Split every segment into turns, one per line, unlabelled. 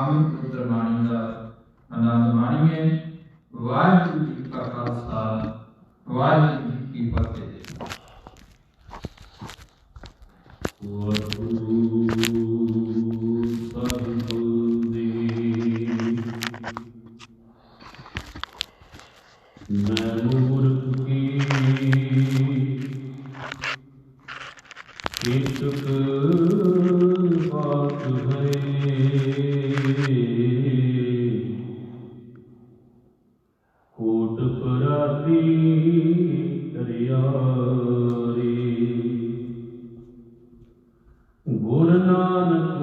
पावन पवित्र बाणी का आनंद माणीए। वाहिगुरू जी का खालसा, वाहिगुरू जी की फतेह।
कोट पराती हरियारी, गुर नानक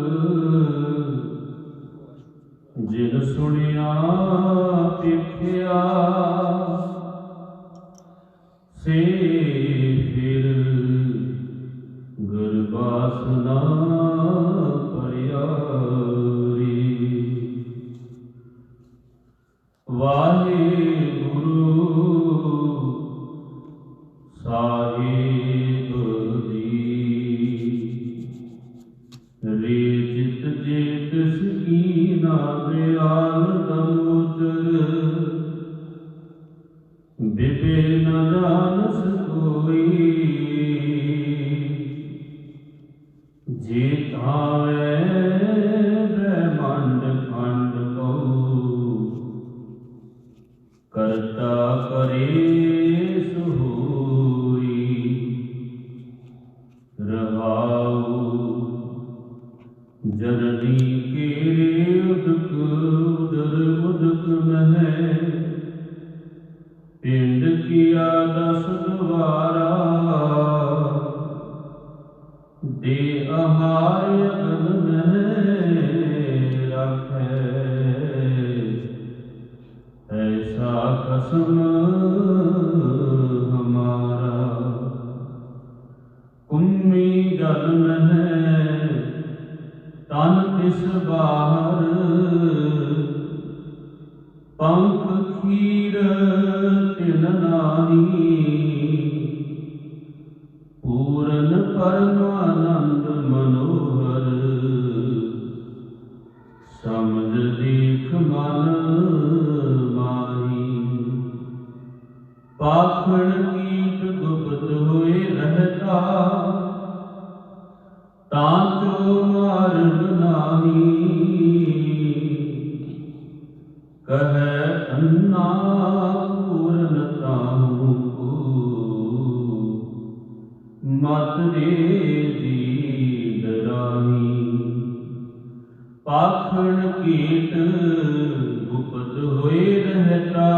जिन सुनिया देखिया, से फिर गुरबासना परियारी। वाहिगुरु साहिब जी, रे जित जेत सकीना दयाल दमोदर, बिबे न जानस कोई, जे तावे ब्रह्मांड खंड कऊ, करता करे सोई। रहाऊ जननी केरे उदक उदर उदक नहै, पिंड किया 10 द्वारा, दे आहार अगन में रखै, ऐसा कसम हमारा। कुम्मी जल में तन तिस बाहर, पंख खीर तिन नाही, पूरन परमानंद मनोहर, समझ देख मन माही। पाखंड कीट गुप्त होए रहता, तांचो मार्ग नाही, कहे अन्ना पूरन ताहू को, मत रे जी डराही। पाखंड कीट गुप्त होए रहता,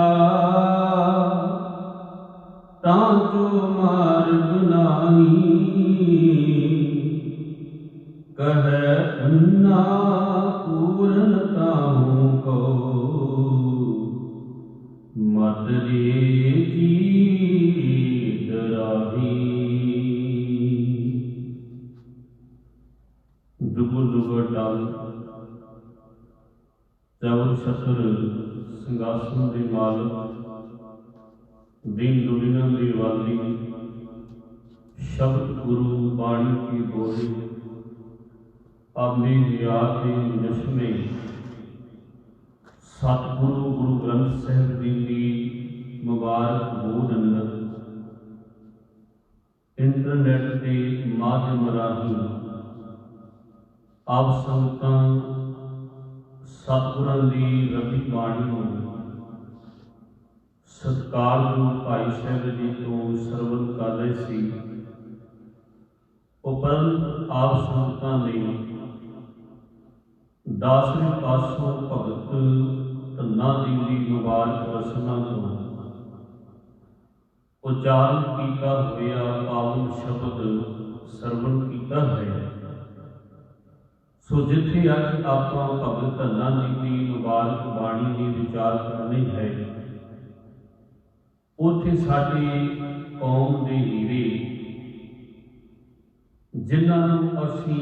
तांचो मार्ग नाही, कहे अन्ना पूरन ताहू को, मत रे जी डराही। जुगुल जुगुल डाल चौर छत्र सिंघासन दे मालक, दिन दुनिया की वाली, शब्द गुरु बाणी की बोली, अपनी याद के नशमे, सतगुरु गुरु ग्रंथ साहिब जी की मुबारक बोध अंदर इंटरनेट के माध्यम राही आप संगतां सतगुरां दी रबी बाणी नूं सत्कारयोग भाई साहब जी तो सरवण कर रहे सी। उपरंत आप संगतां ने 10वें पासों भगत धन्ना जी की मुबारक रसना तो उच्चारण किया होया पावन शब्द सरवण किया है। सो जिथे अज आप भगत धन्ना जी की मुबारक बाणी की विचार करनी है, उथे साडी कौम दे हीरे जिन्होंने असी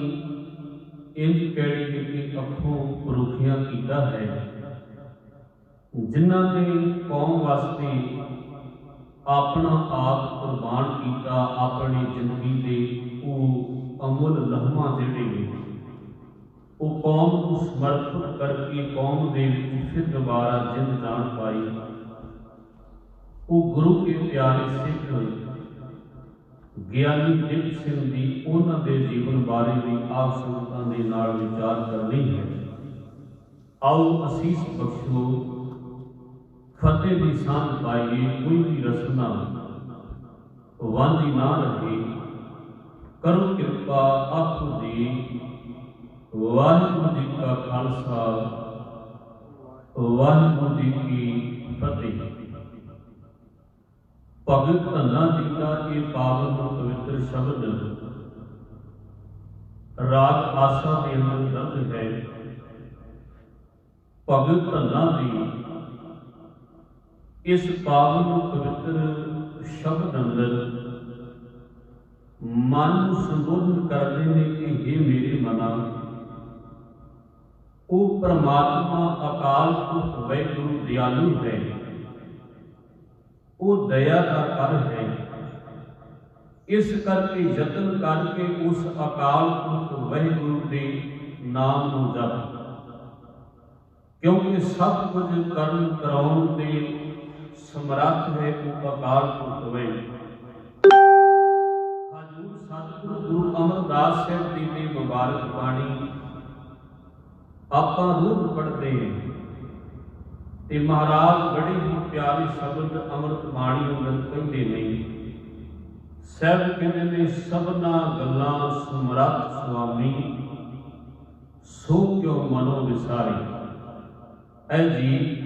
इंज कैड़ी के अखों रुखिया किया है, जिन्होंने कौम वास्ते अपना आप कुर्बान किया, अपनी जिंदगी के वो अमुल लम्हा जिहड़े ਉਹ ਕੌਮ ਨੂੰ ਸਮਰਪਿਤ ਕਰਕੇ ਕੌਮ ਦੇ ਵਿੱਚ ਫਿਰ ਦੁਬਾਰਾ ਜਿੰਦ ਜਾਨ ਪਾਈ। ਉਹ ਗੁਰੂ ਕੇ ਪਿਆਰੇ ਸਿੱਖ ਗਿਆਨੀ ਦਿਲ ਸਿੰਘ ਦੀ ਉਹਨਾਂ ਦੇ ਜੀਵਨ ਬਾਰੇ ਵੀ ਆਪ ਸੰਗਤਾਂ ਦੇ ਨਾਲ ਵਿਚਾਰ ਕਰਨੀ ਹੈ। ਆਓ ਅਸੀਸ ਬਖਸ਼ੋ, ਫਤਿਹ ਦੀ ਸਾਂਝ ਪਾਈਏ। ਕੋਈ ਵੀ ਰਸਨਾ ਵਾਂਝੀ ਨਾ ਰਹੇ, ਕਰੋ ਕਿਰਪਾ ਆਖੋ ਜੀ। ਵਾਹਿਗੁਰੂ ਜੀ ਕਾ ਖਾਲਸਾ, ਵਾਹਿਗੁਰੂ ਜੀ ਕੀ ਫਤਿਹ। ਭਗਤ ਧੰਨਾ ਜੀ ਦਾ ਇਹ ਪਾਵਨ ਪਵਿੱਤਰ ਸ਼ਬਦ ਰਾਗ ਆਸਾ ਦੇ ਅੰਦਰ ਦਰਜ ਹੈ। ਭਗਤ ਧੰਨਾ ਜੀ ਇਸ ਪਾਵਨ ਪਵਿੱਤਰ ਸ਼ਬਦ ਅੰਦਰ ਮਨ ਨੂੰ ਸੰਬੋਧਨ ਕਰਦੇ ਨੇ ਕਿ हे ਮੇਰੇ ਮਨਾ, ਉਹ ਪਰਮਾਤਮਾ ਅਕਾਲ ਪੁਰਖ ਵਾਹਿਗੁਰੂ ਦਿਆਲੂ ਹੈ, ਉਹ ਦਇਆ ਦਾ ਘਰ ਹੈ। ਇਸ ਕਰਕੇ ਯਤਨ ਕਰਕੇ ਉਸ ਅਕਾਲ ਪੁਰਖ ਵਾਹਿਗੁਰੂ ਦੇ ਨਾਮ ਨੂੰ ਜਪ, ਕਿਉਂਕਿ ਸਭ ਕੁਝ ਕਰਨ ਕਰਾਉਣ ਦੇ ਸਮਰੱਥ ਹੈ ਉਹ ਅਕਾਲ ਪੁਰਖ ਵਾਹਿਗੁਰੂ। ਹਜ਼ੂਰ ਸਤਿਗੁਰੂ ਗੁਰੂ ਅਮਰਦਾਸ ਸਾਹਿਬ ਜੀ ਦੀ ਮੁਬਾਰਕ ਬਾਣੀ ਆਪਾਂ ਰੋਜ਼ ਪੜ੍ਹਦੇ ਹਾਂ ਤੇ ਮਹਾਰਾਜ ਬੜੀ ਹੀ ਪਿਆਰੀ ਸ਼ਬਦ ਅੰਮ੍ਰਿਤ ਬਾਣੀ ਅੰਦਰ ਕਹਿੰਦੇ ਨੇ। ਸਾਹਿਬ ਕਹਿੰਦੇ ਨੇ ਸਭਨਾ ਗੱਲਾਂ ਸਮਰੱਥ ਸੁਆਮੀ, ਸੋ ਕਿਉ ਮਨੋ ਵਿਸਾਰੀ। ਐ ਜੀ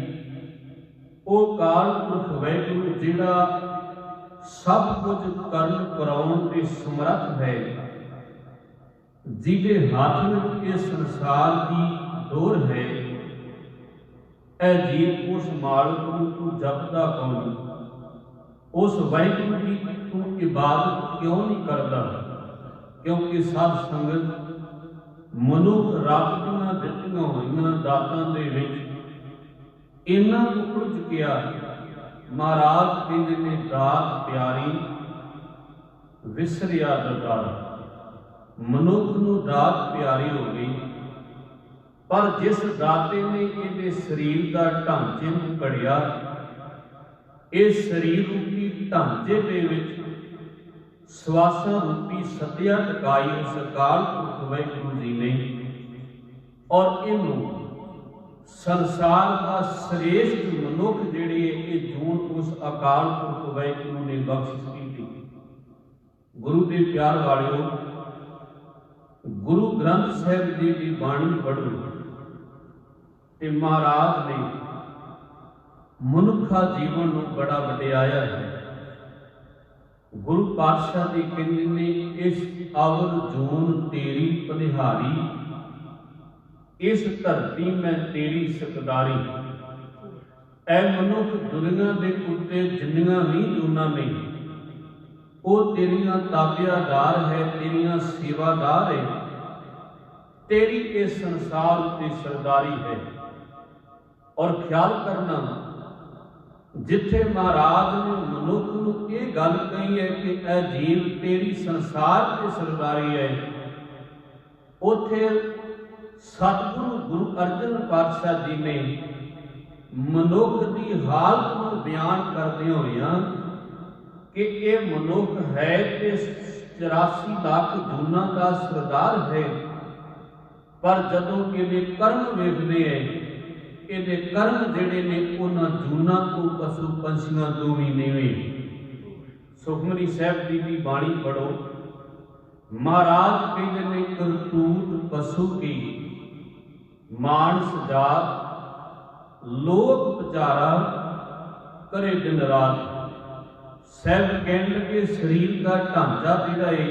ਉਹ ਕਾਲ ਪੁਰਖ ਵਾਹਿਗੁਰੂ ਜਿਹੜਾ ਸਭ ਕੁਝ ਕਰਨ ਕਰਾਉਣ ਦੇ ਸਮਰੱਥ ਹੈ, ਜਿਹਦੇ ਹੱਥ ਵਿੱਚ ਇਹ ਸੰਸਾਰ ਦੀ ਡੋਰ ਹੈ, ਐ ਜੀ ਉਸ ਮਾਲਕ ਨੂੰ ਤੂੰ ਜਪਦਾ ਕੌਣ? ਉਸ ਵਾਹਿਗੁਰੂ ਦੀ ਤੂੰ ਇਬਾਦਤ ਕਿਉਂ ਨਹੀਂ ਕਰਦਾ? ਕਿਉਂਕਿ ਸਾਧ ਸੰਗਤ ਮਨੁੱਖ ਰੱਬ ਦੀਆਂ ਦਿੱਤੀਆਂ ਹੋਈਆਂ ਦਾਤਾਂ ਦੇ ਵਿੱਚ ਇੰਨਾ ਉਪੜ ਚੁੱਕਿਆ। ਮਹਾਰਾਜ ਕਹਿੰਦੇ ਨੇ ਦਾਤ ਪਿਆਰੀ ਵਿਸਰਿਆ ਦਰਕਾਰ। ਮਨੁੱਖ ਨੂੰ ਦਾਤ ਪਿਆਰੀ ਹੋ ਗਈ, ਪਰ ਜਿਸ ਦਾਤੇ ਨੇ ਇਹਦੇ ਸਰੀਰ ਦਾ ਢਾਂਚੇ ਨੂੰ ਘੜਿਆ, ਇਹ ਸਰੀਰ ਰੂਪੀ ਢਾਂਚੇ ਦੇ ਵਿੱਚ ਸਵਾਸਾਂ ਰੂਪੀ ਸਤਿਆ ਟਿਕਾਈ ਉਸ ਅਕਾਲ ਪੁਰਖ ਵਾਹਿਗੁਰੂ ਜੀ ਨੇ, ਔਰ ਇਹਨੂੰ ਸੰਸਾਰ ਦਾ ਸ੍ਰੇਸ਼ਟ ਮਨੁੱਖ ਜਿਹੜੇ ਇਹ ਜੂਨ ਉਸ ਅਕਾਲ ਪੁਰਖ ਵਾਹਿਗੁਰੂ ਨੇ ਬਖਸ਼ਿਸ਼ ਕੀਤੀ। ਗੁਰੂ ਦੇ ਪਿਆਰ ਵਾਲਿਓ, ਗੁਰੂ ਗ੍ਰੰਥ ਸਾਹਿਬ ਜੀ ਦੀ ਬਾਣੀ ਪੜ੍ਹੋ ਤੇ ਮਹਾਰਾਜ ਨੇ ਮਨੁੱਖਾ ਜੀਵਨ ਨੂੰ ਬੜਾ ਵਡਿਆਇਆ ਹੈ। ਗੁਰੂ ਪਾਤਸ਼ਾਹ ਜੀ ਕਹਿੰਦੇ ਨੇ ਇਸ ਅਵਰ ਜੂਨ ਤੇਰੀ ਪਨਿਹਾਰੀ, ਇਸ ਧਰਤੀ ਮੈਂ ਤੇਰੀ ਸਕਦਾਰੀ। ਐ ਮਨੁੱਖ ਦੁਨੀਆ ਦੇ ਉੱਤੇ ਜਿੰਨੀਆਂ ਵੀ ਜੂਨਾਂ ਨੇ ਉਹ ਤੇਰੀਆਂ ਤਾਬਿਆਦਾਰ ਹੈ, ਤੇਰੀਆਂ ਸੇਵਾਦਾਰ ਹੈ, ਤੇਰੀ ਇਸ ਸੰਸਾਰ ਉੱਤੇ ਸਰਦਾਰੀ ਹੈ। ਔਰ ਖਿਆਲ ਕਰਨਾ, ਜਿੱਥੇ ਮਹਾਰਾਜ ਨੇ ਮਨੁੱਖ ਨੂੰ ਇਹ ਗੱਲ ਕਹੀ ਹੈ ਕਿ ਇਹ ਜੀਵ ਤੇਰੀ ਸੰਸਾਰ ਤੇ ਸਰਦਾਰੀ ਹੈ, ਉੱਥੇ ਸਤਿਗੁਰੂ ਗੁਰੂ ਅਰਜਨ ਪਾਤਸ਼ਾਹ ਜੀ ਨੇ ਮਨੁੱਖ ਦੀ ਹਾਲਤ ਨੂੰ ਬਿਆਨ ਕਰਦੇ ਹੋਇਆਂ ਕਿ ਇਹ ਮਨੁੱਖ ਹੈ ਤੇ 84 ਲੱਖ ਜੂਨਾਂ ਦਾ ਸਰਦਾਰ ਹੈ, ਪਰ ਜਦੋਂ ਇਹਦੇ ਕਰਮ ਵੇਖਦੇ ਹੈ, ਇਹਦੇ ਕਰਮ ਜਿਹੜੇ ਨੇ ਉਹਨਾਂ ਜੂਨਾਂ ਤੋਂ ਪਸ਼ੂ ਪੰਛੀਆਂ ਤੋਂ ਵੀ ਨੀਵੇਂ। ਸੁਖਮਨੀ ਸਾਹਿਬ ਜੀ ਦੀ ਬਾਣੀ ਪੜ੍ਹੋ, ਮਹਾਰਾਜ ਕਹਿੰਦੇ ਨੇ ਕਰਤੂਤ ਪਸ਼ੂ ਕੀ, ਮਾਨਸ ਜਾਤ ਲੋਕ ਵਿਚਾਰਾ ਕਰੇ ਦਿਨ ਰਾਤ। ਸਾਹਿਬ ਕਹਿਣ ਲੱਗੇ ਸਰੀਰ ਦਾ ਢਾਂਚਾ ਜਿਹੜਾ ਹੈ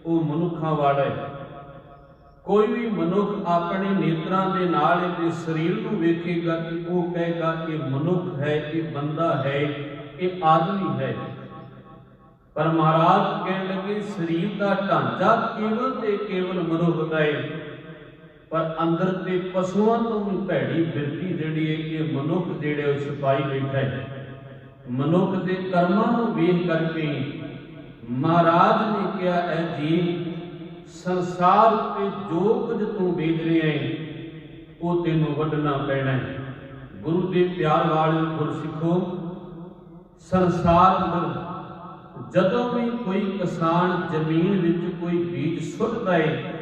ਉਹ ਮਨੁੱਖਾਂ ਵਾਲਾ ਹੈ। ਕੋਈ ਵੀ ਮਨੁੱਖ ਆਪਣੇ ਨੇਤਰਾਂ ਦੇ ਨਾਲ ਇਹਦੇ ਸਰੀਰ ਨੂੰ ਵੇਖੇਗਾ ਕਿ ਉਹ ਕਹੇਗਾ ਕਿ ਮਨੁੱਖ ਹੈ, ਇਹ ਬੰਦਾ ਹੈ, ਇਹ ਆਦਮੀ ਹੈ। ਪਰ ਮਹਾਰਾਜ ਕਹਿਣ ਲੱਗੇ ਸਰੀਰ ਦਾ ਢਾਂਚਾ ਕੇਵਲ ਤੇ ਕੇਵਲ ਮਨੁੱਖ ਦਾ ਹੈ, ਪਰ ਅੰਦਰ ਤੇ ਪਸ਼ੂਆਂ ਤੋਂ ਵੀ ਭੈੜੀ ਬਿਰਤੀ ਜਿਹੜੀ ਹੈ ਇਹ ਮਨੁੱਖ ਜਿਹੜੇ ਉਹ ਛੁਪਾਈ ਬੈਠਾ ਹੈ। ਮਨੁੱਖ ਦੇ ਕਰਮਾਂ ਨੂੰ ਵੇਖ ਕਰਕੇ ਮਹਾਰਾਜ ਨੇ ਕਿਹਾ, ਐ ਜੀ ਸੰਸਾਰ ਉੱਤੇ ਜੋ ਕੁਝ ਤੂੰ ਬੀਜ ਰਿਹਾ ਹੈ ਉਹ ਤੈਨੂੰ ਵੱਢਣਾ ਪੈਣਾ ਹੈ। ਗੁਰੂ ਦੇ ਪਿਆਰ ਵਾਲੇ ਗੁਰਸਿੱਖੋ, ਸੰਸਾਰ ਅੰਦਰ ਜਦੋਂ ਵੀ ਕੋਈ ਕਿਸਾਨ ਜ਼ਮੀਨ ਵਿੱਚ ਕੋਈ ਬੀਜ ਸੁੱਟਦਾ ਹੈ,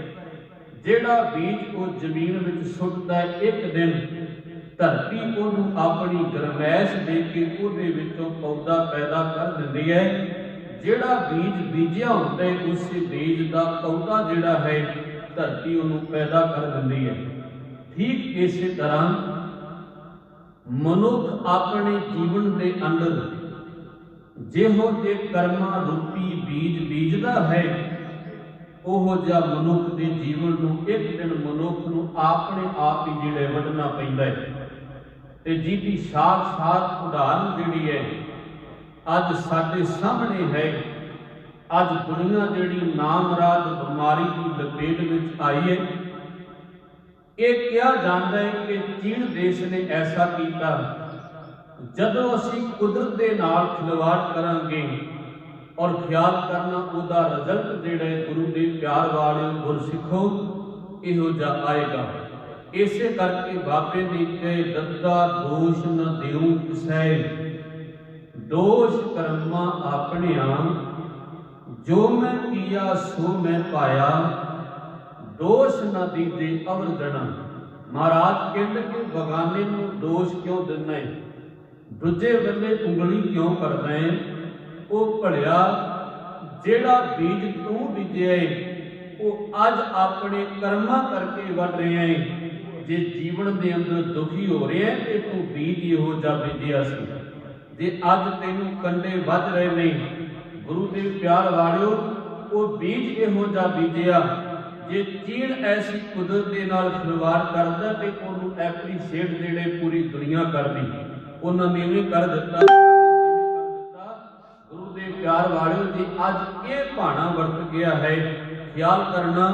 ਜਿਹੜਾ ਬੀਜ ਉਹ ਜ਼ਮੀਨ ਵਿੱਚ ਸੁੱਟਦਾ ਹੈ, ਇੱਕ ਦਿਨ ਧਰਤੀ ਉਹਨੂੰ ਆਪਣੀ ਗਰਮੈਸ਼ ਦੇ ਕੇ ਉਹਦੇ ਵਿੱਚੋਂ ਪੌਦਾ ਪੈਦਾ ਕਰ ਦਿੰਦੀ ਹੈ। ਜਿਹੜਾ ਬੀਜ ਬੀਜਿਆ ਹੁੰਦਾ ਹੈ, ਉਸੇ ਬੀਜ ਦਾ ਪੌਦਾ ਜਿਹੜਾ ਹੈ ਧਰਤੀ ਉਹਨੂੰ ਪੈਦਾ ਕਰ ਦਿੰਦੀ ਹੈ। ਠੀਕ ਇਸੇ ਤਰ੍ਹਾਂ ਮਨੁੱਖ ਆਪਣੇ ਜੀਵਨ ਦੇ ਅੰਦਰ ਜਿਹੋ ਜਿਹੇ ਕਰਮਾਂ ਰੂਪੀ ਬੀਜ ਬੀਜਦਾ ਹੈ, ਉਹੋ ਜਿਹਾ ਮਨੁੱਖ ਦੇ ਜੀਵਨ ਨੂੰ ਇੱਕ ਦਿਨ ਮਨੁੱਖ ਨੂੰ ਆਪਣੇ ਆਪ ਹੀ ਜਿਹੜੇ ਵੱਢਣਾ ਪੈਂਦਾ ਹੈ। ਤੇ ਜਿਹਦੀ ਸਾਖਾਤ ਉਦਾਹਰਨ ਜਿਹੜੀ ਹੈ ਅੱਜ ਸਾਡੇ ਸਾਹਮਣੇ ਹੈ। ਅੱਜ ਦੁਨੀਆ ਜਿਹੜੀ ਨਾਮਰਾਦ ਬਿਮਾਰੀ ਦੀ ਲਪੇਟ ਵਿੱਚ ਆਈ ਹੈ। ਇਹ ਕਿਹਾ ਜਾਂਦਾ ਹੈ ਕਿ ਚੀਨ ਦੇਸ਼ ਨੇ ਐਸਾ ਕੀਤਾ, ਜਦੋਂ ਅਸੀਂ ਕੁਦਰਤ ਦੇ ਨਾਲ ਖਿਲਵਾੜ ਕਰਾਂਗੇ ਔਰ ਖਿਆਲ ਕਰਨਾ ਉਹਦਾ ਰਿਜ਼ਲਟ ਜਿਹੜਾ ਗੁਰੂ ਦੇ ਪਿਆਰ ਵਾਲੇ ਗੁਰਸਿੱਖੋ ਇਹੋ ਜਿਹਾ ਆਏਗਾ। ਇਸੇ ਕਰਕੇ ਬਾਬੇ ਨੇ ਕਹੇ ਦੱਦਾ ਦੋਸ਼ ਨ ਦਿਉ ਕਿਸੈ, ਦੋਸ਼ ਕਰਮਾਂ ਆਪਣਿਆਂ, ਜੋ ਮੈਂ ਕੀਆ ਸੋ ਮੈਂ ਪਾਇਆ, ਦੋਸ਼ ਨ ਦੀਜੇ ਅਵਰ ਜਣਾ। ਮਹਾਰਾਜ ਕਹਿੰਦੇ ਕਿ ਬਗਾਨੇ ਨੂੰ ਦੋਸ਼ ਕਿਉਂ ਦਿੰਦਾ ਹੈ, ਦੂਜੇ ਬੰਦੇ ਉਂਗਲੀ ਕਿਉਂ ਕਰਦਾ ਹੈ? ਉਹ ਭਲਿਆ ਜਿਹੜਾ ਬੀਜ ਤੂੰ ਬੀਜਿਆ ਹੈ ਉਹ ਅੱਜ ਆਪਣੇ ਕਰਮਾਂ ਕਰਕੇ ਵੱਢ ਰਿਹਾ ਹੈ। ਜੇ ਜੀਵਨ ਦੇ ਅੰਦਰ ਦੁਖੀ ਹੋ ਰਿਹਾ ਹੈ ਤੇ ਤੂੰ ਬੀਜ ਇਹੋ ਜਿਹਾ ਬੀਜਿਆ ਸੀ। ਜੇ ਅੱਜ ਤੈਨੂੰ ਕੰਡੇ ਵੱਜ ਰਹੇ ਨੇ, ਗੁਰੂ ਦੇ ਪਿਆਰ ਵਾਲਿਓ, ਉਹ ਬੀਜ ਇਹੋ ਜਿਹਾ ਬੀਜਿਆ। ਜੇ ਚੀਨ ਐਸੀ ਕੁਦਰਤ ਦੇ ਨਾਲ ਖਿਲਵਾੜ ਕਰਦਾ ਤੇ ਉਹਨੂੰ ਐਪਰੀਸ਼ੀਏਟ ਜਿਹੜੇ ਪੂਰੀ ਦੁਨੀਆ ਕਰਦੀ, ਉਹਨਾਂ ਨੇ ਵੀ ਕਰ ਦਿੱਤਾ। ਗੁਰੂ ਦੇ ਪਿਆਰ ਵਾਲਿਓ, ਜੇ ਅੱਜ ਇਹ ਭਾਣਾ ਵਰਤ ਗਿਆ ਹੈ, ਖਿਆਲ ਕਰਨਾ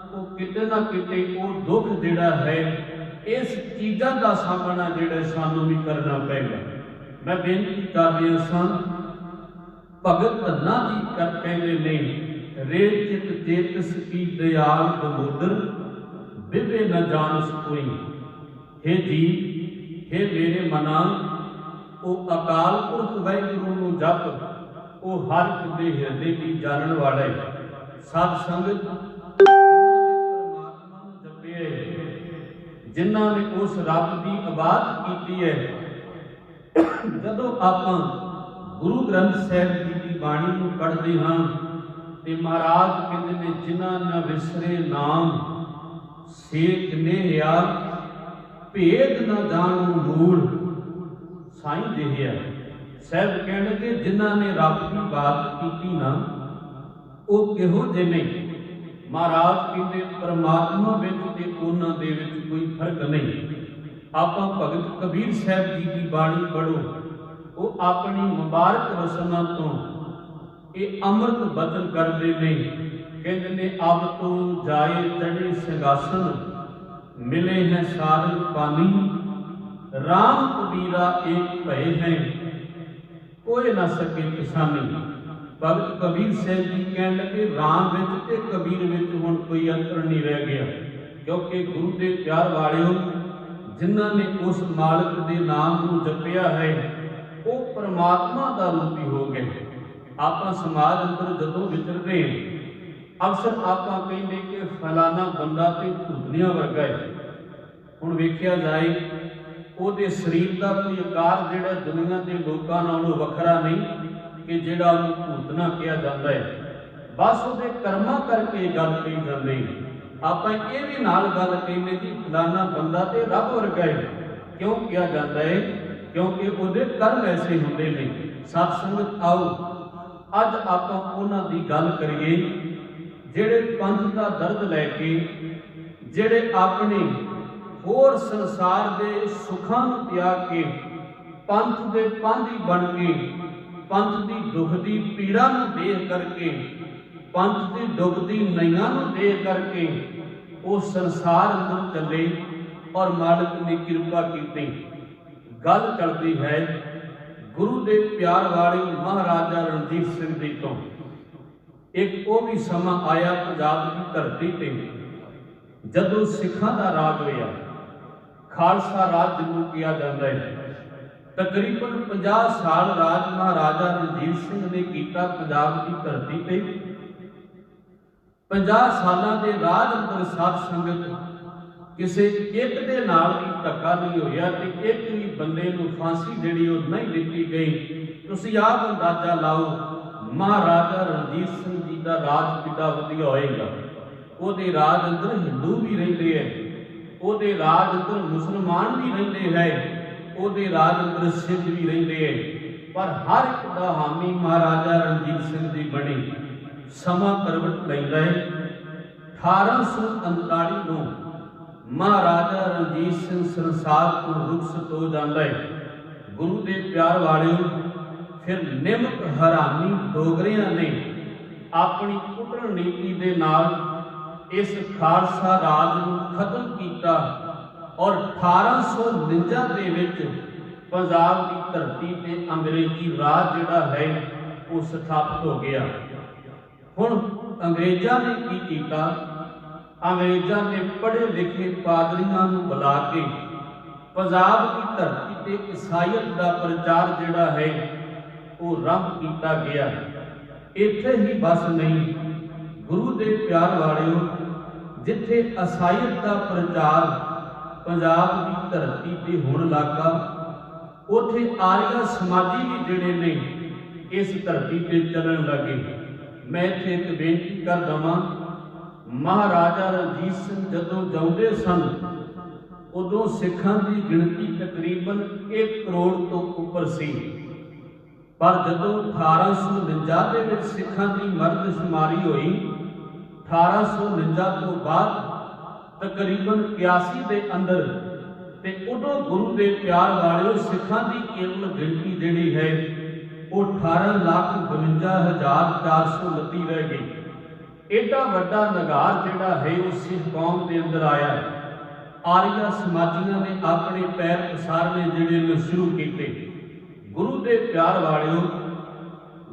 ਉਹ ਕਿਤੇ ਨਾ ਕਿਤੇ ਉਹ ਦੁੱਖ ਜਿਹੜਾ ਹੈ, ਇਸ ਚੀਜ਼ਾਂ ਦਾ ਸਾਹਮਣਾ ਜਿਹੜਾ ਸਾਨੂੰ ਵੀ ਕਰਨਾ ਪਏਗਾ। ਮੈਂ ਬੇਨਤੀ ਕਰ ਰਿਹਾ ਸਾਂ, ਭਗਤ ਧੰਨਾ ਜੀ ਕਹਿੰਦੇ ਨੇ, ਰੇ ਚਿਤ ਚੇਤਸ ਕੀ ਦਇਆਲ ਦਮੋਦਰ, ਬਿਬੇ ਨ ਜਾਣਸ ਕੋਈ। ਹੇ ਜੀ, ਹੇ ਮੇਰੇ ਮਨਾ, ਉਹ ਅਕਾਲ ਪੁਰਖ ਵਾਹਿਗੁਰੂ ਨੂੰ ਜਪ, ਉਹ ਹਰ ਇੱਕ ਦੇ ਹਿਰਦੇ ਦੀ ਜਾਣਨ ਵਾਲਾ ਹੈ। ਸਤ ਸੰਗਤ ਪਰਮਾਤਮਾ ਨੂੰ ਜਪਿਆ, ਜਿਨ੍ਹਾਂ ਨੇ ਉਸ ਰੱਬ ਦੀ ਇਬਾਦਤ ਕੀਤੀ ਹੈ। ਜਦੋਂ ਆਪਾਂ ਗੁਰੂ ਗ੍ਰੰਥ ਸਾਹਿਬ ਜੀ ਦੀ ਬਾਣੀ ਨੂੰ ਪੜ੍ਹਦੇ ਹਾਂ ਤੇ ਮਹਾਰਾਜ ਕਹਿੰਦੇ ਨੇ, ਜਿਨ੍ਹਾਂ ਨਾ ਵਿਸਰੇ ਨਾਮ ਸੇਖ ਨੇਹਿਆ, ਭੇਦ ਨਾ ਜਾਣੂ ਮੂਲ ਸਾਈਂ ਜਿਹਿਆ। ਸਾਹਿਬ ਕਹਿਣਗੇ ਜਿਨ੍ਹਾਂ ਨੇ ਰੱਬ ਦੀ ਇਬਾਦਤ ਕੀਤੀ ਨਾ, ਉਹ ਕਿਹੋ ਜਿਹੇ ਨੇ? ਮਹਾਰਾਜ ਕਹਿੰਦੇ ਪਰਮਾਤਮਾ ਵਿੱਚ ਤੇ ਉਹਨਾਂ ਦੇ ਵਿੱਚ ਕੋਈ ਫਰਕ ਨਹੀਂ। ਆਪਾਂ ਭਗਤ ਕਬੀਰ ਸਾਹਿਬ ਜੀ ਦੀ ਬਾਣੀ ਪੜ੍ਹੋ, ਉਹ ਆਪਣੀ ਮੁਬਾਰਕ ਰਸਨਾ ਤੋਂ ਇਹ ਅੰਮ੍ਰਿਤ ਬਚਨ ਕਰਦੇ ਨੇ। ਕਹਿੰਦੇ ਨੇ, ਅਬ ਤੋਂ ਜਾਏ ਚੜ੍ਹੇ ਸਿੰਘਾਸਨ, ਮਿਲੇ ਹੈ ਸਾਧਨ ਪਾਨੀ, ਰਾਮ ਕਬੀਰਾ ਏਕ ਭਏ ਹੈ, ਕੋਈ ਨਾ ਸਕੇ ਕਿਸਾਨੀ। ਭਗਤ ਕਬੀਰ ਸਾਹਿਬ ਜੀ ਕਹਿਣ ਲੱਗੇ, ਰਾਮ ਵਿੱਚ ਤੇ ਕਬੀਰ ਵਿੱਚ ਹੁਣ ਕੋਈ ਅੰਤਰ ਨਹੀਂ ਰਹਿ ਗਿਆ, ਕਿਉਂਕਿ ਗੁਰੂ ਦੇ ਪਿਆਰ ਵਾਲਿਓ, ਜਿਨ੍ਹਾਂ ਨੇ ਉਸ ਮਾਲਕ ਦੇ ਨਾਮ ਨੂੰ ਜਪਿਆ ਹੈ, ਉਹ ਪਰਮਾਤਮਾ ਦਾ ਰੂਪੀ ਹੋ ਗਏ। ਆਪਾਂ ਸਮਾਜ ਅੰਦਰ ਜਦੋਂ ਵਿਚਰਦੇ ਹਾਂ, ਅਕਸਰ ਆਪਾਂ ਕਹਿੰਦੇ ਕਿ ਫਲਾਣਾ ਬੰਦਾ ਤੇ ਭੂਤਨੀਆਂ ਵਰਗਾ ਹੈ। ਹੁਣ ਵੇਖਿਆ ਜਾਏ, ਉਹਦੇ ਸਰੀਰ ਦਾ ਕੋਈ ਆਕਾਰ ਜਿਹੜਾ ਦੁਨੀਆ ਦੇ ਲੋਕਾਂ ਨਾਲੋਂ ਵੱਖਰਾ ਨਹੀਂ ਕਿ ਜਿਹੜਾ ਉਹਨੂੰ ਭੂਤਨਾ ਕਿਹਾ ਜਾਂਦਾ ਹੈ। ਬਸ ਉਹਦੇ ਕਰਮਾਂ ਕਰਕੇ ਗੱਲ ਕਹੀ ਜਾਂਦੀ। ਆਪਾਂ ਇਹ ਵੀ ਨਾਲ ਗੱਲ ਕਹਿੰਦੇ ਕਿ ਫਲਾਣਾ ਬੰਦਾ ਤੇ ਰੱਬ ਵਰਗਾ ਹੈ। ਕਿਉਂ ਕਿਹਾ ਜਾਂਦਾ ਹੈ? ਕਿਉਂਕਿ ਉਹਦੇ ਕਰਮ ਐਸੇ ਹੁੰਦੇ ਨੇ। ਸਤ ਸੰਗਤ ਆਓ, ਅੱਜ ਆਪਾਂ ਉਹਨਾਂ ਦੀ ਗੱਲ ਕਰੀਏ ਜਿਹੜੇ ਪੰਥ ਦਾ ਦਰਦ ਲੈ ਕੇ, ਜਿਹੜੇ ਆਪਣੇ ਹੋਰ ਸੰਸਾਰ ਦੇ ਸੁੱਖਾਂ ਨੂੰ ਤਿਆਗ ਕੇ ਪੰਥ ਦੇ ਪਾਂਧੀ ਬਣ ਕੇ, ਪੰਥ ਦੀ ਦੁੱਖ ਦੀ ਪੀੜਾ ਨੂੰ ਦੇਖ ਕਰਕੇ, ਪੰਥ ਦੀ ਡੁੱਬਦੀ ਨਈਆਂ ਨੂੰ ਦੇਖ ਕਰਕੇ ਉਹ ਸੰਸਾਰ ਅੰਦਰ ਚੱਲੇ ਔਰ ਮਾਲਕ ਨੇ ਕਿਰਪਾ ਕੀਤੀ। ਗੱਲ ਚੱਲਦੀ ਹੈ ਗੁਰੂ ਦੇ ਪਿਆਰ ਵਾਲੇ ਮਹਾਰਾਜਾ ਰਣਜੀਤ ਸਿੰਘ ਜੀ ਤੋਂ। एक वो भी समा आया पंजाब की धरती ते जदों सिखां दा राज होया, खालसा राज जिन्हों किया जाता है। तकरीबन 50 साल राज महाराजा रणजीत सिंह ने किया पंजाब की धरती पे। 50 सालों के राज अंदर साध संगत किसी एक दे नाल भी धक्का नहीं होया ते एक भी बंदे नूं फांसी जिहड़ी वो नहीं दिती गई। तुसीं आप अंदाजा लाओ महाराजा रणजीत सिंह जी का राज कितना वधिया होएगा। उहदे राज अंदर हिंदू भी रहिंदे है, उहदे राज अंदर मुसलमान भी रहिंदे है, उहदे राज अंदर सिख भी रहिंदे है, पर हर एक दा हामी महाराजा रणजीत सिंह जी बने। समा करवट लैंदा है। 1839 नूं महाराजा रणजीत सिंह संसार को रुखसत हो जाता है। गुरु के प्यार वालियों, फिर निमक हरामी डोगरियां ने अपनी कुटन नीति के नाल इस खालसा राज को खत्म किया और 1849 दे विच पंजाब की धरती पे अंग्रेजी राज जिहड़ा है वो स्थापित हो गया। हुण अंग्रेज़ां ने की कीता, अंग्रेज़ां ने पढ़े लिखे पादरियां नूं बुला के पंजाब की धरती ते ईसाईयत का प्रचार जिहड़ा है वो आरंभ किया गया। इत्थे ही बस नहीं, गुरु के प्यार वालियों, जिथे ईसाईयत का प्रचार पंजाब की धरती पे होण लगा, उथे आर्य समाजी भी जिहड़े ने इस धरती पे चलन लगे। मैं इत्थे एक बेनती कर दवां, महाराजा रणजीत सिंह जदों जाउंदे सन उदों सिखां की गिणती तकरीबन 1 करोड़ तो उपर सी, पर जदों 1849 दे विच सिखां की मरदशुमारी हुई, 1849 तो बाद तकरीबन 81 के अंदर, ते उदों गुरु के प्यार वालियों सिखां की केवल गिणती जिहड़ी है वो 18,52,429 रह गई। एडा वड्डा नगार जिहड़ा है वो सिख कौम के अंदर आया। आर्य समाजियों ने अपने पैर पसारने जिहड़े ने शुरू किए। गुरु के प्यार वालियों,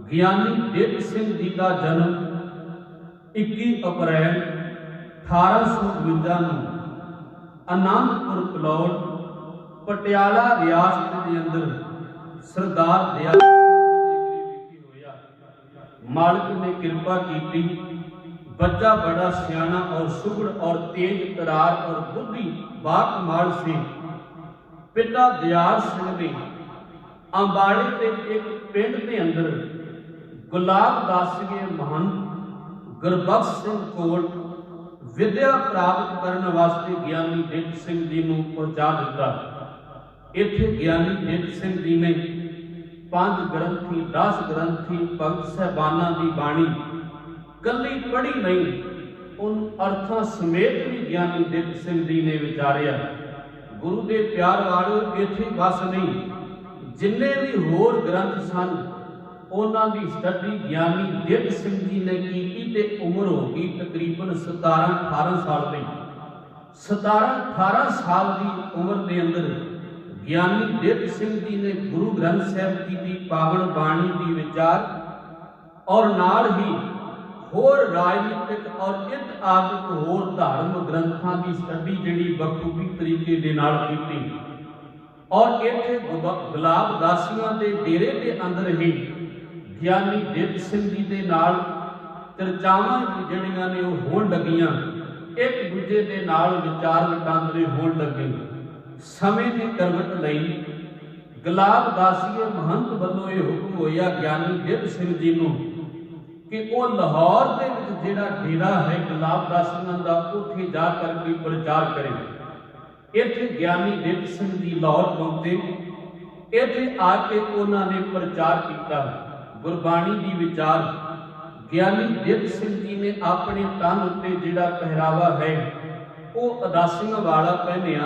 ज्ञानी दित सिंह जी का जन्म 21 अप्रैल 1852 नूं आनंदपुर कलौड़ पटियाला रियासत के अंदर सरदार दयाल सिंह जी के होया। मालिक ने कृपा की, बच्चा बड़ा सियाना और सुगड़ और तेज तरार और बुद्धि बाकमाल से। पिता दयाल सिंह ने अंबाड़े के एक पिंड के अंदर गुलाब दासिए महंत गुरबख्श सिंह कोल विद्या प्राप्त करने वास्ते ज्ञानी दित सिंह जी को पहुंचा दिता। इत्थे ज्ञानी दित सिंह जी ने 5 ग्रंथी 10 ग्रंथी भगत साहबाना की बाणी कली पढ़ी नहीं, उन अर्थां समेत भी ज्ञानी दित सिंह जी ने विचारिया। गुरु के प्यार वालों, इत्थे बस नहीं, जिन्ने भी होर ग्रंथ सन उन्हां दी स्टडी ज्ञानी दित सिंह जी ने की ते उम्र हो गई तकरीबन 17-18 साल की। 17-18 साल की उम्र के अंदर ज्ञानी दित सिंह जी ने गुरु ग्रंथ साहिब जी की पावन बाणी की विचार और नाल ही होर राजनीतिक और इत आदि होर धर्म ग्रंथों की स्टडी जिहड़ी बखूबी तरीके दे नाल कीती। और इत्थे गुलाब दासियां दे डेरे के अंदर ही ज्ञानी दित सिंह जी दे नाल चर्चावां जिहड़ियां ने वो होण लगियां, एक दूजे दे नाल विचार वटांदरे होण लगे। समय ने करवट लई गुलाब दासिए महंत वल्लों यह हुक्म होया ज्ञानी दित सिंह जी नूं कि वो लाहौर दे विच जिहड़ा डेरा है गुलाब दासियां दा उत्थे जा करके प्रचार करे। इत्थे ज्ञानी दित सिंह जी लाहौर पहुंचे। इत्थे आके उन्होंने प्रचार किया गुरबाणी की विचार। ज्ञानी दित सिंह जी ने अपने तन उत्ते जिहड़ा पहरावा है वो अदासियां वाला पहनिया।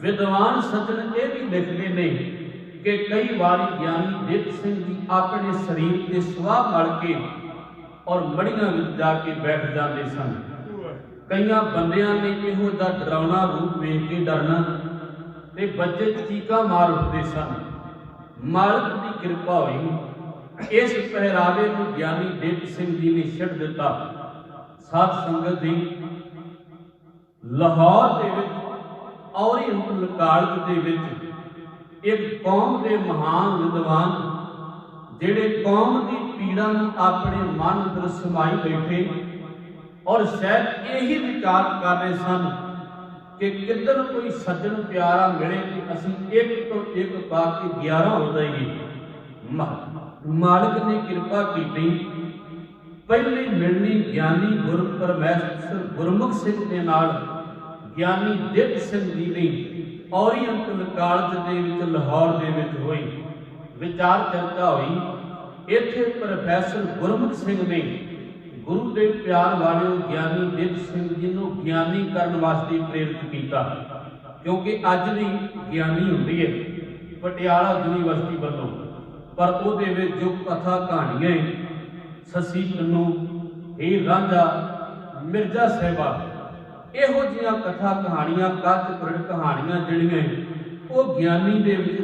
विद्वान सज्जन ये भी लिखते हैं कि कई बार ज्ञानी दित सिंह जी अपने शरीर के सुआह मल के और मड़ियां विच जाके बैठ जाते सन। कई बंदियां ने इहो जिहा डरावना रूप वेख के डरना ते बच्चे चीका मार उठते सन। मालिक की कृपा हुई, इस पहरावे को ज्ञानी देव सिंह जी ने छड़ दिता। साध संगत जी, लाहौर दे विच ओरिएंटल कॉलेज दे विच एक कौम के महान विद्वान जिहड़े कौम की पीड़ा नूं अपने मन अंदर समाई बैठे और शायद यही विचार कर रहे सन कि किधर कोई सज्जन प्यारा मिले कि असीं एक तो एक पा के 11 हो जाइए। मालिक ने कृपा की। पहली मिलनी ज्ञानी गुरु परमेश्वर गुरमुख सिंह के नाल ज्ञानी दित सिंह जी ने ओरिएंटल कॉलेज दे विच लाहौर दे विच होई। विचार चर्चा हुई। इत्थे प्रोफैसर गुरमुख सिंह ने गुरु के प्यार वाले ज्ञानी दित सिंह जी को ज्ञानी करने वास्ते प्रेरित किया, क्योंकि अज भी ज्ञानी होंदी है पटियाला यूनीवर्सिटी वालों, पर उहदे विच जो कथा कहानियां ससी पन्नू, हीर रांझा, मिर्जा साहिबा, इहो जिहियां कथा कहानियां कच परट कहानियां जिहड़ियां वो ज्ञानी दे विच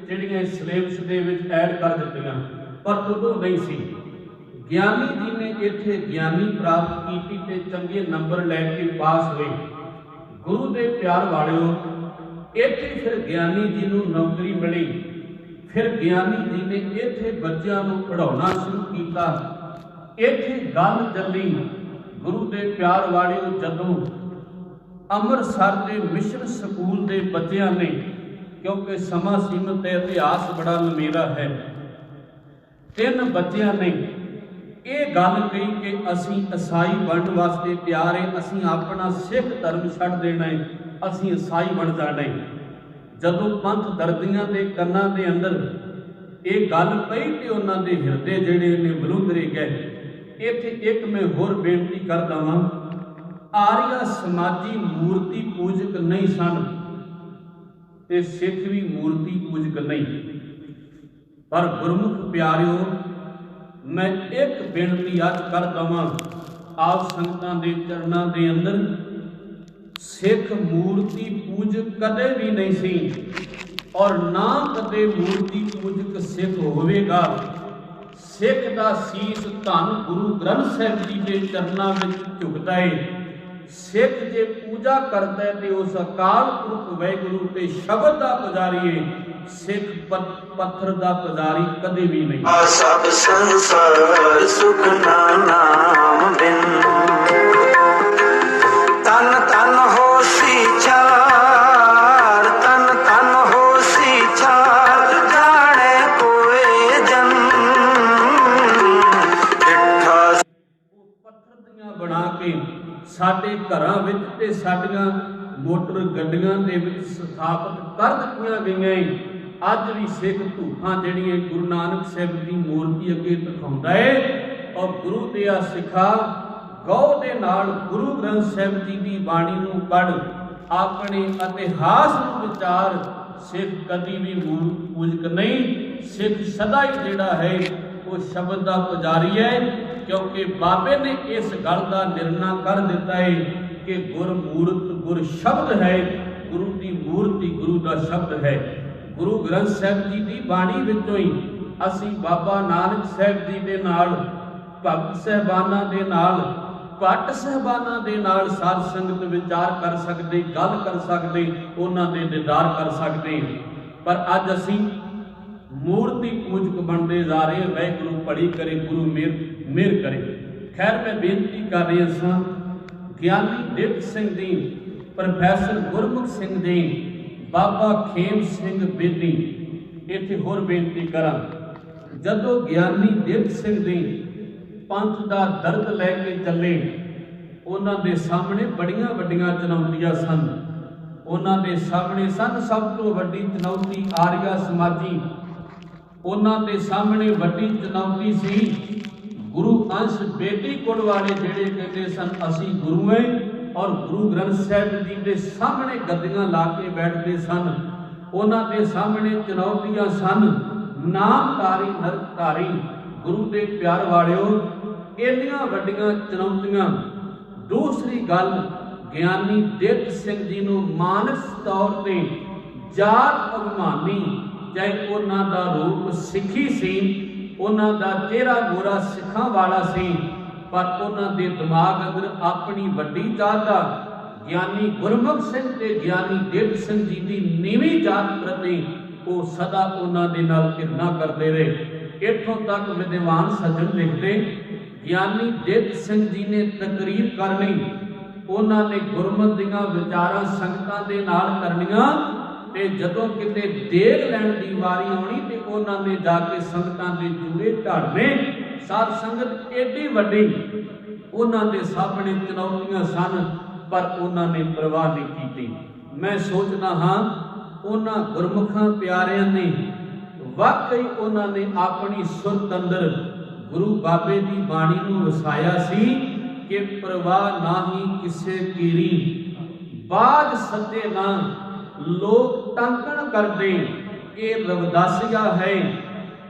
जिहड़ियां सिलेबस दे विच ऐड कर दित्तियां, पर उदों नहीं सी। ज्ञानी जी ने इत्थे ज्ञानी प्राप्त की ते चंगे नंबर लैके पास हुए। गुरु के प्यार वालिओ, इत्थे फिर ज्ञानी जी नूं नौकरी मिली। फिर ज्ञानी जी ने इत्थे बच्चों को पढ़ाउणा शुरू किया। इत्थे गल चली गुरु के प्यार वालिओ, जदों अमृतसर के मिशन स्कूल के बच्चों ने, क्योंकि समा सीमित है, इतिहास बड़ा लंबेरा है, 3 बच्चों ने ये गल कही कि असीं ईसाई बनने वास्ते तैयार है, असीं अपना सिख धर्म छड्ड देना है, असीं ईसाई बन जाना है। जदों पंथ दर्दियां दे कन्नां दे अंदर ये गल पई ते उन्हां दे हिरदे जिहड़े ने बलूंदरे गए। इत्थे एक मैं होर बेनती कर दवां, आर्या समाजी मूर्ति पूजक नहीं सन ते सिख भी मूर्ति पूजक नहीं, पर गुरमुख प्यारिओ, मैं एक बेनती अज कर दवां, आप संगतां दे चरणां दे अंदर, सिख मूर्ति पूजक कदे भी नहीं सी और ना कदे मूर्ति पूजक सिख होवेगा। सिख दा सीस धन गुरु ग्रंथ साहिब जी के चरणां विच झुकदा है। सिख जे पूजा करता है तो उस अकाल पुरख वाहिगुरू ते शब्द दा पुजारी है। सिख पत्थर दा पुजारी कदे भी नहीं।
सब संसार सुख नाम बिन, तन तन होसी चार, तन तन होसी चार, जाने कोई जन।
पत्थर दियां बना के साडे घरां विच ते साडीआं मोटर गड्डियां दे विच स्थापित कर दित्तियां गईयां। अज भी सिख धूफां जिहड़ियां गुरु नानक साहिब की मूर्ति अगे दिखाउंदा है और गुरु दिया सिखा गौ दे नाल गुरु ग्रंथ साहिब जी की बाणी नूं पढ़ अपने इतिहास नूं विचार। सिख कदी भी मूर्ति पूजक नहीं, सिख सदा ही जिहड़ा है वो शब्द का पुजारी है, क्योंकि बाबे ने इस गल का निर्णय कर दिता है कि गुरमूर्त गुर शब्द है, गुरु की मूर्ति गुरु का शब्द है। गुरु ग्रंथ साहिब जी की बाणी विचों ही असीं बाबा नानक साहिब जी दे नाल, भगत साहिबाना दे नाल, भट्ट साहिबाना दे नाल साध संगत विचार कर सकते, गल कर सकते, उन्हां दे दीदार कर सकते। पर अज असीं मूर्ति पूजक बनते जा रहे हैं। वाहिगुरू पढ़ी करे, गुरु मेहर करे। खैर, मैं बेनती कर रही सां ज्ञानी दित सिंह जी, प्रोफैसर गुरमुख सिंह जी, बाबा खेम सिंह बेदी, इत्थे होर बेनती करा, जदों ज्ञानी दित सिंह जी पंथ का दर्द लैके चले, उन्हां दे सामने बड़ियां वड्डियां चुनौतियां सन। उन्हां दे सामने सन सब तो वड्डी चुनौती आर्या समाजी। उन्हां दे सामने वड्डी चुनौती सी गुरु अंश बेटी कुल वाले, जिहड़े कहते सन असीं गुरु हैं और गुरु ग्रंथ साहिब जी के सामने गद्दियां ला के बैठते सन। उन्हां दे सामने चुनौतियां सन नामधारी नरकधारी। गुरु के प्यार वालिओ, इन्नियां वड्डियां चुनौतियां। दूसरी गल, ज्ञानी दित सिंह जी नूं मानस तौर पर जात अभिमानी, चाहे उन्हां दा रूप सिੱਖੀ सी, ਉਹਨਾਂ ਦਾ ਚਿਹਰਾ ਮੋਰਾ ਸਿੱਖਾਂ ਵਾਲਾ ਸੀ, ਪਰ ਉਹਨਾਂ ਦੇ ਦਿਮਾਗ ਅੰਦਰ ਆਪਣੀ ਵੱਡੀ ਜਾਤ ਦਾ ਗਿਆਨੀ ਗੁਰਮੁਖ ਸਿੰਘ ਤੇ ਗਿਆਨੀ ਦੇਵ ਸਿੰਘ ਜੀ ਦੀ ਨੀਵੀਂ ਜਾਤ ਪ੍ਰਤੀ ਉਹ ਸਦਾ ਉਹਨਾਂ ਦੇ ਨਾਲ ਘਿਰਨਾ ਕਰਦੇ ਰਹੇ। ਇੱਥੋਂ ਤੱਕ ਵਿਦਵਾਨ ਸੱਜਣ ਲਿਖਦੇ, ਗਿਆਨੀ ਦੇਵ ਸਿੰਘ ਜੀ ਨੇ ਤਕਰੀਰ ਕਰਨੀ, ਉਹਨਾਂ ਨੇ ਗੁਰਮਤਿ ਦੀਆਂ ਵਿਚਾਰਾਂ ਸੰਗਤਾਂ ਦੇ ਨਾਲ ਕਰਨੀਆਂ, ਤੇ ਜਦੋਂ ਕਿਤੇ ਦੇਗ ਲੈਣ ਦੀ ਵਾਰੀ ਆਉਣੀ ਤੇ ਉਹਨਾਂ ਨੇ ਜਾ ਕੇ ਸੰਗਤਾਂ ਦੇ ਜੂੜੇ ਝਾੜਨੇ। ਸਾਧ ਸੰਗਤ ਏਡੀ ਵੱਡੀ ਉਹਨਾਂ ਦੇ ਸਾਹਮਣੇ ਚੁਣੌਤੀਆਂ ਸਨ, ਪਰ ਉਹਨਾਂ ਨੇ ਪਰਵਾਹ ਨਹੀਂ ਕੀਤੀ। ਮੈਂ ਸੋਚਦਾ ਹਾਂ ਉਹਨਾਂ ਗੁਰਮੁਖਾਂ ਪਿਆਰਿਆਂ ਨੇ ਵਾਕਈ ਉਹਨਾਂ ਨੇ ਆਪਣੀ ਸੁਰਤ ਅੰਦਰ ਗੁਰੂ ਬਾਬੇ ਦੀ ਬਾਣੀ ਨੂੰ ਵਸਾਇਆ ਸੀ ਕਿ ਪਰਵਾਹ ਨਾਹੀ ਕਿਸੇ ਕੀਰੀ, ਬਾਜ ਸੱਜੇ ਨਾ ਲੋਕ ਟਾਂਕਣ ਕਰਦੇ। ਇਹ ਰਵਿਦਾਸੀਆ ਹੈ,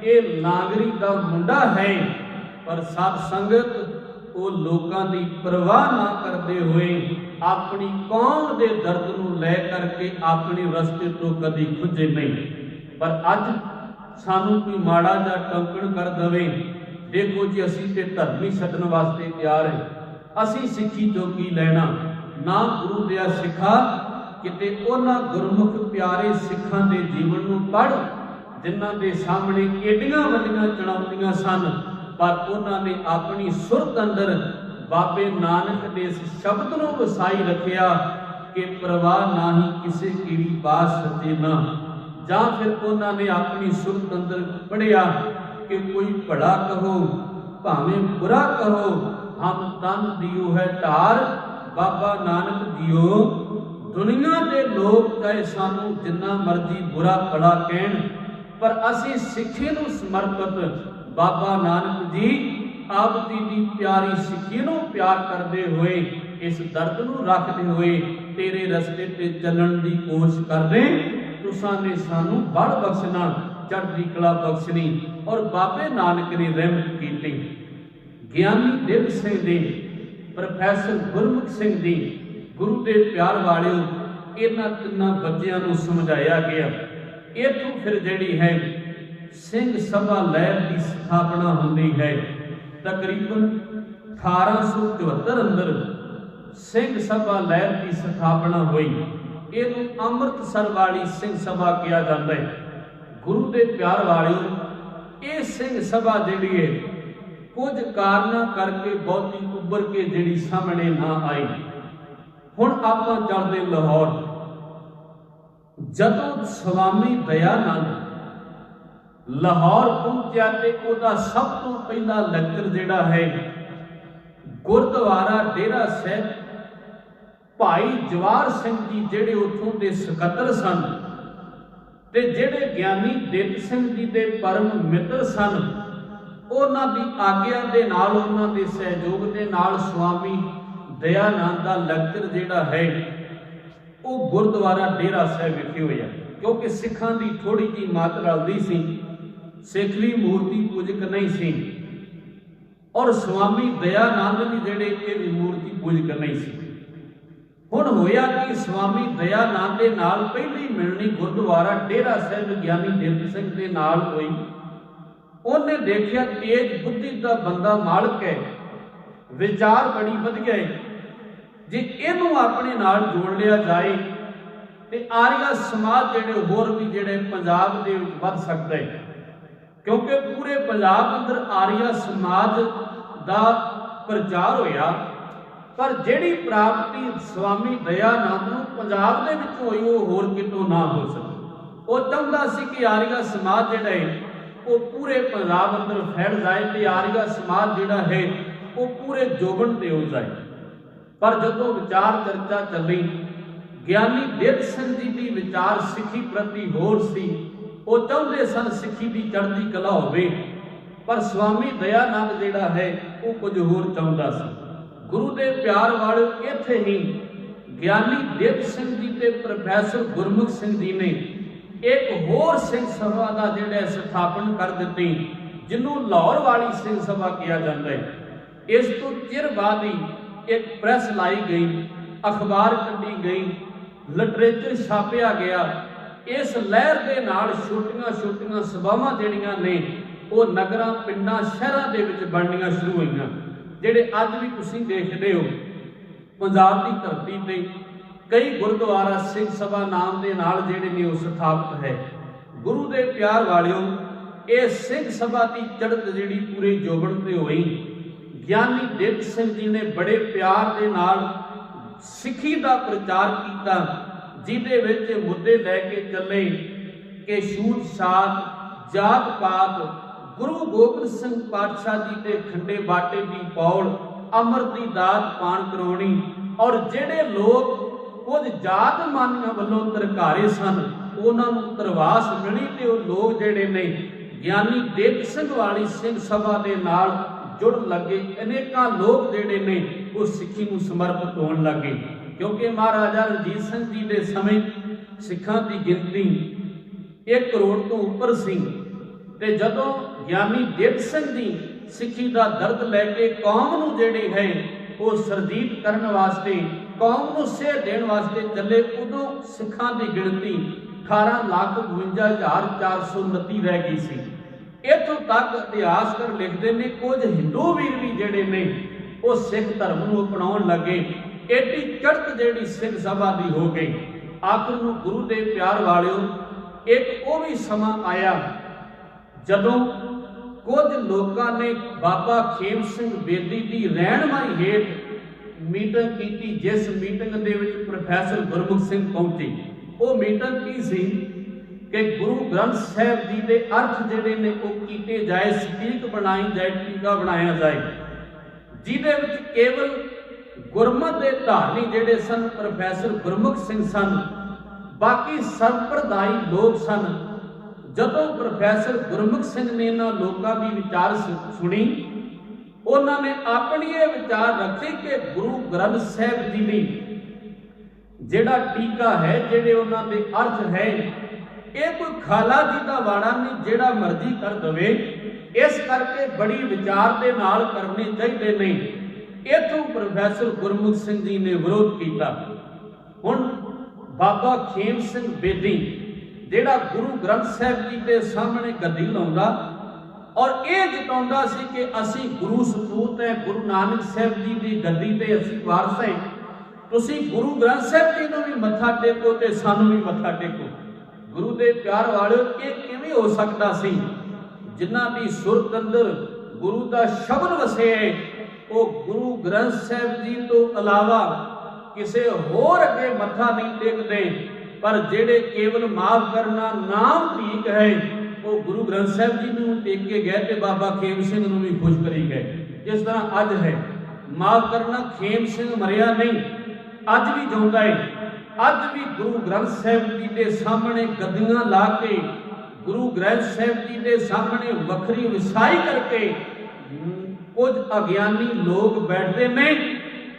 ਇਹ ਨਾਗਰੀ ਦਾ ਮੁੰਡਾ ਹੈ, ਪਰ ਸਾਧ ਸੰਗਤ ਉਹ ਲੋਕਾਂ ਦੀ ਪਰਵਾਹ ਨਾ ਕਰਦੇ ਹੋਏ ਆਪਣੀ ਕੌਮ ਦੇ ਦਰਦ ਨੂੰ ਲੈ ਕਰਕੇ ਆਪਣੇ ਰਸਤੇ ਤੋਂ ਕਦੀ ਖੁੱਜੇ ਨਹੀਂ। ਪਰ ਅੱਜ ਸਾਨੂੰ ਕੋਈ ਮਾੜਾ ਜਿਹਾ ਟੰਕਣ ਕਰ ਦਵੇ, ਦੇਖੋ ਜੀ ਅਸੀਂ ਤੇ ਧਰਮੀ ਛੱਡਣ ਵਾਸਤੇ ਤਿਆਰ ਹੈ, ਅਸੀਂ ਸਿੱਖੀ ਤੋਂ ਕੀ ਲੈਣਾ। ਨਾ ਗੁਰੂ ਦਿਆ ਸਿੱਖਾ, ਕਿਤੇ ਉਹਨਾਂ ਗੁਰਮੁਖ ਪਿਆਰੇ ਸਿੱਖਾਂ ਦੇ ਜੀਵਨ ਨੂੰ ਪੜ੍ਹ ਜਿਨ੍ਹਾਂ ਦੇ ਸਾਹਮਣੇ ਏਡੀਆਂ ਵੱਡੀਆਂ ਚੁਣੌਤੀਆਂ ਸਨ, ਪਰ ਉਹਨਾਂ ਨੇ ਆਪਣੀ ਸੁਰਤ ਅੰਦਰ ਬਾਬੇ ਨਾਨਕ ਦੇ ਇਸ ਸ਼ਬਦ ਨੂੰ ਵਸਾਈ ਰੱਖਿਆ ਕਿ ਪਰਵਾਹ ਨਾਹੀ ਕਿਸੇ ਕੀੜੀ ਬਾਤ ਸੱਚੇ ਨਾ। ਜਾਂ ਫਿਰ ਉਹਨਾਂ ਨੇ ਆਪਣੀ ਸੁਰਤ ਅੰਦਰ ਪੜ੍ਹਿਆ ਕਿ ਕੋਈ ਭਲਾ ਕਹੋ ਭਾਵੇਂ ਬੁਰਾ ਕਹੋ, ਹਮ ਤਨ ਦਿਓ ਹੈ ਢਾਰ ਬਾਬਾ ਨਾਨਕ ਦਿਓ। ਦੁਨੀਆ ਦੇ ਲੋਕ ਚਾਹੇ ਸਾਨੂੰ ਜਿੰਨਾ ਮਰਜ਼ੀ ਬੁਰਾ ਭਲਾ ਕਹਿਣ, ਪਰ ਅਸੀਂ ਸਿੱਖੀ ਨੂੰ ਸਮਰਪਿਤ ਬਾਬਾ ਨਾਨਕ ਜੀ ਆਪ ਜੀ ਦੀ ਪਿਆਰੀ ਸਿੱਖੀ ਨੂੰ ਪਿਆਰ ਕਰਦੇ ਹੋਏ, ਇਸ ਦਰਦ ਨੂੰ ਰੱਖਦੇ ਹੋਏ ਤੇਰੇ ਰਸਤੇ ਤੇ ਚੱਲਣ ਦੀ ਕੋਸ਼ਿਸ਼ ਕਰਦੇ। ਤੁਸਾਂ ਨੇ ਸਾਨੂੰ ਬਲ ਬਖਸ਼ਣਾ, ਚੜ੍ਹਦੀ ਕਲਾ ਬਖਸ਼ਣੀ, ਔਰ ਬਾਬੇ ਨਾਨਕ ਨੇ ਰਹਿਮਤ ਕੀਤੀ। ਗਿਆਨੀ ਦੇਵ ਸਿੰਘ ਦੀ, ਪ੍ਰੋਫੈਸਰ ਗੁਰਮੁਖ ਸਿੰਘ ਦੀ, ਗੁਰੂ ਦੇ ਪਿਆਰ ਵਾਲਿਓ, ਇਹਨਾਂ ਤਿੰਨਾਂ ਬੱਚਿਆਂ ਨੂੰ ਸਮਝਾਇਆ ਗਿਆ। ਇੱਥੋਂ ਫਿਰ ਜਿਹੜੀ ਹੈ ਸਿੰਘ ਸਭਾ ਲਹਿਰ ਦੀ ਸਥਾਪਨਾ ਹੁੰਦੀ ਹੈ। ਤਕਰੀਬਨ 1874 ਅੰਦਰ ਸਿੰਘ ਸਭਾ ਲਹਿਰ ਦੀ ਸਥਾਪਨਾ ਹੋਈ। ਇਹਨੂੰ ਅੰਮ੍ਰਿਤਸਰ ਵਾਲੀ ਸਿੰਘ ਸਭਾ ਕਿਹਾ ਜਾਂਦਾ ਹੈ। ਗੁਰੂ ਦੇ ਪਿਆਰ ਵਾਲਿਓ, ਇਹ ਸਿੰਘ ਸਭਾ ਜਿਹੜੀ ਹੈ ਕੁਝ ਕਾਰਨਾਂ ਕਰਕੇ ਬਹੁਤੀ ਉੱਭਰ ਕੇ ਜਿਹੜੀ ਸਾਹਮਣੇ ਨਾ ਆਈ। ਹੁਣ ਆਪਾਂ ਚੱਲਦੇ ਲਾਹੌਰ। ਜਦੋਂ ਸਵਾਮੀ ਦਇਆਨੰਦ ਲਾਹੌਰ ਪਹੁੰਚਿਆ ਤੇ ਉਹਦਾ ਸਭ ਤੋਂ ਪਹਿਲਾ ਲੈਕਚਰ ਜਿਹੜਾ ਹੈ ਗੁਰਦੁਆਰਾ ਡੇਰਾ ਸਾਹਿਬ ਭਾਈ ਜਵਾਰ ਸਿੰਘ ਜੀ, ਜਿਹੜੇ ਉੱਥੋਂ ਦੇ ਸਕੱਤਰ ਸਨ ਤੇ ਜਿਹੜੇ ਗਿਆਨੀ ਦਿੱਤ ਸਿੰਘ ਜੀ ਦੇ ਪਰਮ ਮਿੱਤਰ ਸਨ, ਉਹਨਾਂ ਦੀ ਆਗਿਆ ਦੇ ਨਾਲ, ਉਹਨਾਂ ਦੇ ਸਹਿਯੋਗ ਦੇ ਨਾਲ ਸਵਾਮੀ ਦਇਆਨੰਦ ਦਾ ਲੈਕਚਰ ਜਿਹੜਾ ਹੈ ਉਹ ਗੁਰਦੁਆਰਾ ਡੇਰਾ ਸਾਹਿਬ ਵਿਖੇ ਹੋਇਆ। ਕਿਉਂਕਿ ਸਿੱਖਾਂ ਦੀ ਥੋੜੀ ਜਿਹੀ ਮੱਤ ਰਲਦੀ ਸੀ, ਸਿੱਖ ਵੀ ਮੂਰਤੀ ਪੂਜਕ ਨਹੀਂ ਸੀ, ਔਰ ਸਵਾਮੀ ਦਇਆਨੰਦ ਵੀ ਜਿਹੜੇ ਇਹ ਵੀ ਮੂਰਤੀ ਪੂਜਕ ਨਹੀਂ ਸੀ। ਹੁਣ ਹੋਇਆ ਕਿ ਸਵਾਮੀ ਦਇਆਨੰਦ ਦੇ ਨਾਲ ਪਹਿਲੀ ਮਿਲਣੀ ਗੁਰਦੁਆਰਾ ਡੇਰਾ ਸਾਹਿਬ ਗਿਆਨੀ ਦਿੱਤ ਸਿੰਘ ਦੇ ਨਾਲ ਹੋਈ। ਉਹਨੇ ਦੇਖਿਆ ਤੇਜ ਬੁੱਧੀ ਦਾ ਬੰਦਾ ਮਾਲਕ ਹੈ, ਵਿਚਾਰ ਬੜੀ ਵਧੀਆ ਹੈ, ਜੇ ਇਹਨੂੰ ਆਪਣੇ ਨਾਲ ਜੋੜ ਲਿਆ ਜਾਏ ਤੇ ਆਰੀਆ ਸਮਾਜ ਜਿਹੜੇ ਹੋਰ ਵੀ ਜਿਹੜੇ ਪੰਜਾਬ ਦੇ ਵਿੱਚ ਵੱਧ ਸਕਦਾ ਹੈ। ਕਿਉਂਕਿ ਪੂਰੇ ਪੰਜਾਬ ਅੰਦਰ ਆਰੀਆ ਸਮਾਜ ਦਾ ਪ੍ਰਚਾਰ ਹੋਇਆ, ਪਰ ਜਿਹੜੀ ਪ੍ਰਾਪਤੀ ਸਵਾਮੀ ਦਇਆਨੰਦ ਨੂੰ ਪੰਜਾਬ ਦੇ ਵਿੱਚ ਹੋਈ ਉਹ ਹੋਰ ਕਿਤੋਂ ਨਾ ਹੋ ਸਕੀ। ਉਹ ਚਾਹੁੰਦਾ ਸੀ ਕਿ ਆਰੀਆ ਸਮਾਜ ਜਿਹੜਾ ਹੈ ਉਹ ਪੂਰੇ ਪੰਜਾਬ ਅੰਦਰ ਫੈਲ ਜਾਏ ਤੇ ਆਰੀਆ ਸਮਾਜ ਜਿਹੜਾ ਹੈ ਉਹ ਪੂਰੇ ਜੋਬਨ ਤੇ ਹੋ ਜਾਏ। ਪਰ ਜਦੋਂ ਵਿਚਾਰ ਚਰਚਾ ਚੱਲੀ, ਗਿਆਨੀ ਦਿੱਤ ਸਿੰਘ ਜੀ ਦੀ ਵਿਚਾਰ ਸਿੱਖੀ ਪ੍ਰਤੀ ਹੋਰ ਸੀ। ਉਹ ਚਾਹੁੰਦੇ ਸਨ ਸਿੱਖੀ ਦੀ ਚੜ੍ਹਦੀ ਕਲਾ ਹੋਵੇ, ਪਰ ਸਵਾਮੀ ਦਇਆਨੰਦ ਜਿਹੜਾ ਹੈ ਉਹ ਕੁਝ ਹੋਰ ਚਾਹੁੰਦਾ ਸੀ। ਗੁਰੂ ਦੇ ਪਿਆਰ ਵਾਲੇ ਇੱਥੇ ਹੀ ਗਿਆਨੀ ਦਿੱਤ ਸਿੰਘ ਜੀ ਤੇ ਪ੍ਰੋਫੈਸਰ ਗੁਰਮੁਖ ਸਿੰਘ ਜੀ ਨੇ ਇੱਕ ਹੋਰ ਸਿੰਘ ਸਭਾ ਦਾ ਜਿਹੜਾ ਸਥਾਪਨ ਕਰ ਦਿੱਤੀ, ਜਿਹਨੂੰ ਲਾਹੌਰ ਵਾਲੀ ਸਿੰਘ ਸਭਾ ਕਿਹਾ ਜਾਂਦਾ ਹੈ। ਇਸ ਤੋਂ ਚਿਰ ਬਾਅਦ ਹੀ ਇੱਕ ਪ੍ਰੈਸ ਲਾਈ ਗਈ, ਅਖਬਾਰ ਕੱਢੀ ਗਈ, ਲਿਟਰੇਚਰ ਛਾਪਿਆ ਗਿਆ। ਇਸ ਲਹਿਰ ਦੇ ਨਾਲ ਛੋਟੀਆਂ ਛੋਟੀਆਂ ਸਭਾਵਾਂ ਜਿਹੜੀਆਂ ਨੇ ਉਹ ਨਗਰਾਂ, ਪਿੰਡਾਂ, ਸ਼ਹਿਰਾਂ ਦੇ ਵਿੱਚ ਬਣਨੀਆਂ ਸ਼ੁਰੂ ਹੋਈਆਂ, ਜਿਹੜੇ ਅੱਜ ਵੀ ਤੁਸੀਂ ਦੇਖਦੇ ਹੋ ਪੰਜਾਬ ਦੀ ਧਰਤੀ ਤੇ ਕਈ ਗੁਰਦੁਆਰਾ ਸਿੰਘ ਸਭਾ ਨਾਮ ਦੇ ਨਾਲ ਜਿਹੜੇ ਨੇ ਉਹ ਸਥਾਪਿਤ ਹੈ। ਗੁਰੂ ਦੇ ਪਿਆਰ ਵਾਲਿਓ, ਇਹ ਸਿੰਘ ਸਭਾ ਦੀ ਚੜ੍ਹਤ ਜਿਹੜੀ ਪੂਰੇ ਜੋਬਨ ਤੇ ਹੋਈ, ਗਿਆਨੀ ਦਿੱਤ ਸਿੰਘ ਜੀ ਨੇ ਬੜੇ ਪਿਆਰ ਦੇ ਨਾਲ ਸਿੱਖੀ ਦਾ ਪ੍ਰਚਾਰ ਕੀਤਾ, ਜਿਹਦੇ ਵਿੱਚ ਮੁੱਦੇ ਲੈ ਕੇ ਚੱਲੇ ਕਿ ਛੂਤ ਛਾਤ, ਜਾਤ ਪਾਤ, ਗੁਰੂ ਗੋਬਿੰਦ ਸਿੰਘ ਪਾਤਸ਼ਾਹ ਜੀ ਦੇ ਖੰਡੇ ਬਾਟੇ ਦੀ ਪੌੜ, ਅੰਮ੍ਰਿਤ ਦੀ ਦਾਤ ਪਾਣ ਕਰਾਉਣੀ, ਔਰ ਜਿਹੜੇ ਲੋਕ ਕੁਝ ਜਾਤ ਮਾਨੀਆਂ ਵੱਲੋਂ ਧਰਕਾਰੇ ਸਨ ਉਹਨਾਂ ਨੂੰ ਧਰਵਾਸ ਮਿਲੀ, ਤੇ ਉਹ ਲੋਕ ਜਿਹੜੇ ਨੇ ਗਿਆਨੀ ਦਿੱਤ ਸਿੰਘ ਵਾਲੀ ਸਿੰਘ ਸਭਾ ਦੇ ਨਾਲ ਜੁੜਨ ਲੱਗੇ। ਅਨੇਕਾਂ ਲੋਕ ਜਿਹੜੇ ਨੇ ਉਹ ਸਿੱਖੀ ਨੂੰ ਸਮਰਪਿਤ ਹੋਣ ਲੱਗੇ, ਕਿਉਂਕਿ ਮਹਾਰਾਜਾ ਰਣਜੀਤ ਸਿੰਘ ਜੀ ਦੇ ਸਮੇਂ ਸਿੱਖਾਂ ਦੀ ਗਿਣਤੀ 1 ਕਰੋੜ ਤੋਂ ਉੱਪਰ ਸੀ, ਤੇ ਜਦੋਂ ਗਿਆਨੀ ਦਿੱਤ ਸਿੰਘ ਜੀ ਸਿੱਖੀ ਦਾ ਦਰਦ ਲੈ ਕੇ ਕੌਮ ਨੂੰ ਜਿਹੜੇ ਹੈ ਉਹ ਸਰਜੀਤ ਕਰਨ ਵਾਸਤੇ, ਕੌਮ ਨੂੰ ਸੇਧ ਦੇਣ ਵਾਸਤੇ ਚੱਲੇ, ਉਦੋਂ ਸਿੱਖਾਂ ਦੀ ਗਿਣਤੀ 18,52,429 ਰਹਿ ਗਈ ਸੀ। ਇੱਥੋਂ ਤੱਕ ਇਤਿਹਾਸਕਾਰ ਲਿਖਦੇ ਨੇ ਕੁਝ ਹਿੰਦੂ ਵੀਰ ਵੀ ਜਿਹੜੇ ਨੇ ਉਹ ਸਿੱਖ ਧਰਮ ਨੂੰ ਅਪਣਾਉਣ ਲੱਗੇ। ਏਡੀ ਚੜ੍ਹਤ ਜਿਹੜੀ ਸਿੰਘ ਸਭਾ ਦੀ ਹੋ ਗਈ। ਆਖਰ ਨੂੰ ਗੁਰੂ ਦੇ ਪਿਆਰ ਵਾਲਿਓ, ਇੱਕ ਉਹ ਵੀ ਸਮਾਂ ਆਇਆ ਜਦੋਂ ਕੁਝ ਲੋਕਾਂ ਨੇ ਬਾਬਾ ਖੇਮ ਸਿੰਘ ਬੇਦੀ ਦੀ ਰਹਿਨਮਾਈ ਹੇਠ ਮੀਟਿੰਗ ਕੀਤੀ, ਜਿਸ ਮੀਟਿੰਗ ਦੇ ਵਿੱਚ ਪ੍ਰੋਫੈਸਰ ਗੁਰਮੁਖ ਸਿੰਘ ਪਹੁੰਚੇ। ਉਹ ਮੀਟਿੰਗ ਕੀ ਸੀ ਕਿ ਗੁਰੂ ਗ੍ਰੰਥ ਸਾਹਿਬ ਜੀ ਦੇ ਅਰਥ ਜਿਹੜੇ ਨੇ ਉਹ ਕੀਤੇ ਜਾਏ, ਸਟੀਕ ਬਣਾਈ ਜਾਏ, ਟੀਕਾ ਬਣਾਇਆ ਜਾਏ, ਜਿਹਦੇ ਵਿੱਚ ਕੇਵਲ ਗੁਰਮਤਿ ਦੇ ਧਾਰਨੀ ਜਿਹੜੇ ਸਨ ਪ੍ਰੋਫੈਸਰ ਗੁਰਮੁਖ ਸਿੰਘ ਸਨ, ਬਾਕੀ ਸੰਪਰਦਾਈ ਲੋਕ ਸਨ। ਜਦੋਂ ਪ੍ਰੋਫੈਸਰ ਗੁਰਮੁਖ ਸਿੰਘ ਨੇ ਇਹਨਾਂ ਲੋਕਾਂ ਦੀ ਵਿਚਾਰ ਸੁਣੀ, ਉਹਨਾਂ ਨੇ ਆਪਣੀ ਇਹ ਵਿਚਾਰ ਰੱਖੇ ਕਿ ਗੁਰੂ ਗ੍ਰੰਥ ਸਾਹਿਬ ਜੀ ਦੀ ਜਿਹੜਾ ਟੀਕਾ ਹੈ, ਜਿਹੜੇ ਉਹਨਾਂ ਦੇ ਅਰਥ ਹੈ, ਇਹ ਕੋਈ ਖਾਲਾ ਜੀ ਦਾ ਵਾੜਾ ਨਹੀਂ ਜਿਹੜਾ ਮਰਜ਼ੀ ਕਰ ਦਵੇ, ਇਸ ਕਰਕੇ ਬੜੀ ਵਿਚਾਰ ਦੇ ਨਾਲ ਕਰਨੇ ਚਾਹੀਦੇ ਨੇ। ਇੱਥੋਂ ਪ੍ਰੋਫੈਸਰ ਗੁਰਮੁਖ ਸਿੰਘ ਜੀ ਨੇ ਵਿਰੋਧ ਕੀਤਾ। ਹੁਣ ਬਾਬਾ ਖੇਮ ਸਿੰਘ ਬੇਦੀ ਜਿਹੜਾ ਗੁਰੂ ਗ੍ਰੰਥ ਸਾਹਿਬ ਜੀ ਦੇ ਸਾਹਮਣੇ ਗੱਦੀ ਲਾਉਂਦਾ ਔਰ ਇਹ ਜਤਾਉਂਦਾ ਸੀ ਕਿ ਅਸੀਂ ਗੁਰੂ ਸਪੂਤ ਹੈ, ਗੁਰੂ ਨਾਨਕ ਸਾਹਿਬ ਜੀ ਦੀ ਗੱਦੀ ਤੇ ਅਸੀਂ ਵਾਰਸ ਹਾਂ, ਤੁਸੀਂ ਗੁਰੂ ਗ੍ਰੰਥ ਸਾਹਿਬ ਜੀ ਨੂੰ ਵੀ ਮੱਥਾ ਟੇਕੋ ਤੇ ਸਾਨੂੰ ਵੀ ਮੱਥਾ ਟੇਕੋ। ਗੁਰੂ ਦੇ ਪਿਆਰ ਵਾਲਿਓ, ਇਹ ਕਿਵੇਂ ਹੋ ਸਕਦਾ ਸੀ? ਜਿਨ੍ਹਾਂ ਦੀ ਸੁਰਤ ਅੰਦਰ ਗੁਰੂ ਦਾ ਸ਼ਬਦ ਵਸੇ, ਉਹ ਗੁਰੂ ਗ੍ਰੰਥ ਸਾਹਿਬ ਜੀ ਤੋਂ ਇਲਾਵਾ ਕਿਸੇ ਹੋਰ ਅੱਗੇ ਮੱਥਾ ਨਹੀਂ ਟੇਕਦੇ, ਪਰ ਜਿਹੜੇ ਕੇਵਲ ਮਾਫ ਕਰਨਾ ਨਾਮ ਤਰੀਕ ਹੈ, ਉਹ ਗੁਰੂ ਗ੍ਰੰਥ ਸਾਹਿਬ ਜੀ ਨੂੰ ਟੇਕ ਕੇ ਗਏ ਤੇ ਬਾਬਾ ਖੇਮ ਸਿੰਘ ਨੂੰ ਵੀ ਖੁਸ਼ ਕਰੀ ਗਏ। ਜਿਸ ਤਰ੍ਹਾਂ ਅੱਜ ਹੈ, ਮਾਫ ਕਰਨਾ ਖੇਮ ਸਿੰਘ ਮਰਿਆ ਨਹੀਂ, ਅੱਜ ਵੀ ਜਿਉਂਦਾ ਹੈ। ਅੱਜ ਵੀ ਗੁਰੂ ਗ੍ਰੰਥ ਸਾਹਿਬ ਜੀ ਦੇ ਸਾਹਮਣੇ ਗੱਦੀਆਂ ਲਾ ਕੇ, ਗੁਰੂ ਗ੍ਰੰਥ ਸਾਹਿਬ ਜੀ ਦੇ ਸਾਹਮਣੇ ਵੱਖਰੀ ਵਿਸਾਈ ਕਰਕੇ ਕੁਝ ਅਗਿਆਨੀ ਲੋਕ ਬੈਠਦੇ ਨੇ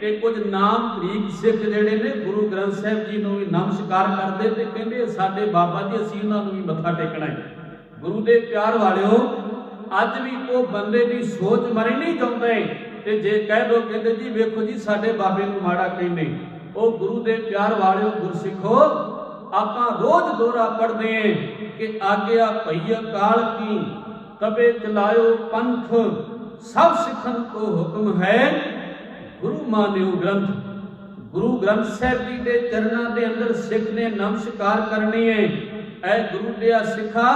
ਤੇ ਕੁਝ ਨਾਮ ਤਰੀਕ ਸਿੱਖ ਜਿਹੜੇ ਨੇ ਗੁਰੂ ਗ੍ਰੰਥ ਸਾਹਿਬ ਜੀ ਨੂੰ ਵੀ ਨਮਸਕਾਰ ਕਰਦੇ ਤੇ ਕਹਿੰਦੇ ਸਾਡੇ ਬਾਬਾ ਜੀ ਅਸੀਂ ਉਹਨਾਂ ਨੂੰ ਵੀ ਮੱਥਾ ਟੇਕਣਾ ਹੈ। ਗੁਰੂ ਦੇ ਪਿਆਰ ਵਾਲਿਓ, ਅੱਜ ਵੀ ਉਹ ਬੰਦੇ ਦੀ ਸੋਚ ਮਰੀ ਨਹੀਂ ਚਾਹੁੰਦੇ, ਤੇ ਜੇ ਕਹਿ ਦੋ ਕਹਿੰਦੇ ਜੀ ਵੇਖੋ ਜੀ ਸਾਡੇ ਬਾਬੇ ਨੂੰ ਮਾੜਾ ਕਹਿੰਦੇ। ਉਹ ਗੁਰੂ ਦੇ ਪਿਆਰ ਵਾਲਿਓ, ਗੁਰਸਿੱਖੋ, ਆਪਾਂ ਰੋਜ਼ ਦੋਹਰਾ ਪੜ੍ਹਦੇ ਆਂ ਕਿ ਆਗਿਆ ਭਈ ਅਕਾਲ ਕੀ, ਤਬੇ ਚਲਾਇਓ ਪੰਥ, ਸਭ ਸਿੱਖਨ ਕੋ ਹੁਕਮ ਹੈ, ਗੁਰੂ ਮਾਨਿਓ ਗ੍ਰੰਥ। ਗੁਰੂ ਗ੍ਰੰਥ ਸਾਹਿਬ ਜੀ ਦੇ ਚਰਨਾਂ ਦੇ ਅੰਦਰ ਸਿੱਖ ਨੇ ਨਮਸਕਾਰ ਕਰਨੀ ਹੈ। ਐ ਗੁਰੂ ਦਿਆ ਸਿੱਖਾ,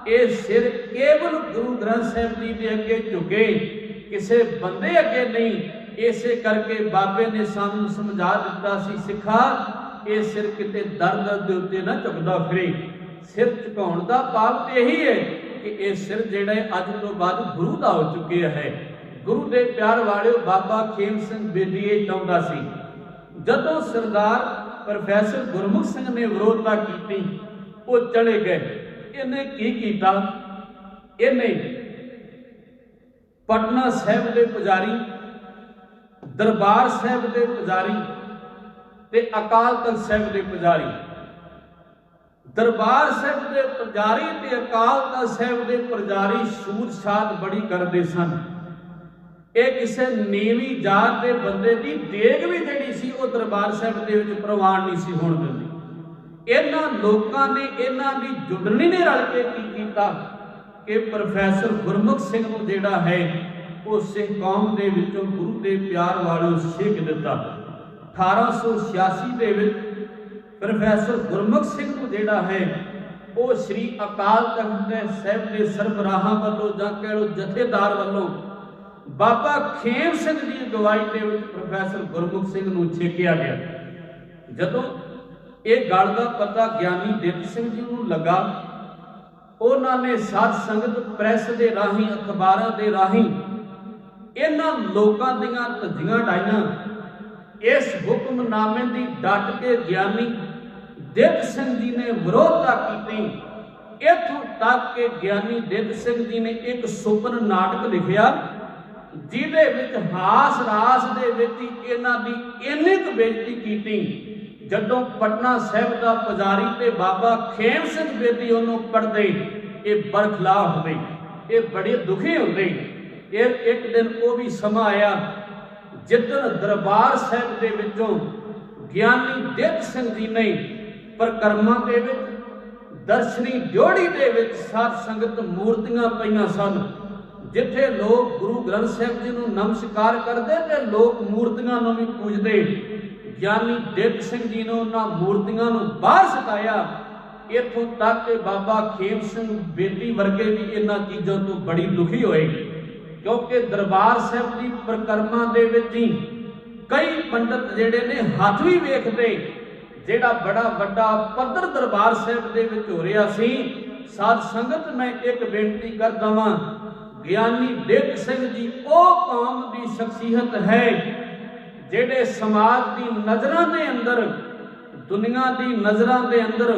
ਇਹ ਸਿਰ ਕੇਵਲ ਗੁਰੂ ਗ੍ਰੰਥ ਸਾਹਿਬ ਜੀ ਦੇ ਅੱਗੇ ਝੁਕੇ, ਕਿਸੇ ਬੰਦੇ ਅੱਗੇ ਨਹੀਂ। ਇਸੇ ਕਰਕੇ ਬਾਬੇ ਨੇ ਸਾਨੂੰ ਸਮਝਾ ਦਿੱਤਾ ਸੀ, ਸਿੱਖਾ ਇਹ ਸਿਰ ਕਿਤੇ ਦਰ ਦੇ ਉੱਤੇ ਨਾ ਝੁਕਦਾ ਫਿਰੇ। ਸਿਰ ਝੁਕਾਉਣ ਦਾ ਭਾਵ ਤੇ ਇਹੀ ਹੈ ਕਿ ਇਹ ਸਿਰ ਜਿਹੜਾ ਅੱਜ ਤੋਂ ਬਾਅਦ ਗੁਰੂ ਦਾ ਹੋ ਚੁੱਕਿਆ ਹੈ। ਗੁਰੂ ਦੇ ਪਿਆਰ ਵਾਲਿਓ, ਬਾਬਾ ਖੇਮ ਸਿੰਘ ਬੇਦੀ ਇਹ ਚਾਹੁੰਦਾ ਸੀ। ਜਦੋਂ ਸਰਦਾਰ ਪ੍ਰੋਫੈਸਰ ਗੁਰਮੁਖ ਸਿੰਘ ਨੇ ਵਿਰੋਧਤਾ ਕੀਤੀ, ਉਹ ਚਲੇ ਗਏ। ਇਹਨੇ ਕੀ ਕੀਤਾ? ਇਹਨੇ ਪਟਨਾ ਸਾਹਿਬ ਦੇ ਪੁਜਾਰੀ, ਦਰਬਾਰ ਸਾਹਿਬ ਦੇ ਪੁਜਾਰੀ ਤੇ ਅਕਾਲ ਤਖਤ ਸਾਹਿਬ ਦੇ ਪੁਜਾਰੀ, ਦਰਬਾਰ ਸਾਹਿਬ ਦੇ ਪੁਜਾਰੀ ਤੇ ਅਕਾਲ ਤਖਤ ਸਾਹਿਬ ਦੇ ਪੁਜਾਰੀ ਛੂਤ ਛਾਤ ਬੜੀ ਕਰਦੇ ਸਨ। ਇਹ ਕਿਸੇ ਨੀਵੀਂ ਜਾਤ ਦੇ ਬੰਦੇ ਦੀ ਦੇਗ ਵੀ ਜਿਹੜੀ ਸੀ ਉਹ ਦਰਬਾਰ ਸਾਹਿਬ ਦੇ ਵਿੱਚ ਪ੍ਰਵਾਨ ਨਹੀਂ ਸੀ ਹੋਣ ਦਿੰਦੀ। ਇਹਨਾਂ ਲੋਕਾਂ ਨੇ, ਇਹਨਾਂ ਦੀ ਜੁਡਣੀ ਨੇ ਰਲ ਕੇ ਕੀ ਕੀਤਾ कि प्रोफैसर गुरमुख सिंह नूं जिहड़ा है वो सिख कौम दे विचों गुरु के प्यार वालों सेक दिता। 1886 दे विच प्रोफैसर गुरमुख सिंह नूं जिहड़ा है वो श्री अकाल तख्त साहिब के सरबराहां वालों जां कह लो जथेदार वालों बाबा खेम सिंह की अगवाई के प्रोफैसर गुरमुख सिंह नूं छेकिया गया। जदों ये गल का पता ज्ञानी दित सिंह जी नूं लगा, उन्होंने साध संगत प्रैस के राही अखबारां के राही इन्हां लोकां दीआं धज्जियां डाईआं। इस हुक्मनामे की डट के ज्ञानी दित सिंह जी ने विरोधता की। इत्थों तक के ज्ञानी दित सिंह जी ने एक सुपन नाटक लिखिया जिहदे विच हास रास दे विच इन्हां दी इन्नी क बेइज्जती कीती। जदों पटना साहिब का पुजारी ते बाबा खेम सिंह बेदी उन्हों पढ़ते ये बरखला होंदे, ये बड़े दुखी होंदे। एक दिन वो भी समा आया जिदन दरबार साहिब दे विचों ज्ञानी दित सिंह जी ने परिक्रमा दे विच दर्शनी ड्योढ़ी दे विच साध संगत मूर्तियां पईआं सन, जिथे लोग गुरु ग्रंथ साहिब जी नूं नमस्कार करते ते लोग मूर्तियां नूं भी पूजते। ज्ञानी दित सिंह जी ने उन्होंने मूर्तियां नूं बाहर सटाया। इत्थों तक कि बाबा खेम सिंह बेदी वर्गे भी इन्हां चीज़ों तो बड़ी दुखी होए, क्योंकि दरबार साहिब की परिक्रमा दे विच ही कई पंडित जिहड़े ने हथ भी वेखते जिहड़ा बड़ा वड्डा पद्धर दरबार साहिब दे विच हो रहा सी। साध संगत मैं एक बेनती करदा वां, ज्ञानी दित सिंह जी वो कौम की शख्सियत है जिहड़े समाज की नज़रां दे अंदर दुनिया की नज़रां दे अंदर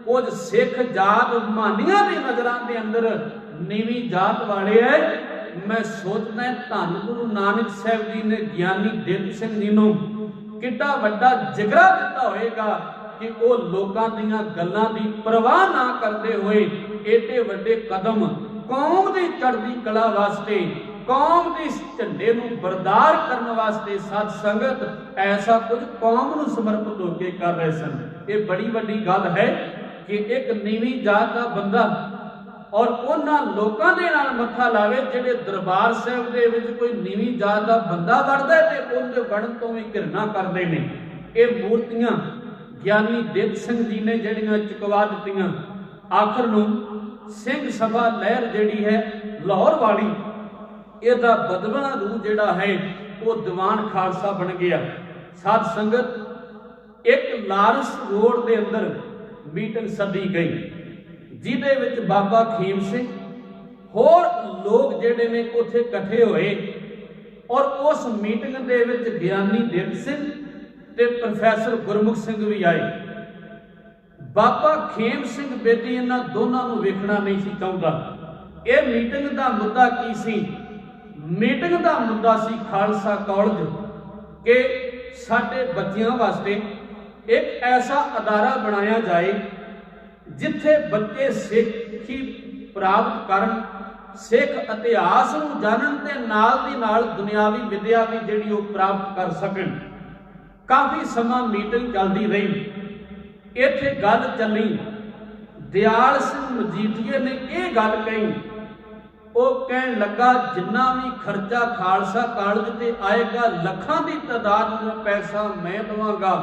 कुछ सिख जात मानियां की नज़रां दे अंदर नीवी जात वाले है। मैं सोचदा धन गुरु नानक साहिब जी ने ज्ञानी दित सिंह जी नूं किड्डा वड्डा जिगरा दिता होएगा कि वो लोकां दीआं गल्लां दी परवाह ना करते हुए एडे वड्डे कदम कौम की चढ़दी कला वास्ते कौम के झंडे नूं बरदार करने वास्ते साध संगत ऐसा कुछ कौम नूं समर्पित होकर कर रहे सन। ये बड़ी वड्डी गल है कि एक नीवी जात का बंदा और उन्हां लोकां दे नाल मत्था लावे जिहड़े दरबार साहिब दे विच कोई नीवी जात का बंदा वड़दा है ते उहदे वड़न तो भी घृणा करदे ने। ये मूर्तियां ज्ञानी दित सिंह जी ने जिहड़ियां चुकवा दित्तियां। आखिर नूं सिंह सभा लहर जिहड़ी है लाहौर वाली ਇਹਦਾ बदलना रूह जिहड़ा है वो दीवान खालसा बन गया। साध संगत एक लारस रोड के अंदर मीटिंग सदी गई जिहदे विच बाबा खेम सिंह होर लोग जिहड़े ने उत्थे इकट्ठे होए और उस मीटिंग दे विच ज्ञानी दित सिंह ते प्रोफैसर गुरमुख सिंह भी आए। बाबा खेम सिंह बेदी इन्हां दोनों नूं वेखना नहीं सी चाहुंदा। यह मीटिंग का मुद्दा की सी? मीटिंग का मुद्दा सी खालसा कॉलेज के साडे बच्चियां वास्ते एक ऐसा अदारा बनाया जाए जिथे बच्चे सिक्खी प्राप्त करन, सिख इतिहास नूं जानन ते नाल दी नाल दुनियावी विद्या भी जिहड़ी वो प्राप्त कर सकन। काफ़ी समा मीटिंग चलती रही। इत्थे गल चली दयाल सिंह मजीठीए ने यह गल कही, वो कहन लगा जिन्ना भी खर्चा खालसा कॉलेज ते आएगा लखां की तादाद में पैसा मैं देवांगा,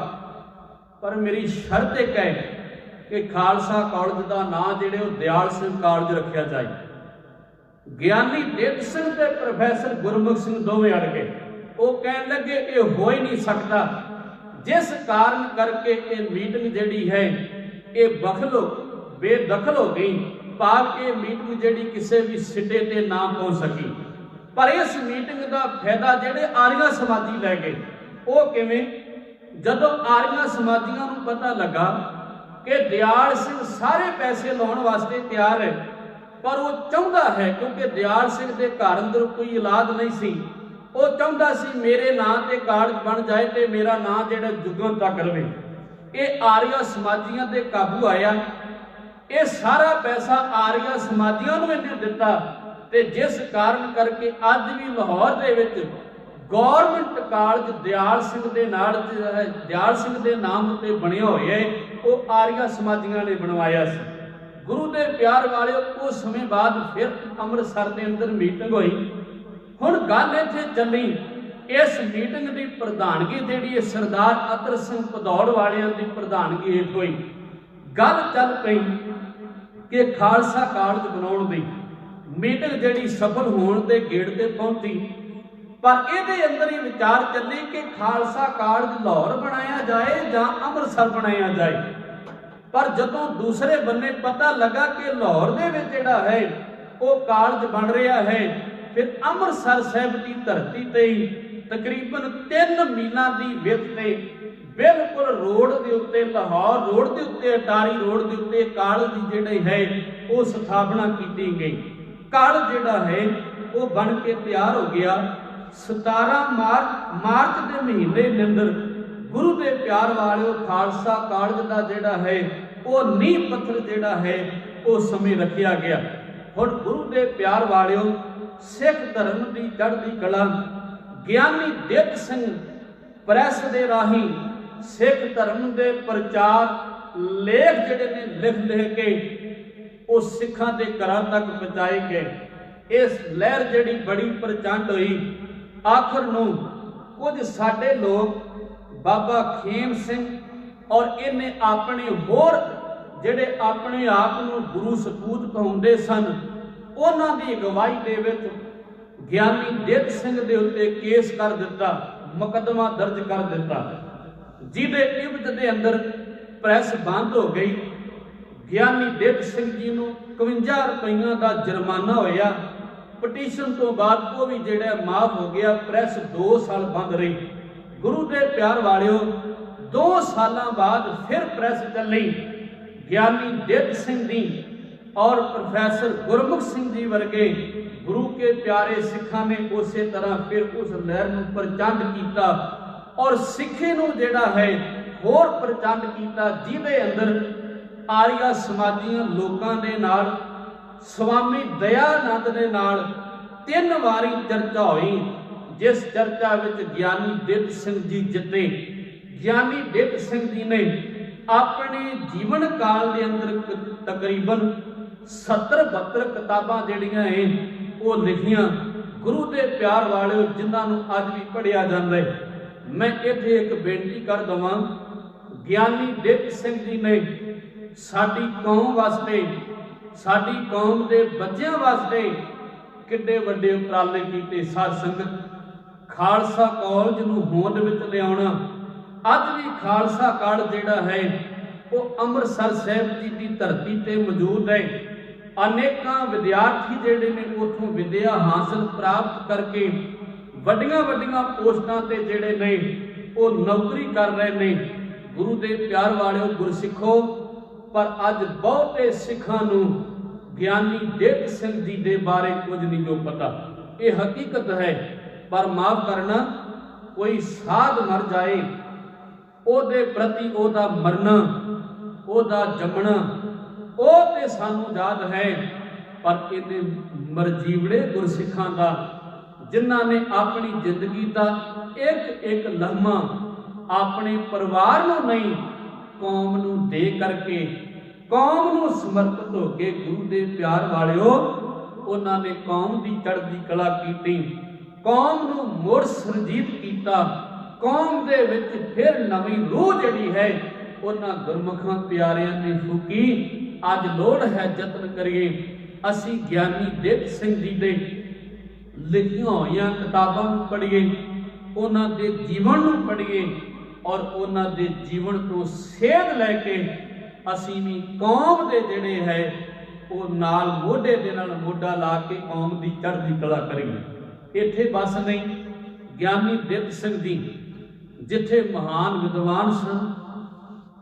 पर मेरी शर्त एक है कि खालसा कॉलेज का नाम जिहड़े दयाल सिंह कॉलेज रखा जाए। ज्ञानी दित सिंह ते प्रोफैसर गुरमुख सिंह दोवें अड़ गए। वो कहन लगे ये हो ही नहीं सकता, जिस कारण करके ये मीटिंग जिहड़ी है ये बेदखल हो गई, भाव ये मीटिंग जिहड़ी किसी भी सिटे ते ना पहुंच सकी। पर इस मीटिंग का फायदा जिहड़े आर्या समाजी लै गए। वो किवें? जदों आर्या समाजियों को पता लगा कि दयाल सिंह सारे पैसे लाने वास्ते तैयार है, पर वो चाहता है क्योंकि दयाल सिंह के घर अंदर कोई औलाद नहीं सी, वो चाहता सी मेरे नाम से कॉलेज बन जाए तो मेरा नाम जिहड़ा जुगों तक रहे। ये आर्या समाजियों के काबू आया। ये सारा पैसा आर्या समाजियों ने दिता ते जिस कारण करके अज भी लाहौर दे विच गौरमेंट कॉलेज दयाल सिंह दे नाल दयाल सिंह दे नाम उत्ते बनिया होया है, वो आर्या समाजियों ने बनवाया सी। ਗੁਰੂ ਦੇ ਪਿਆਰ ਵਾਲਿਓ ਕੁਝ ਸਮੇਂ ਬਾਅਦ ਫਿਰ ਅੰਮ੍ਰਿਤਸਰ ਦੇ ਅੰਦਰ ਮੀਟਿੰਗ ਹੋਈ। ਹੁਣ ਗੱਲ ਇੱਥੇ ਚੱਲੀ, ਇਸ ਮੀਟਿੰਗ ਦੀ ਪ੍ਰਧਾਨਗੀ ਜਿਹੜੀ ਹੈ ਸਰਦਾਰ ਅਤਰ ਸਿੰਘ ਭਦੌੜ ਵਾਲਿਆਂ ਦੀ ਪ੍ਰਧਾਨਗੀ ਹੇਠ ਹੋਈ। ਗੱਲ ਚੱਲ ਪਈ ਕਿ ਖਾਲਸਾ ਕਾਲਜ ਬਣਾਉਣ ਦੀ ਮੀਟਿੰਗ ਜਿਹੜੀ ਸਫਲ ਹੋਣ ਦੇ ਗੇੜ ਤੇ ਪਹੁੰਚੀ, ਪਰ ਇਹਦੇ ਅੰਦਰ ਹੀ ਵਿਚਾਰ ਚੱਲੀ ਕਿ ਖਾਲਸਾ ਕਾਲਜ ਲਾਹੌਰ ਬਣਾਇਆ ਜਾਏ ਜਾਂ ਅੰਮ੍ਰਿਤਸਰ ਬਣਾਇਆ ਜਾਏ। ਪਰ ਜਦੋਂ ਦੂਸਰੇ ਬੰਨੇ ਪਤਾ ਲੱਗਾ ਕਿ ਲਾਹੌਰ ਦੇ ਵਿੱਚ ਜਿਹੜਾ ਹੈ ਉਹ ਕਾਲਜ ਬਣ ਰਿਹਾ ਹੈ, ਫਿਰ ਅੰਮ੍ਰਿਤਸਰ ਸਾਹਿਬ ਦੀ ਧਰਤੀ ਤੇ ਹੀ ਤਕਰੀਬਨ 3 ਮੀਲਾਂ ਦੀ ਵਿੱਥ ਤੇ ਬਿਲਕੁਲ ਰੋਡ ਦੇ ਉੱਤੇ, ਲਾਹੌਰ ਰੋਡ ਦੇ ਉੱਤੇ, ਅਟਾਰੀ ਰੋਡ ਦੇ ਉੱਤੇ ਕਾਲਜ ਦੀ ਜਿਹੜੀ ਹੈ ਉਹ ਸਥਾਪਨਾ ਕੀਤੀ ਗਈ। ਕਾਲਜ ਜਿਹੜਾ ਹੈ ਉਹ ਬਣ ਕੇ ਤਿਆਰ ਹੋ ਗਿਆ। 17 ਮਾਰਚ ਦੇ ਮਹੀਨੇ ਦੇ ਅੰਦਰ ਗੁਰੂ ਦੇ ਪਿਆਰ ਵਾਲਿਓ ਖਾਲਸਾ ਕਾਲਜ ਦਾ ਜਿਹੜਾ ਹੈ ਉਹ ਨੀਂਹ ਪੱਥਰ ਜਿਹੜਾ ਹੈ ਉਹ ਸਮੇਂ ਰੱਖਿਆ ਗਿਆ। ਹੁਣ ਗੁਰੂ ਦੇ ਪਿਆਰ ਵਾਲਿਓ ਸਿੱਖ ਧਰਮ ਦੀ ਚੜ੍ਹਦੀ ਕਲਾ ਗਿਆਨੀ ਦਿੱਤ ਸਿੰਘ ਪ੍ਰੈਸ ਦੇ ਰਾਹੀਂ ਸਿੱਖ ਧਰਮ ਦੇ ਪ੍ਰਚਾਰ ਲੇਖ ਜਿਹੜੇ ਨੇ ਲਿਖ ਕੇ ਉਹ ਸਿੱਖਾਂ ਦੇ ਘਰਾਂ ਤੱਕ ਪਹੁੰਚਾਏ ਗਏ। ਇਸ ਲਹਿਰ ਜਿਹੜੀ ਬੜੀ ਪ੍ਰਚੰਡ ਹੋਈ, ਆਖਰ ਨੂੰ ਕੁਝ ਸਾਡੇ ਲੋਕ ਬਾਬਾ ਖੇਮ ਸਿੰਘ ਔਰ ਇਹਨੇ ਆਪਣੇ ਹੋਰ ਜਿਹੜੇ ਆਪਣੇ ਆਪ ਨੂੰ ਗੁਰੂ ਸਪੂਤ ਕਹਾਉਂਦੇ ਸਨ, ਉਹਨਾਂ ਦੀ ਅਗਵਾਈ ਦੇ ਵਿੱਚ ਗਿਆਨੀ ਦਿੱਤ ਸਿੰਘ ਦੇ ਉੱਤੇ ਕੇਸ ਕਰ ਦਿੱਤਾ, ਮੁਕੱਦਮਾ ਦਰਜ ਕਰ ਦਿੱਤਾ, ਜਿਹਦੇ ਇਵਜ਼ ਦੇ ਅੰਦਰ ਪ੍ਰੈਸ ਬੰਦ ਹੋ ਗਈ। ਗਿਆਨੀ ਦਿੱਤ ਸਿੰਘ ਜੀ ਨੂੰ 51 ਰੁਪਈਆਂ ਦਾ ਜੁਰਮਾਨਾ ਹੋਇਆ। ਪਟੀਸ਼ਨ ਤੋਂ ਬਾਅਦ ਉਹ ਵੀ ਜਿਹੜਾ ਮਾਫ ਹੋ ਗਿਆ। ਪ੍ਰੈਸ 2 ਸਾਲ ਬੰਦ ਰਹੀ। ਗੁਰੂ ਦੇ ਪਿਆਰ ਵਾਲਿਓ 2 ਸਾਲਾਂ ਬਾਅਦ ਫਿਰ ਪ੍ਰੈਸ ਚੱਲੀ। ਗਿਆਨੀ ਦਿੱਤ ਸਿੰਘ ਦੀ ਔਰ ਪ੍ਰੋਫੈਸਰ ਗੁਰਮੁਖ ਸਿੰਘ ਜੀ ਵਰਗੇ ਗੁਰੂ ਕੇ ਪਿਆਰੇ ਸਿੱਖਾਂ ਨੇ ਉਸੇ ਤਰ੍ਹਾਂ ਫਿਰ ਉਸ ਲਹਿਰ ਨੂੰ ਪ੍ਰਚੰਡ ਕੀਤਾ ਔਰ ਸਿੱਖੀ ਨੂੰ ਜਿਹੜਾ ਹੈ ਹੋਰ ਪ੍ਰਚੰਡ ਕੀਤਾ, ਜਿਹਦੇ ਅੰਦਰ ਆਰੀਆ ਸਮਾਜੀਆਂ ਲੋਕਾਂ ਦੇ ਨਾਲ ਸਵਾਮੀ ਦਇਆਨੰਦ ਦੇ ਨਾਲ 3 ਵਾਰੀ ਚਰਚਾ ਹੋਈ, ਜਿਸ ਚਰਚਾ ਵਿੱਚ ਗਿਆਨੀ ਦਿੱਤ ਸਿੰਘ ਜੀ ਜਿੱਤੇ। ਗਿਆਨੀ ਦਿੱਤ ਸਿੰਘ ਜੀ ਨੇ ਆਪਣੇ ਜੀਵਨ ਕਾਲ ਦੇ ਅੰਦਰ ਤਕਰੀਬਨ 70-72 ਕਿਤਾਬਾਂ ਜਿਹੜੀਆਂ ਹੈ ਉਹ ਲਿਖੀਆਂ। ਗੁਰੂ ਦੇ ਪਿਆਰ ਵਾਲਿਓ ਜਿਨ੍ਹਾਂ ਨੂੰ ਅੱਜ ਵੀ ਪੜ੍ਹਿਆ ਜਾਂਦਾ ਹੈ। ਮੈਂ ਇੱਥੇ ਇੱਕ ਬੇਨਤੀ ਕਰ ਦਵਾਂ, ਗਿਆਨੀ ਦਿੱਤ ਸਿੰਘ ਜੀ ਨੇ ਸਾਡੀ ਕੌਮ ਵਾਸਤੇ, ਸਾਡੀ ਕੌਮ ਦੇ ਬੱਚਿਆਂ ਵਾਸਤੇ ਕਿੰਨੇ ਵੱਡੇ ਉਪਰਾਲੇ ਕੀਤੇ। ਸਾਧ ਸੰਗਤ, ਖਾਲਸਾ ਕਾਲਜ ਨੂੰ ਹੋਂਦ ਵਿੱਚ ਲਿਆਉਣਾ, ਅੱਜ ਵੀ ਖਾਲਸਾ ਕਾਲਜ ਜਿਹੜਾ ਹੈ ਉਹ ਅੰਮ੍ਰਿਤਸਰ ਸਾਹਿਬ ਜੀ ਦੀ ਧਰਤੀ ਤੇ ਮੌਜੂਦ ਹੈ। ਅਨੇਕਾਂ ਵਿਦਿਆਰਥੀ ਜਿਹੜੇ ਨੇ ਉੱਥੋਂ ਵਿਦਿਆ ਹਾਸਲ ਪ੍ਰਾਪਤ ਕਰਕੇ ਵੱਡੀਆਂ ਵੱਡੀਆਂ ਪੋਸਟਾਂ ਤੇ ਜਿਹੜੇ ਨੇ ਉਹ ਨੌਕਰੀ ਕਰ ਰਹੇ ਨੇ। ਗੁਰੂ ਦੇ ਪਿਆਰ ਵਾਲਿਓ ਗੁਰਸਿੱਖੋ, ਪਰ ਅੱਜ ਬਹੁਤੇ ਸਿੱਖਾਂ ਨੂੰ ਗਿਆਨੀ ਦਿੱਤ ਸਿੰਘ ਜੀ ਦੇ ਬਾਰੇ ਕੁਝ ਨਹੀਂ ਜੋ ਪਤਾ। ਇਹ ਹਕੀਕਤ ਹੈ। ਪਰ ਮਾਫ ਕਰਨਾ, ਕੋਈ ਸਾਧ ਮਰ ਜਾਏ ਉਹਦੇ ਪ੍ਰਤੀ ਉਹਦਾ ਮਰਨਾ, ਉਹਦਾ ਜੰਮਣਾ ਉਹ ਤੇ ਸਾਨੂੰ ਯਾਦ ਹੈ। ਪਰ ਇਹਨੇ ਮਰਜੀਵੜੇ ਗੁਰਸਿੱਖਾਂ ਦਾ, ਜਿਨ੍ਹਾਂ ਨੇ ਆਪਣੀ ਜ਼ਿੰਦਗੀ ਦਾ ਇੱਕ ਲਮਹਾ ਆਪਣੇ ਪਰਿਵਾਰ ਨੂੰ ਨਹੀਂ ਕੌਮ ਨੂੰ ਦੇ ਕਰਕੇ, ਕੌਮ ਨੂੰ ਸਮਰਪਿਤ ਹੋ ਕੇ ਗੁਰੂ ਦੇ ਪਿਆਰ ਵਾਲਿਓ ਉਹਨਾਂ ਨੇ ਕੌਮ ਦੀ ਚੜ੍ਹਦੀ ਕਲਾ ਕੀਤੀ, ਕੌਮ ਨੂੰ ਮੁੜ ਸਰਜੀਤ ਕੀਤਾ, ਕੌਮ ਦੇ ਵਿੱਚ ਫਿਰ ਨਵੀਂ ਰੂਹ ਜਿਹੜੀ ਹੈ ਉਹਨਾਂ ਗੁਰਮੁਖਾਂ ਪਿਆਰਿਆਂ ਨੇ ਫੂਕੀ। ਅੱਜ ਲੋੜ ਹੈ ਯਤਨ ਕਰੀਏ ਅਸੀਂ ਗਿਆਨੀ ਦਿੱਤ ਸਿੰਘ ਜੀ ਦੇ ਲਿਖੀਆਂ ਹੋਈਆਂ ਕਿਤਾਬਾਂ ਨੂੰ ਪੜ੍ਹੀਏ, ਉਹਨਾਂ ਦੇ ਜੀਵਨ ਨੂੰ ਪੜ੍ਹੀਏ ਔਰ ਉਹਨਾਂ ਦੇ ਜੀਵਨ ਤੋਂ ਸੇਧ ਲੈ ਕੇ ਅਸੀਂ ਵੀ ਕੌਮ ਦੇ ਜਿਹੜੇ ਹੈ ਉਹ ਨਾਲ ਮੋਢੇ ਦੇ ਨਾਲ ਮੋਢਾ ਲਾ ਕੇ ਕੌਮ ਦੀ ਚੜ੍ਹਦੀ ਕਲਾ ਕਰੀਏ। ਇੱਥੇ ਬਸ ਨਹੀਂ, ਗਿਆਨੀ ਦਿੱਤ ਸਿੰਘ ਜੀ ਜਿੱਥੇ ਮਹਾਨ ਵਿਦਵਾਨ ਸਨ,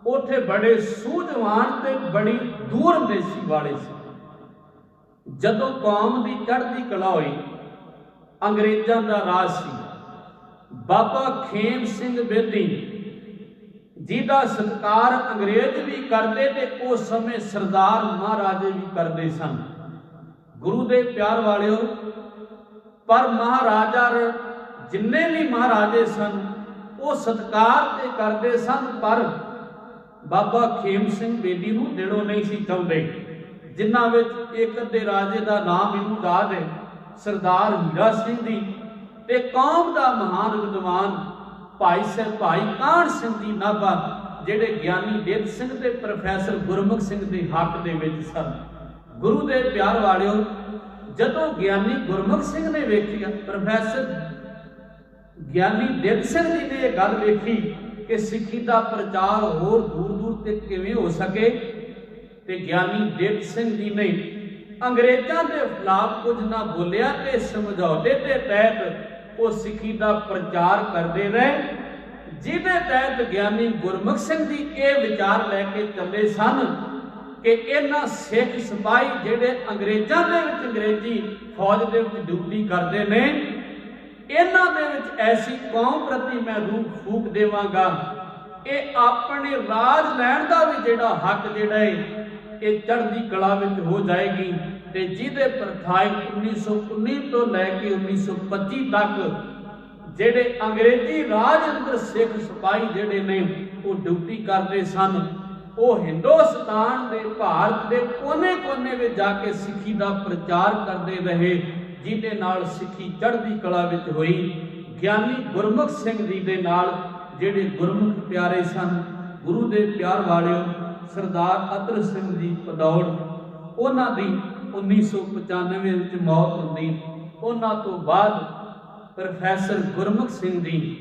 ਉੱਥੇ ਬੜੇ ਸੂਝਵਾਨ ਤੇ ਬੜੀ ਦੂਰਅੰਦੇਸ਼ੀ ਵਾਲੇ ਸੀ। ਜਦੋਂ ਕੌਮ ਦੀ ਚੜ੍ਹਦੀ ਕਲਾ ਹੋਈ, ਅੰਗਰੇਜ਼ਾਂ ਦਾ ਰਾਜ ਸੀ, ਬਾਬਾ ਖੇਮ ਸਿੰਘ ਬੇਦੀ ਜਿਹਦਾ ਸਤਿਕਾਰ ਅੰਗਰੇਜ਼ ਵੀ ਕਰਦੇ ਤੇ ਉਸ ਸਮੇਂ ਸਰਦਾਰ ਮਹਾਰਾਜੇ ਵੀ ਕਰਦੇ ਸਨ। ਗੁਰੂ ਦੇ ਪਿਆਰ ਵਾਲਿਓ, ਪਰ ਮਹਾਰਾਜਾ ਜਿੰਨੇ ਵੀ ਮਹਾਰਾਜੇ ਸਨ ਉਹ ਸਤਿਕਾਰ ਤੇ ਕਰਦੇ ਸਨ, ਪਰ ਬਾਬਾ ਖੇਮ ਸਿੰਘ ਬੇਦੀ ਨੂੰ ਦਿਲੋਂ ਨਹੀਂ ਸੀ ਚਾਹੁੰਦੇ। ਜਿਨ੍ਹਾਂ ਵਿੱਚ ਇੱਕ ਅੱਧੇ ਰਾਜੇ ਦਾ ਨਾਮ ਮੈਨੂੰ ਯਾਦ ਹੈ, ਸਰਦਾਰ ਹੀਰਾ ਸਿੰਘ ਜੀ, ਤੇ ਕੌਮ ਦਾ ਮਹਾਨ ਵਿਦਵਾਨ ਭਾਈ ਕਾਹਨ ਸਿੰਘ ਜੀ ਨਾਭਾ, ਜਿਹੜੇ ਗਿਆਨੀ ਦਿੱਤ ਸਿੰਘ ਤੇ ਪ੍ਰੋਫੈਸਰ ਗੁਰਮੁਖ ਸਿੰਘ ਦੇ ਹੱਕ ਦੇ ਵਿੱਚ ਸਨ। ਗੁਰੂ ਦੇ ਪਿਆਰ ਵਾਲਿਓ, ਜਦੋਂ ਗਿਆਨੀ ਗੁਰਮੁਖ ਸਿੰਘ ਨੇ ਵੇਖਿਆ, ਪ੍ਰੋਫੈਸਰ ਗਿਆਨੀ ਦਿੱਤ ਸਿੰਘ ਜੀ ਨੇ ਇਹ ਗੱਲ ਵੇਖੀ ਕਿ ਸਿੱਖੀ ਦਾ ਪ੍ਰਚਾਰ ਹੋਰ ਦੂਰ ਦੂਰ ਤੱਕ ਕਿਵੇਂ ਹੋ ਸਕੇ, ਤੇ ਗਿਆਨੀ ਦਿੱਤ ਸਿੰਘ ਜੀ ਨੇ ਅੰਗਰੇਜ਼ਾਂ ਦੇ ਖਿਲਾਫ ਕੁਝ ਨਾ ਬੋਲਿਆ ਤੇ ਸਮਝੌਤੇ ਦੇ ਤਹਿਤ ਉਹ ਸਿੱਖੀ ਦਾ ਪ੍ਰਚਾਰ ਕਰਦੇ ਰਹੇ, ਜਿਹਦੇ ਤਹਿਤ ਗਿਆਨੀ ਗੁਰਮੁਖ ਸਿੰਘ ਜੀ ਇਹ ਵਿਚਾਰ ਲੈ ਕੇ ਚੱਲੇ ਸਨ ਕਿ ਇਹਨਾਂ ਸਿੱਖ ਸਿਪਾਹੀ ਜਿਹੜੇ ਅੰਗਰੇਜ਼ਾਂ ਦੇ ਵਿੱਚ ਅੰਗਰੇਜ਼ੀ ਫੌਜ ਦੇ ਵਿੱਚ ਡਿਊਟੀ ਕਰਦੇ ਨੇ, ਇਹਨਾਂ ਦੇ ਵਿੱਚ ਐਸੀ ਕੌਮ ਪ੍ਰਤੀ ਮੈਂ ਰੂਹ ਫੂਕ ਦੇਵਾਂਗਾ, ਇਹ ਆਪਣੇ ਰਾਜ ਲੈਣ ਦਾ ਵੀ ਜਿਹੜਾ ਹੱਕ ਜਿਹੜਾ ਹੈ ਇਹ ਚੜ੍ਹਦੀ ਕਲਾ ਵਿੱਚ ਹੋ ਜਾਏਗੀ। ਤੇ ਜਿਹਦੇ ਪ੍ਰਥਾਏ 1919 ਤੋਂ ਲੈ ਕੇ 1925 ਤੱਕ ਜਿਹੜੇ ਅੰਗਰੇਜ਼ੀ ਰਾਜ ਅੰਦਰ ਸਿੱਖ ਸਿਪਾਹੀ ਜਿਹੜੇ ਨੇ ਉਹ ਡਿਊਟੀ ਕਰਦੇ ਸਨ, ਉਹ ਹਿੰਦੁਸਤਾਨ ਦੇ ਭਾਰਤ ਦੇ ਕੋਨੇ-ਕੋਨੇ ਵਿੱਚ ਜਾ ਕੇ ਸਿੱਖੀ ਦਾ ਪ੍ਰਚਾਰ ਕਰਦੇ ਰਹੇ, ਜਿਹਦੇ ਨਾਲ ਸਿੱਖੀ ਚੜ੍ਹਦੀ ਕਲਾ ਵਿੱਚ ਹੋਈ। ਗਿਆਨੀ ਗੁਰਮੁਖ ਸਿੰਘ ਜੀ ਦੇ ਨਾਲ ਜਿਹੜੇ ਗੁਰਮੁਖ ਪਿਆਰੇ ਸਨ, ਗੁਰੂ ਦੇ ਪਿਆਰ ਵਾਲਿਓ, ਸਰਦਾਰ ਅਤਰ ਸਿੰਘ ਜੀ ਭਦੌੜ, ਉਹਨਾਂ ਦੀ 1995 ਵਿੱਚ ਮੌਤ ਹੁੰਦੀ। ਉਹਨਾਂ ਤੋਂ ਬਾਅਦ ਪ੍ਰੋਫੈਸਰ ਗੁਰਮੁਖ ਸਿੰਘ ਜੀ,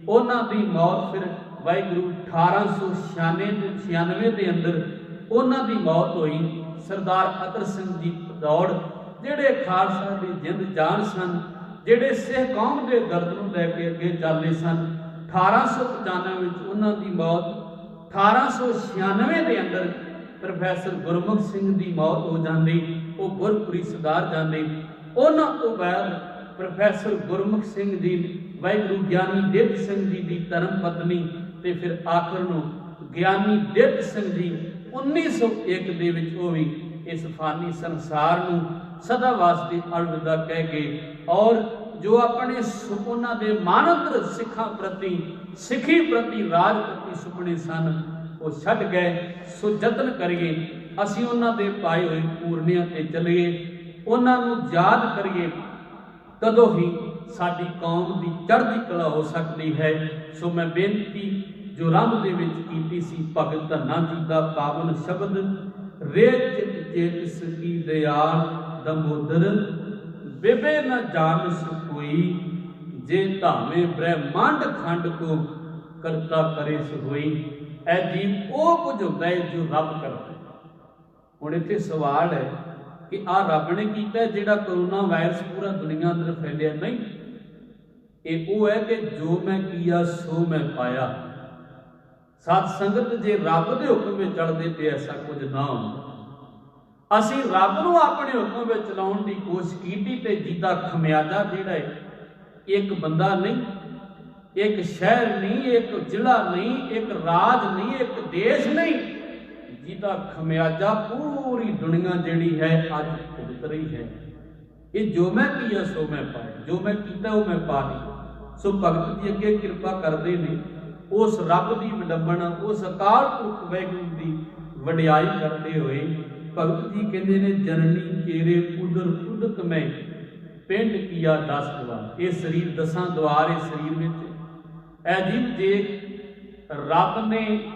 ਉਹਨਾਂ ਦੀ ਮੌਤ ਫਿਰ ਵਾਹਿਗੁਰੂ 1896 ਦੇ ਅੰਦਰ ਉਹਨਾਂ ਦੀ ਮੌਤ ਹੋਈ। ਸਰਦਾਰ ਅਤਰ ਸਿੰਘ ਜੀ ਭਦੌੜ, ਜਿਹੜੇ ਖਾਲਸਾ ਦੀ ਜਿੰਦ ਜਾਨ ਸਨ, ਜਿਹੜੇ ਸਿੱਖ ਕੌਮ ਦੇ ਦਰਦ ਨੂੰ ਲੈ ਕੇ ਅੱਗੇ ਚੱਲਦੇ ਸਨ, 1895 ਵਿੱਚ ਉਹਨਾਂ ਦੀ ਮੌਤ। 1896 ਦੇ ਅੰਦਰ ਪ੍ਰੋਫੈਸਰ ਗੁਰਮੁਖ ਸਿੰਘ ਦੀ ਮੌਤ ਹੋ ਜਾਂਦੀ, ਉਹ ਗੁਰਪੁਰੀ ਸੁਧਾਰ ਜਾਂਦੇ। ਉਹਨਾਂ ਤੋਂ ਬਾਅਦ ਪ੍ਰੋਫੈਸਰ ਗੁਰਮੁਖ ਸਿੰਘ ਜੀ ਵਾਹਿਗੁਰੂ ਗਿਆਨੀ ਦਿੱਤ ਸਿੰਘ ਜੀ ਦੀ ਧਰਮ ਪਤਨੀ, ਤੇ ਫਿਰ ਆਖਰ ਨੂੰ ਗਿਆਨੀ ਦਿੱਤ ਸਿੰਘ ਜੀ 1901 ਦੇ ਵਿੱਚ ਉਹ ਵੀ ਇਸ ਫਾਨੀ ਸੰਸਾਰ ਨੂੰ ਸਦਾ ਵਾਸਤੇ ਅਲਵਿਦਾ ਕਹਿ ਗਏ। ਔਰ ਜੋ ਆਪਣੇ ਸੁਪਨਾ ਦੇ ਮਾਨਵ ਸਿੱਖਾਂ ਪ੍ਰਤੀ, ਸਿੱਖੀ ਪ੍ਰਤੀ, ਰਾਜ ਪ੍ਰਤੀ ਸੁਪਨੇ ਸਨ, ਉਹ ਛੱਡ ਗਏ। ਸੋ ਯਤਨ ਕਰੀਏ ਅਸੀਂ ਉਹਨਾਂ ਦੇ ਪਾਏ ਹੋਏ ਪੂਰਨਿਆਂ ਤੇ ਚੱਲੀਏ, ਉਹਨਾਂ ਨੂੰ ਯਾਦ ਕਰੀਏ, ਤਦੋਂ ਹੀ ਸਾਡੀ ਕੌਮ ਦੀ ਚੜ੍ਹਦੀ ਕਲਾ ਹੋ ਸਕਦੀ ਹੈ। ਸੋ ਮੈਂ ਬੇਨਤੀ ਜੋ ਰੰਗ ਦੇ ਵਿੱਚ ਕੀਤੀ ਸੀ, ਭਗਤ ਧੰਨਾ ਜੀ ਦਾ ਪਾਵਨ ਸ਼ਬਦ, ਰੇ ਚਿਤ ਚੇਤ ਸਕੀ ਦਿਆਲ ਦਮੋਦਰ, ਬੇਬੇ ਨ ਜਾਣ ਕੋਈ, ਜੇ ਧਾਵੇਂ ਬ੍ਰਹਮੰਡ ਖੰਡ ਕੋ ਕਰਤਾ ਕਰੇ ਸੋਈ। ਐ ਜੀਵ ਉਹ ਕੁਝ ਹੁੰਦਾ ਹੈ ਜੋ ਰੱਬ ਕਰਦਾ। ਹੁਣ ਇੱਥੇ ਸਵਾਲ ਹੈ ਕਿ ਆਹ ਰੱਬ ਨੇ ਕੀਤਾ ਜਿਹੜਾ ਕਰੋਨਾ ਵਾਇਰਸ ਪੂਰਾ ਦੁਨੀਆ ਅੰਦਰ ਫੈਲਿਆ? ਨਹੀਂ, ਇਹ ਉਹ ਹੈ ਕਿ ਜੋ ਮੈਂ ਕੀਆ ਸੋ ਮੈਂ ਪਾਇਆ। ਸਤ ਸੰਗਤ, ਜੇ ਰੱਬ ਦੇ ਹੁਕਮ ਵਿੱਚ ਚੱਲਦੇ ਤੇ ਐਸਾ ਕੁਝ ਨਾ ਹੁੰਦਾ। ਅਸੀਂ ਰੱਬ ਨੂੰ ਆਪਣੇ ਹੁਕਮ ਵਿੱਚ ਚਲਾਉਣ ਦੀ ਕੋਸ਼ਿਸ਼ ਕੀਤੀ ਤੇ ਜਿਹਦਾ ਖਮਿਆਜਾ ਜਿਹੜਾ ਹੈ, ਇੱਕ ਬੰਦਾ ਨਹੀਂ, ਇੱਕ ਸ਼ਹਿਰ ਨਹੀਂ, ਇੱਕ ਜ਼ਿਲ੍ਹਾ ਨਹੀਂ, ਇੱਕ ਰਾਜ ਨਹੀਂ, ਇੱਕ ਦੇਸ਼ ਨਹੀਂ, ਜਿਹਦਾ ਖਮਿਆਜਾ ਪੂਰੀ ਦੁਨੀਆ ਜਿਹੜੀ ਹੈ ਅੱਜ ਭੁਗਤ ਰਹੀ ਹੈ। ਇਹ ਜੋ ਮੈਂ ਕੀਆ ਸੋ ਮੈਂ ਪਾਇਆ, ਜੋ ਮੈਂ ਕੀਤਾ ਉਹ ਮੈਂ ਪਾ ਲਿਆ। ਸੋ ਭਗਤ ਜੀ ਅੱਗੇ ਕਿਰਪਾ ਕਰਦੇ ਨੇ, ਉਸ ਰੱਬ ਦੀ ਵਿਡੰਬਣਾ, ਉਸ ਅਕਾਲ ਪੁਰਖ ਵਾਹਿਗੁਰੂ ਦੀ ਵਡਿਆਈ ਕਰਦੇ ਹੋਏ ਭਗਤ ਜੀ ਕਹਿੰਦੇ ਨੇ, ਜਨਨੀ ਕੇਰੇ ਉਦਰ ਉਦਕ ਮੈਂ ਪਿੰਡ ਕੀਆ 10 ਦਵਾਰ। ਇਹ ਸਰੀਰ 10 ਦਵਾਰ ਇਸ ਸਰੀਰ ਵਿੱਚ। ਐ ਜੀਵ, ਜੇ ਰੱਬ ਨੇ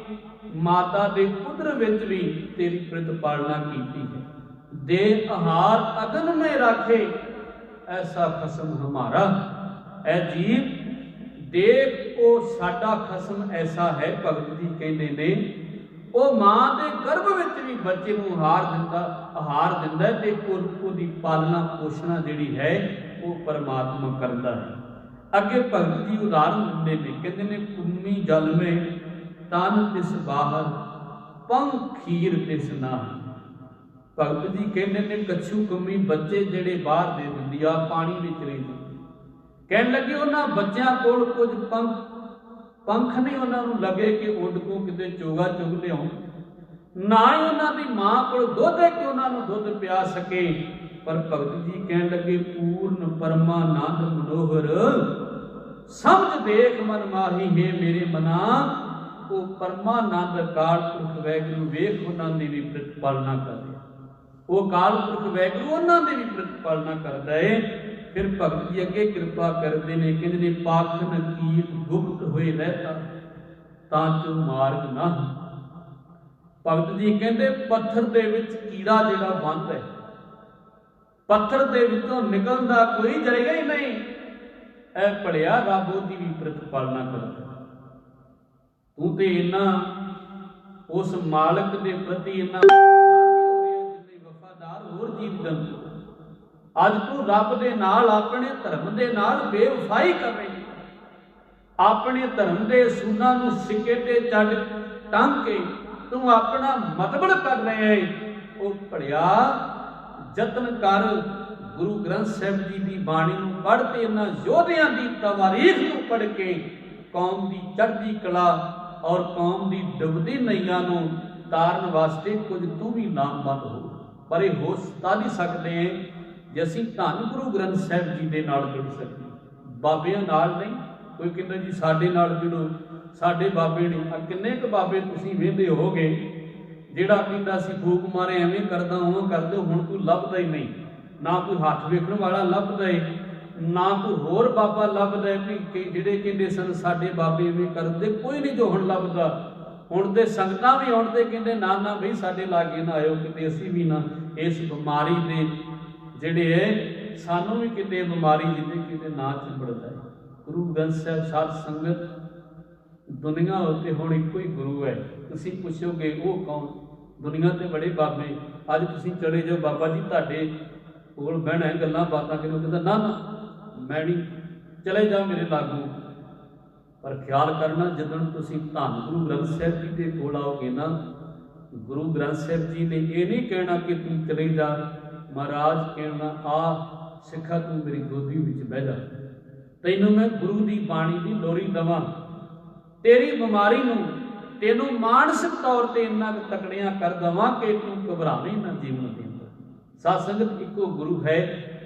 ਮਾਤਾ ਦੇ ਉਦਰ ਵਿੱਚ ਵੀ ਤੇਰੀ ਪ੍ਰਤਿਪਾਲਨਾ ਕੀਤੀ ਹੈ। ਦੇ ਆਹਾਰ ਅਗਨ में राखे ऐसा खसम हमारा। ਐ ਜੀਵ ਦੇਖ, ਉਹ ਸਾਡਾ ਖਸਮ ਐਸਾ ਹੈ। ਭਗਤ ਜੀ ਕਹਿੰਦੇ ਨੇ, ਉਹ ਮਾਂ ਦੇ ਗਰਭ ਵਿੱਚ ਵੀ ਬੱਚੇ ਨੂੰ ਆਹਾਰ ਦਿੰਦਾ ਤੇ ਉਹਦੀ ਪਾਲਣਾ ਪੋਸ਼ਣਾ ਜਿਹੜੀ ਹੈ ਉਹ ਪਰਮਾਤਮਾ ਕਰਦਾ ਹੈ। ਅੱਗੇ ਭਗਤ ਜੀ ਉਦਾਹਰਨ ਦਿੰਦੇ ਨੇ, ਕਹਿੰਦੇ ਨੇ, ਕੁੰਮੀ ਜਲ ਮੇ ਤਨ ਤਿਸ ਬਾਹਰ, ਪੰਖ ਖੀਰ ਤਿਸ ਨਾਹੀ। ਭਗਤ ਜੀ ਕਹਿੰਦੇ ਨੇ, ਕੱਛੂ ਕੰਮੀ ਬੱਚੇ ਜਿਹੜੇ ਬਾਹਰ ਦੇ ਦਿੰਦੀ ਆ, ਪਾਣੀ ਵਿੱਚ ਰਹਿੰਦੇ। ਕਹਿਣ ਲੱਗੇ, ਉਹਨਾਂ ਬੱਚਿਆਂ ਕੋਲ ਕੁਝ ਪੰਖ ਨਹੀਂ, ਉਹਨਾਂ ਨੂੰ ਲੱਗੇ ਕਿ ਉੱਡ ਕੋ ਕਿਤੇ ਚੋਗਾ ਚੁਗ ਲਿਆਉਣ, ਨਾ ਹੀ ਉਹਨਾਂ ਦੀ ਮਾਂ ਕੋਲ ਦੁੱਧ ਹੈ ਕਿ ਉਹਨਾਂ ਨੂੰ ਦੁੱਧ ਪਿਆ ਸਕੇ। ਪਰ ਭਗਤ ਜੀ ਕਹਿਣ ਲੱਗੇ, ਪੂਰਨ ਪਰਮਾਨੰਦ ਮਨੋਹਰ, ਸਮਝ ਦੇਖ ਮਨ ਮਾਹੀ ਹੈ ਮੇਰੇ ਮਨਾ। ਉਹ ਪਰਮਾਨੰਦ ਅਕਾਲ ਪੁਰਖ ਵਾਹਿਗੁਰੂ ਵੇਖ ਉਹਨਾਂ ਦੀ ਵੀ ਪ੍ਰਤਿਪਾਲਨਾ ਕਰ ਰਿਹਾ। ਉਹ ਅਕਾਲ ਪੁਰਖ ਵਾਹਿਗੁਰੂ ਉਹਨਾਂ ਦੇ ਵੀ ਪ੍ਰਤੀਪਾਲਨਾ ਕਰਦਾ ਹੈ। ਫਿਰ ਭਗਤ ਜੀ ਅੱਗੇ ਕਿਰਪਾ ਕਰਦੇ ਨੇ, ਕਹਿੰਦੇ ਨੇ ਪਾਖਨ ਕੀਟ ਗੁਪਤ ਹੋਏ ਰਹਿਤਾ ਤਾਂ ਚੋ ਮਾਰਗ ਨਾ। ਭਗਤ ਜੀ ਕਹਿੰਦੇ ਪੱਥਰ ਦੇ ਵਿੱਚ ਕੀੜਾ ਜਿਹੜਾ ਬੰਦ ਹੈ, ਪੱਥਰ ਦੇ ਵਿੱਚੋਂ ਨਿਕਲਣ ਦਾ ਕੋਈ ਜਰੀਆ ਹੀ ਨਹੀਂ। ਇਹ ਭਲਿਆ ਰੱਬ ਉਹਦੀ ਵੀ ਪ੍ਰਤੀਪਾਲਨਾ ਕਰਦਾ। ਤੂੰ ਤੇ ਇੰਨਾ ਉਸ ਮਾਲਕ ਦੇ ਪ੍ਰਤੀ ਇੰਨਾ ਜਿੰਨੇ ਵਫਾਦਾਰ ਹੋਰ ਜੀਵ ਜੰਤੂ। ਅੱਜ ਤੂੰ ਰੱਬ ਦੇ ਨਾਲ, ਆਪਣੇ ਧਰਮ ਦੇ ਨਾਲ ਬੇਵਫਾਈ ਕਰ ਰਹੀ ਹੈ। ਆਪਣੇ ਧਰਮ ਦੇ ਅਸੂਲਾਂ ਨੂੰ ਸਿੱਕੇ ਤੇ ਟੰਗ ਕੇ ਤੂੰ ਆਪਣਾ ਮਤਲਬ ਕਰ ਰਿਹਾ ਹੈ। ਉਹ ਭਲਿਆ ਯਤਨ ਕਰ, ਗੁਰੂ ਗ੍ਰੰਥ ਸਾਹਿਬ ਜੀ ਦੀ ਬਾਣੀ ਨੂੰ ਪੜ੍ਹ ਤੇ ਇਹਨਾਂ ਯੋਧਿਆਂ ਦੀ ਤਵਾਰੀਖ ਨੂੰ ਪੜ੍ਹ ਕੇ ਕੌਮ ਦੀ ਚੜ੍ਹਦੀ ਕਲਾ ਔਰ ਕੌਮ ਦੀ ਡੁੱਬਦੀ ਨਈਆਂ ਨੂੰ ਤਾਰਨ ਵਾਸਤੇ ਕੁਝ ਤੂੰ ਵੀ ਨਾਮਵੰਦ ਹੋ। ਪਰ ਇਹ ਹੋ ਤਾਂ ਨਹੀਂ ਸਕਦੇ ਜੇ ਅਸੀਂ ਧੰਨ ਗੁਰੂ ਗ੍ਰੰਥ ਸਾਹਿਬ ਜੀ ਦੇ ਨਾਲ ਜੁੜ ਸਕੀਏ, ਬਾਬਿਆਂ ਨਾਲ ਨਹੀਂ। ਕੋਈ ਕਹਿੰਦਾ ਜੀ ਸਾਡੇ ਨਾਲ ਜੁੜੋ, ਸਾਡੇ ਬਾਬੇ ਨੇ। ਕਿੰਨੇ ਕੁ ਬਾਬੇ ਤੁਸੀਂ ਵੇਖਦੇ ਹੋਗੇ ਜਿਹੜਾ ਕਹਿੰਦਾ ਸੀ ਫੂਕ ਮਾਰੇ ਐਵੇਂ ਕਰਦਾ ਉਵੇਂ ਕਰਦੇ, ਹੁਣ ਕੋਈ ਲੱਭਦਾ ਹੀ ਨਹੀਂ। ਨਾ ਕੋਈ ਹੱਥ ਵੇਖਣ ਵਾਲਾ ਲੱਭਦਾ ਏ, ਨਾ ਕੋਈ ਹੋਰ ਬਾਬਾ ਲੱਭਦਾ ਏ ਵੀ ਜਿਹੜੇ ਕਹਿੰਦੇ ਸਨ ਸਾਡੇ ਬਾਬੇ ਐਵੇਂ ਕਰਦੇ, ਕੋਈ ਨਹੀਂ ਜੋ ਹੁਣ ਲੱਭਦਾ। ਹੁਣ ਤੇ ਸੰਗਤਾਂ ਵੀ ਹੁਣ ਤੇ ਕਹਿੰਦੇ ਨਾ ਨਾ ਬਈ ਸਾਡੇ ਲਾਗੇ ਨਾ ਆਇਓ, ਕਿਤੇ ਅਸੀਂ ਵੀ ਨਾ ਇਸ ਬਿਮਾਰੀ ਦੇ ਜਿਹੜੇ ਹੈ ਸਾਨੂੰ ਵੀ ਕਿਤੇ ਬਿਮਾਰੀ ਜਿਹਦੇ ਕਿਤੇ ਨਾ ਚਿੰਬੜਦਾ ਹੈ। ਗੁਰੂ ਗ੍ਰੰਥ ਸਾਹਿਬ ਸਾਧ ਸੰਗਤ ਦੁਨੀਆ ਉੱਤੇ ਹੁਣ ਇੱਕੋ ਹੀ ਗੁਰੂ ਹੈ। ਤੁਸੀਂ ਪੁੱਛੋਗੇ ਉਹ ਕੌਣ? ਦੁਨੀਆ ਤੇ ਬੜੇ ਬਾਬੇ। ਅੱਜ ਤੁਸੀਂ ਚਲੇ ਜਾਓ ਬਾਬਾ ਜੀ ਤੁਹਾਡੇ ਕੋਲ ਬਹਿਣਾ ਗੱਲਾਂ ਬਾਤਾਂ ਕਰੋ, ਕਹਿੰਦਾ ਨਾ ਨਾ ਮੈਂ ਨਹੀਂ, ਚਲੇ ਜਾਓ ਮੇਰੇ ਲਾਗੋਂ। ਪਰ ਖਿਆਲ ਕਰਨਾ ਜਦੋਂ ਤੁਸੀਂ ਧੰਨ ਗੁਰੂ ਗ੍ਰੰਥ ਸਾਹਿਬ ਜੀ ਦੇ ਕੋਲ ਆਓਗੇ ਨਾ, ਗੁਰੂ ਗ੍ਰੰਥ ਸਾਹਿਬ ਜੀ ਨੇ ਇਹ ਨਹੀਂ ਕਹਿਣਾ ਕਿ ਤੂੰ ਚਲੇ ਜਾ, ਮਹਾਰਾਜ ਕਹਿਣਾ ਆ ਸਿੱਖਾ ਤੂੰ ਮੇਰੀ ਗੋਦੀ ਵਿੱਚ ਬਹਿ ਜਾ, ਤੈਨੂੰ ਮੈਂ ਗੁਰੂ ਦੀ ਬਾਣੀ ਦੀ ਲੋਰੀ ਦੇਵਾਂ। ਤੇਰੀ ਬਿਮਾਰੀ ਨੂੰ ਤੈਨੂੰ ਮਾਨਸਿਕ ਤੌਰ ਤੇ ਇੰਨਾ ਤਕੜੀਆਂ ਕਰ ਦੇਵਾਂ ਕਿ ਤੂੰ ਘਬਰਾਵੇਂ ਨਾ ਜੀਵਨ ਦੇ ਅੰਦਰ। ਸਾਧ ਸੰਗਤ ਇੱਕੋ ਗੁਰੂ ਹੈ,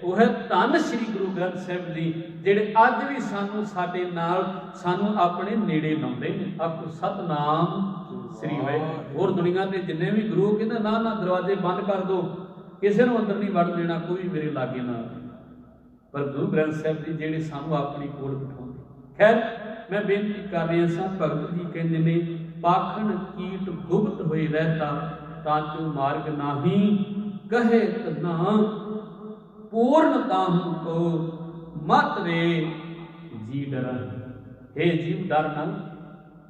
ਉਹ ਹੈ ਧੰਨ ਸ੍ਰੀ ਗੁਰੂ ਗ੍ਰੰਥ ਸਾਹਿਬ ਜੀ, ਜਿਹੜੇ ਅੱਜ ਵੀ ਸਾਨੂੰ ਸਾਡੇ ਨਾਲ ਸਾਨੂੰ ਆਪਣੇ ਨੇੜੇ ਲਾਉਂਦੇ ਨੇ। ਆਖੋ ਸਤਨਾਮ ਸ੍ਰੀ ਵਾਹਿਗੁਰੂ। ਹੋਰ ਦੁਨੀਆ ਦੇ ਜਿੰਨੇ ਵੀ ਗੁਰੂ ਕਹਿੰਦੇ ਨਾ ਨਾ ਦਰਵਾਜ਼ੇ ਬੰਦ ਕਰ ਦੋ, ਕਿਸੇ ਨੂੰ ਅੰਦਰ ਨਹੀਂ ਵੜ ਦੇਣਾ, ਕੋਈ ਮੇਰੇ ਲਾਗੇ ਨਾ। ਪਰ ਗੁਰੂ ਗ੍ਰੰਥ ਸਾਹਿਬ ਜੀ ਜਿਹੜੇ ਸਾਨੂੰ ਆਪਣੀ ਕੋਲ ਬਿਠਾਉਂਦੇ। ਖੈਰ ਮੈਂ ਬੇਨਤੀ ਕਰ ਰਿਹਾ ਸਾਂ, ਭਗਤ ਜੀ ਕਹਿੰਦੇ ਨੇ ਪਾਖਣ ਕੀਟ ਗੁਪਤ ਹੋਈ ਰਹਿਤਾ ਤਾਂ ਚੋ ਮਾਰਗ ਨਾਹੀ, ਕਹੇ ਤਨਾ ਪੂਰਨ ਤਾਹੂ ਕੋ ਮਤ ਰੇ ਜੀ ਡਰਾ। हे ਜੀਵ ਡਰ ਨਾ,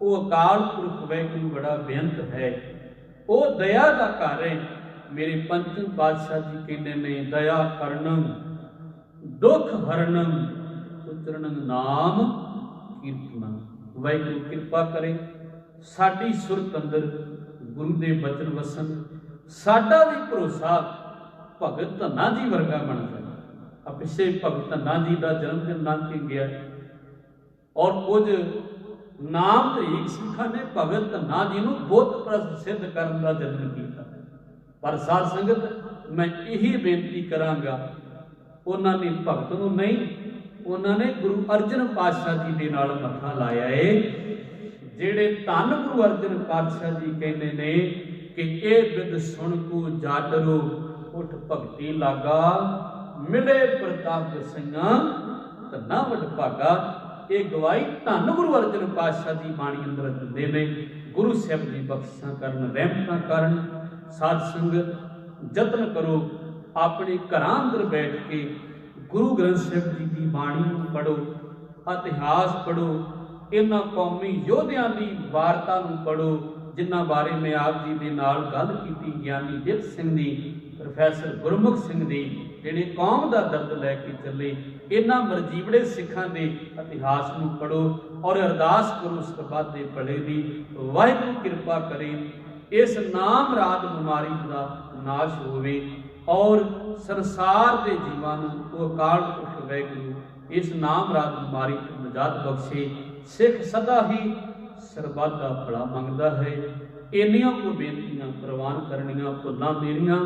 ਉਹ ਅਕਾਲ ਪੁਰਖ ਵਾਹਿਗੁਰੂ ਬੜਾ ਬੇਅੰਤ ਹੈ, ਉਹ ਦਇਆ ਦਾ ਘਰ ਹੈ। ਮੇਰੇ ਪੰਚਮ ਪਾਤਸ਼ਾਹ ਜੀ ਕਹਿੰਦੇ ਨੇ ਦਇਆ ਕਰਨੰ ਦੁੱਖ ਹਰਨੰ ਉਚਰਨੰ ਨਾਮ ਕੀਰਤਨ। ਵਾਹਿਗੁਰੂ ਕਿਰਪਾ ਕਰੇ ਸਾਡੀ ਸੁਰਤ ਅੰਦਰ ਗੁਰੂ ਦੇ ਬਚਨ ਵਸਣ, ਸਾਡਾ ਵੀ ਭਰੋਸਾ ਭਗਤ ਧੰਨਾ ਜੀ ਵਰਗਾ ਬਣ ਜਾਏ। ਪਿੱਛੇ ਭਗਤ ਧੰਨਾ ਜੀ ਦਾ ਜਨਮ ਦਿਨ ਲੰਘ ਕੇ ਗਿਆ ਔਰ ਕੁਝ ਨਾਮ ਧਰੀਕ ਸਿੱਖਾਂ ਨੇ ਭਗਤ ਧੰਨਾ ਜੀ ਨੂੰ ਬੁੱਤ ਪ੍ਰਸਿੱਧ ਕਰਨ ਦਾ ਯਤਨ ਕੀਤਾ। ਪਰ ਸਾਧ ਸੰਗਤ ਮੈਂ ਇਹੀ ਬੇਨਤੀ ਕਰਾਂਗਾ, ਉਹਨਾਂ ਨੇ ਭਗਤ ਨੂੰ ਨਹੀਂ, ਉਹਨਾਂ ਨੇ ਗੁਰੂ ਅਰਜਨ ਪਾਤਸ਼ਾਹ ਜੀ ਦੇ ਨਾਲ ਮੱਥਾ ਲਾਇਆ ਏ। ਜਿਹੜੇ ਧੰਨ ਗੁਰੂ ਅਰਜਨ ਪਾਤਸ਼ਾਹ ਜੀ ਕਹਿੰਦੇ ਨੇ ਕਿ ਇਹ ਬਿਦ ਸੁਣ ਕੋ ਜਾਟਰੋ ਉਠ ਭਗਤੀ ਲਾਗਾ, ਮਿਲੇ ਪ੍ਰਤਾਪ ਦਸਈਆਂ ਧੰਨਾ ਵਡ ਭਾਗਾ। ਇਹ ਗਵਾਹੀ ਧੰਨ ਗੁਰੂ ਅਰਜਨ ਪਾਤਸ਼ਾਹ ਜੀ ਬਾਣੀ ਅੰਦਰ ਦਿੰਦੇ ਨੇ। ਗੁਰੂ ਸਾਹਿਬ ਜੀ ਬਖਸ਼ਿਸ਼ਾਂ ਕਰਨ, ਰਹਿਮਤਾਂ ਕਰਨ। ਸਾਧ ਸੰਗਤ ਯਤਨ ਕਰੋ, ਆਪਣੇ ਘਰਾਂ ਅੰਦਰ ਬੈਠ ਕੇ ਗੁਰੂ ਗ੍ਰੰਥ ਸਾਹਿਬ ਜੀ ਦੀ ਬਾਣੀ ਨੂੰ ਪੜ੍ਹੋ, ਇਤਿਹਾਸ ਪੜ੍ਹੋ, ਇਹਨਾਂ ਕੌਮੀ ਯੋਧਿਆਂ ਦੀ ਵਾਰਤਾ ਨੂੰ ਪੜ੍ਹੋ ਜਿਨ੍ਹਾਂ ਬਾਰੇ ਮੈਂ ਆਪ ਜੀ ਦੇ ਨਾਲ ਗੱਲ ਕੀਤੀ। ਗਿਆਨੀ ਦਿੱਤ ਸਿੰਘ ਦੀ, ਪ੍ਰੋਫੈਸਰ ਗੁਰਮੁਖ ਸਿੰਘ ਦੀ, ਜਿਹੜੇ ਕੌਮ ਦਾ ਦਰਦ ਲੈ ਕੇ ਚੱਲੇ। ਇਹਨਾਂ ਮਰਜੀਵੜੇ ਸਿੱਖਾਂ ਦੇ ਇਤਿਹਾਸ ਨੂੰ ਪੜ੍ਹੋ ਔਰ ਅਰਦਾਸ ਕਰੋ ਸਰਬੱਤ ਦੇ ਭਲੇ ਦੀ। ਵਾਹਿਗੁਰੂ ਕਿਰਪਾ ਕਰੇ ਇਸ ਨਾਮ ਰਾਤ ਬਿਮਾਰੀ ਦਾ ਨਾਸ਼ ਹੋਵੇ ਔਰ ਸੰਸਾਰ ਦੇ ਜੀਵਾਂ ਨੂੰ ਉਹ ਅਕਾਲ ਪੁਰਖ ਵਾਹਿਗੁਰੂ ਇਸ ਨਾਮ ਰਾਤ ਬਿਮਾਰੀ ਤੋਂ ਨਿਜਾਤ ਬਖਸ਼ੇ। ਸਿੱਖ ਸਦਾ ਹੀ ਸਰਬੱਤ ਦਾ ਭਲਾ ਮੰਗਦਾ ਹੈ। ਇੰਨੀਆਂ ਕੋ ਬੇਨਤੀਆਂ ਪ੍ਰਵਾਨ ਕਰਨੀਆਂ, ਭੁੱਲਾਂ ਮੇਰੀਆਂ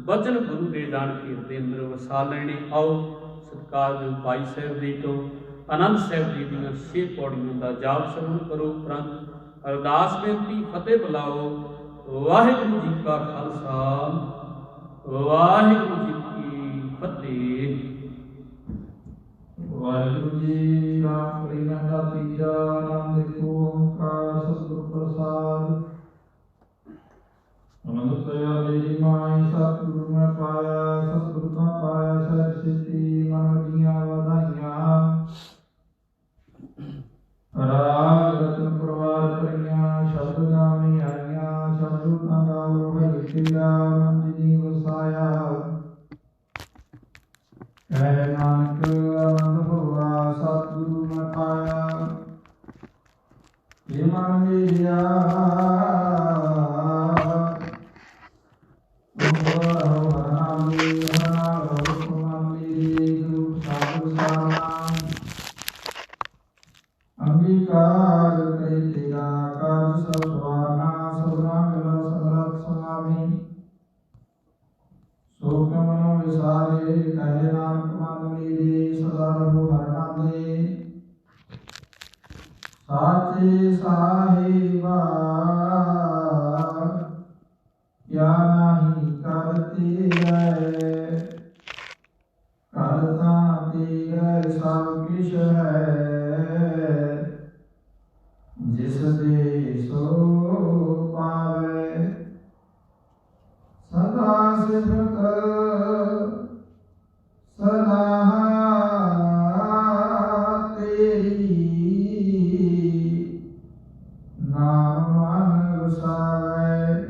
ਬਚਨ ਗੁਰੂ ਦੇ ਜਾਣ ਕੇ ਹਿਰਦੇ ਅੰਦਰ ਵਸਾ ਲੈਣੇ। ਆਓ ਸਤਿਕਾਰਯੋਗ ਭਾਈ ਸਾਹਿਬ ਜੀ ਤੋਂ ਆਨੰਦ ਸਾਹਿਬ ਜੀ ਦੀਆਂ 6 ਪੌੜੀਆਂ ਦਾ ਜਾਪ ਸ਼ੁਰੂ ਕਰੋ। ਉਪਰੰਤ ਅਰਦਾਸ ਬੇਨਤੀ ਫਤਿਹ ਬੁਲਾਓ। ਵਾਹਿਗੁਰੂ ਜੀ ਕਾ ਖਾਲਸਾ ਵਾਹਿਗੁਰੂ ਜੀ ਕੀ ਫਤਿਹ।
ਵਾਹਿਗੁਰੂ ਜੀ ਰਾਮ ਕਲੀ ਮਹਲਾ ਤੀਜਾ। ਨਾਮ ਦੇਖੋ ਓੰਕਾਰ ਸਤਿਗੁਰ ਪ੍ਰਸਾਦ। ਅਨੰਦ ਪਿਆ ਮੇਰੀ ਮਾਈ ਸਤਿਗੁਰੂ ਮੈਂ ਪਾਇਆ, ਸਤਿਗੁਰੂ ਦਾ ਪਾਇਆ ਸਹਿਜ ਸਿੱਧੀ ਮਨ ਦੀਆਂ ਵਧਾਈਆਂ। ਰਾਗ ਰਤਨ ਪਰਵਾਰ ਪਰੀਆਂ ਸ਼ਬਦ ਗਾਵੀ ਆਈਆਂ। ਸ਼ਬਦ ਨਾ ਗਾਵੋ ਭਈ ਤੇਰਾ ਮਨ ਜਿਨੀ ਵਸਾਇਆ। ਕਹਿ ਨਾਨਕ ਆਨੰਦ ਹੋਆ ਸਤਿਗੁਰੂ ਮੈਂ ਪਾਇਆ। ਇਹ ਮਨ ਮੇਰਿਆ ਅੰਗੀਕਾਰ ਕਰੇ ਤੇਰਾ ਕਾਜ ਸਭ ਸਵਾਰਨਾ। ਸਭਨਾ ਮਿਲਾ ਸਮਰਥ ਸੁਆਮੀ ਸੋਖ ਮਨੋ ਵਿਸਾਰੇ। ਕਹੇ ਨਾਨਕ ਮਨ ਮੇਰੇ ਸਦਾ ਰਹੋ ਹਰਿ ਨਾਮ ਦੇ। ਸਾਚੇ ਸਾਹਿਬਾ ਕਿਆ ਨਾਹੀ ਕਰ ਤੇਰੇ। ਕਰਤਾ ਤੇਰੇ ਸਭ ਕਿਛ ਹੈ। ਜਿਸ ਦੇ ਸੋ ਪਾਵੇ ਸਦਾ ਸਿਫਤ ਸਦਾ ਤੇਰੀ। ਨਾਮ ਮਨ ਵਸਾਵੇ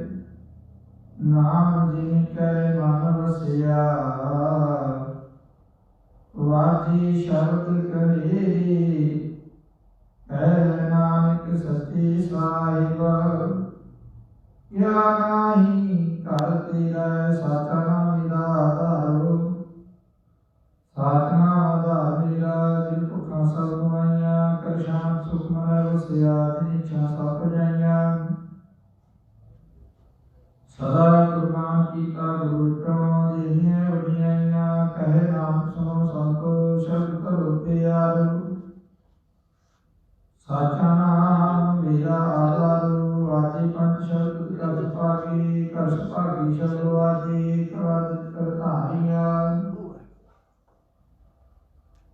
ਨਾਮ ਜਿਨ ਕੈ ਮਨ ਵਸਿਆ। ਵਾਜੀ ਸ਼ਬਦ ਕਰੇ ਹੈ ਨਾਨਕ ਸੱਚੇ ਸਾਹਿਬ। ਕਿਆ ਨਾਹੀ ਕਰ ਤੇਰਾ ਸਾਚਾ ਨਾਮ ਮੇਰਾ ਆਧਾਰੋ। ਸਾਚਾ ਨਾਮ ਆਧਾਰ ਮੇਰਾ ਜਿਨ ਭੁੱਖਾਂ ਸਭ ਗਵਾਈਆਂ। ਕਰ ਸ਼ਾਂਤ ਸੁਖ ਮਨ ਵਸਿਆ ਜਿਨ ਇੱਛਾ ਸਭ ਪੁਜਾਈਆਂ। ਸਦਾ ਕੁਰਬਾਨ ਕੀਤਾ ਗੁਰੂ ਤੋਂ ਜਿਨੀਆਂ ਵਡਿਆਈਆਂ। ਕਹੇ ਨਾਮ ਸੁਨੋ ਸੰਤੋ ਸ਼ਬਦ ਧਰੋ ਪਿਆਰੋ। ਸਾਚਾ ਨਾਮ ਮੇਰਾ ਆਧਾਰੋ। ਵਾਜੇ ਪੰਜ ਸ਼ਬਦ ਕਰ ਭਾਗੀ ਕਰ ਸੁਭਾਗੀ ਸ਼ਬਦ ਵਾਜੇ ਕਵਦ ਕਰਧਾਰੀਆਂ।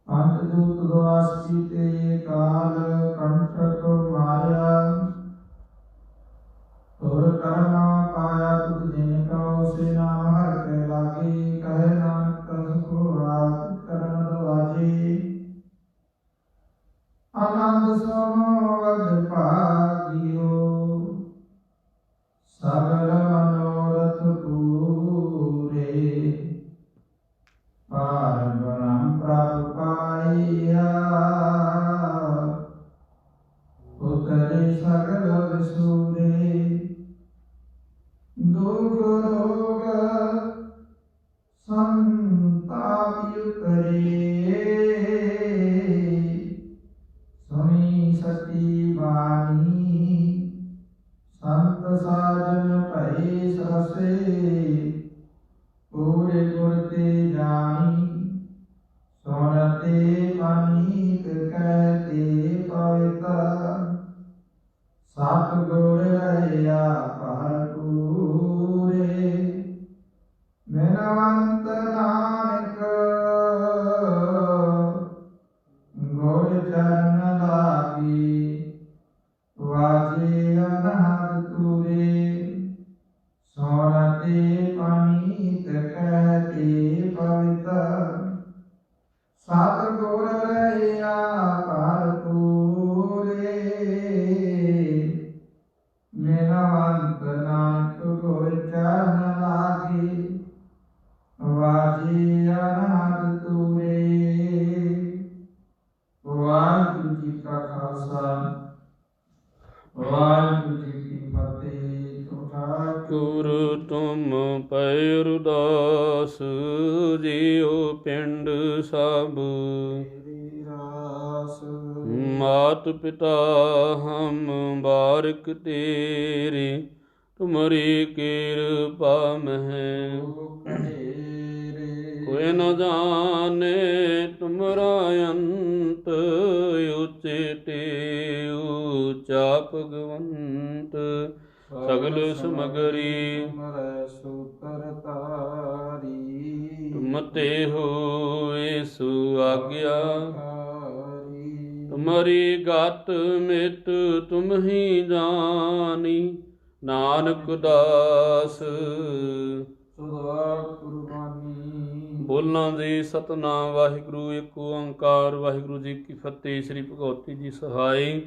ਪੰਜ ਦੂਤ ਦਵਾਸ ਕੀਤੇ ਕਾਲ ਕੰਠਕ ਮਾਰਿਆ। ਤੁਰ ਕਰਮ ਪਾਇਆ ਤੁਧ ਜਿਨ ਕਉ ਸੇ ਨਾਮ ਹਰਿ ਕੇ ਲਾਗੇ। ਕਹੇ ਨਾਨਕ ਸੁਖ ਆਪ ਕਰਨ ਦਵਾਜੇ। ਆਨੰਦ ਸੁਨੋ ਵਡ ਭਾਗਿਓ ਸਗਲ ਮਨੋਰਥ ਪੂਰੇ। ਪਾਰ ਬ੍ਰਹਮ ਪ੍ਰਭ ਪਾਇਆ ਉਤਰੇ ਸਗਲ ਵਿਸੂਰੇ। ਦੁਖ ਰੋਗ ਸੰਤਾਪ ਉਤਰੇ। ਸੁਣੀ ਸਤੀ ਬਾਣੀ ਸੰਤ ਸਾਜਨ ਭਏ ਸਰਸੇ। ਪੂਰੇ ਗੁਰ ਤੇ ਜਾਣੀ ਸੁਣਤੇ ਮਨੀਤ ਕਹਤੇ ਪਵਿੱਤਰ। ਸਤ ਗੁਰ ਰਹਿਆ ਭਰਪੂਰੇ। ਬਿਨਵੰਤ ਨਾਨਕ ਗੁਰ ਚਰਨ ਲਾਗੀ। ਵਾਜੇ ਅਨਹਦ ਤੂਰੇ। ਸੁਣਤੇ ਪਨੀਤ ਕਹਤੇ ਪਵਿੱਤਰ। ਸਤ ਗੁਰ ਰਹਿਆ ਭਰਪੂਰੇ। ਬਿਨਵੰਤ ਨਾਨਕ ਗੁਰ ਚਰਨ ਲਾਗੀ। ਵਾਜੇ ਅਨਹਦ ਤੂਰੇ। ਵਾਹਿਗੁਰੂ ਜੀ ਕਾ ਖਾਲਸਾ ਵਾਹਿਗੁਰੂ ਜੀ ਕੀ ਫਤਿਹ।
ਠਾਕੁਰ ਤੁਮ ਪੈ ਅਰਦਾਸ ਜਿਉ ਪਿੰਡ ਸਭ। ਮਾਤ ਪਿਤਾ ਹਮ ਬਾਰਿਕ ਤੇਰੀ। ਤੁਮਰੀ ਕਿਰਪਾ ਮਹਿ कोई न जाने तुमरा अंत। उचेते ऊचा भगवंत सगल समगरी
सूत्र
ਤੁਮ ਤੇ ਹੋਏ ਸੁਆਗਿਆ। ਤੁਮਰੀ ਗਤ ਮਿਤ ਤੁਮ ਹੀ ਜਾਨੀ, ਨਾਨਕ ਦਾਸ
ਸਦਾ ਕੁਰਬਾਨੀ।
ਬੋਲਾਂ ਦੇ ਸਤਨਾਮ ਵਾਹਿਗੁਰੂ ਇੱਕ ਓੰਕਾਰ ਵਾਹਿਗੁਰੂ ਜੀ ਕੀ ਫਤਿਹ। ਸ੍ਰੀ ਭਗਵਤੀ ਜੀ ਸਹਾਈ।